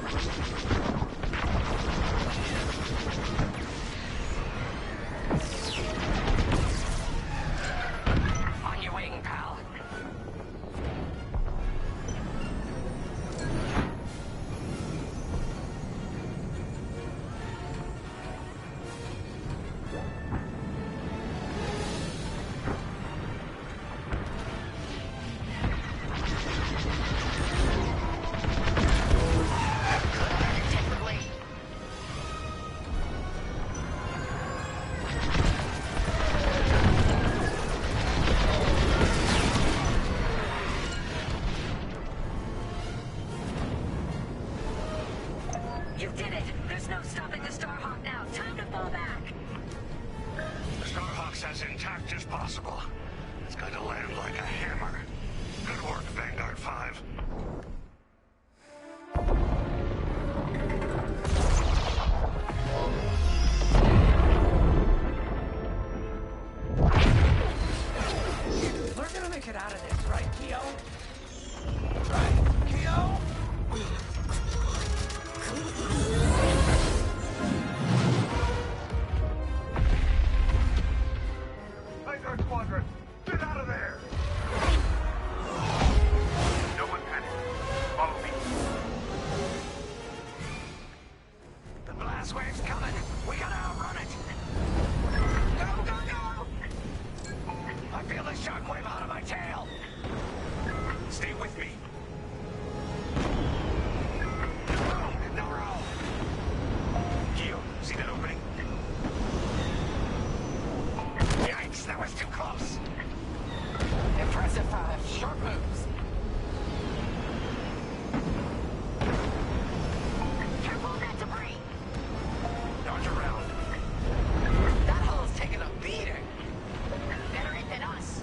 On your wing, pal. You did it! There's no stopping the Starhawk now. Time to fall back. The Starhawk's as intact as possible. It's going to land like a hammer. Good work, Vanguard 5. We're gonna make it out of this, right, Keo? Right, Keo? Vanguard Squadron, get out of there! No one panic. Follow me. The blast wave's coming. We gotta outrun it. Go, go, go! I feel the shockwave out of my tail. Stay with me. No room. Keo, see that opening? Yikes, that was too close. Impressive 5. Sharp moves. Careful of that debris. Dodge around. That hull's taking a beating. Better it than us.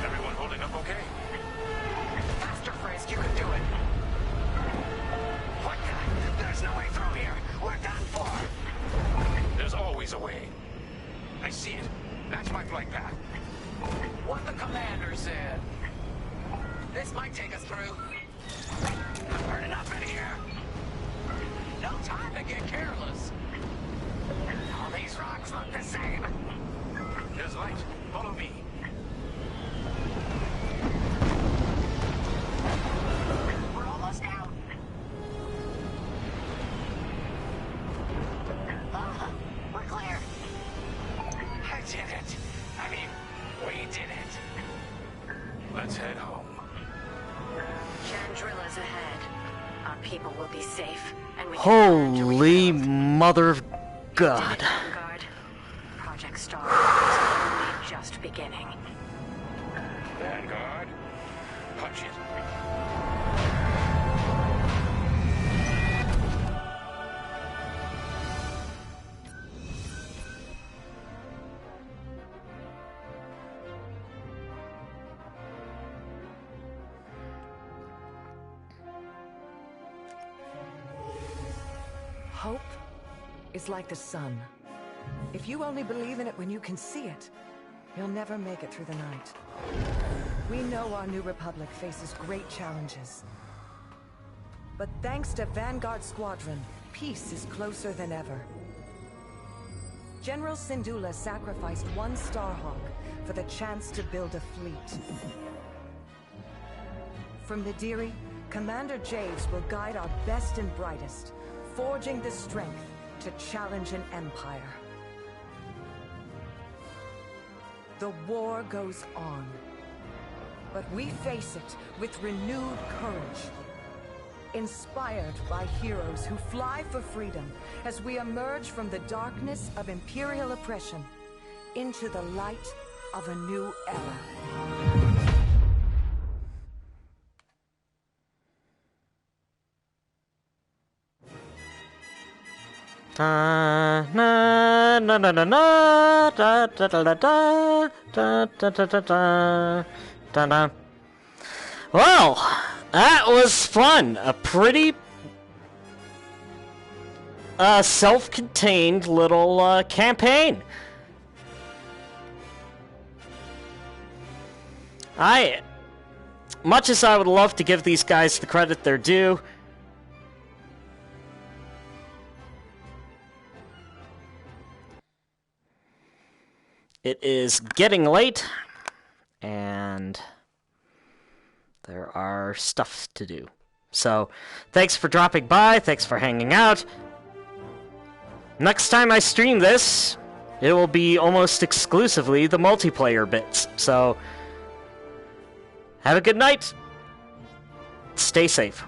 Everyone holding up okay? Faster, Frisk, you can do it. What the? There's no way through here. We're done for. There's always a way. I see it. That's my flight path. What the commander said. This might take us through. I'm burning up in here. No time to get careless. All these rocks look the same. There's light. Follow me. We're almost out. We're clear. I did it. I mean, we did it. Let's head home. Chandrilla's ahead. Our people will be safe, and we Holy mother of God. Vanguard. Project Star is only just beginning. Vanguard, punch it. Hope is like the sun. If you only believe in it when you can see it, you'll never make it through the night. We know our new republic faces great challenges. But thanks to Vanguard Squadron, peace is closer than ever. General Syndulla sacrificed one Starhawk for the chance to build a fleet. From Nadiri, Commander Javes will guide our best and brightest, forging the strength to challenge an empire. The war goes on, but we face it with renewed courage, inspired by heroes who fly for freedom as we emerge from the darkness of Imperial oppression into the light of a new era. Da na na na na na da da da da da da da da da da da da. Well, that was fun. A pretty self-contained little campaign. Much as I would love to give these guys the credit they're due, it is getting late, and there are stuff to do. So, thanks for dropping by, thanks for hanging out. Next time I stream this, it will be almost exclusively the multiplayer bits. So, have a good night. Stay safe.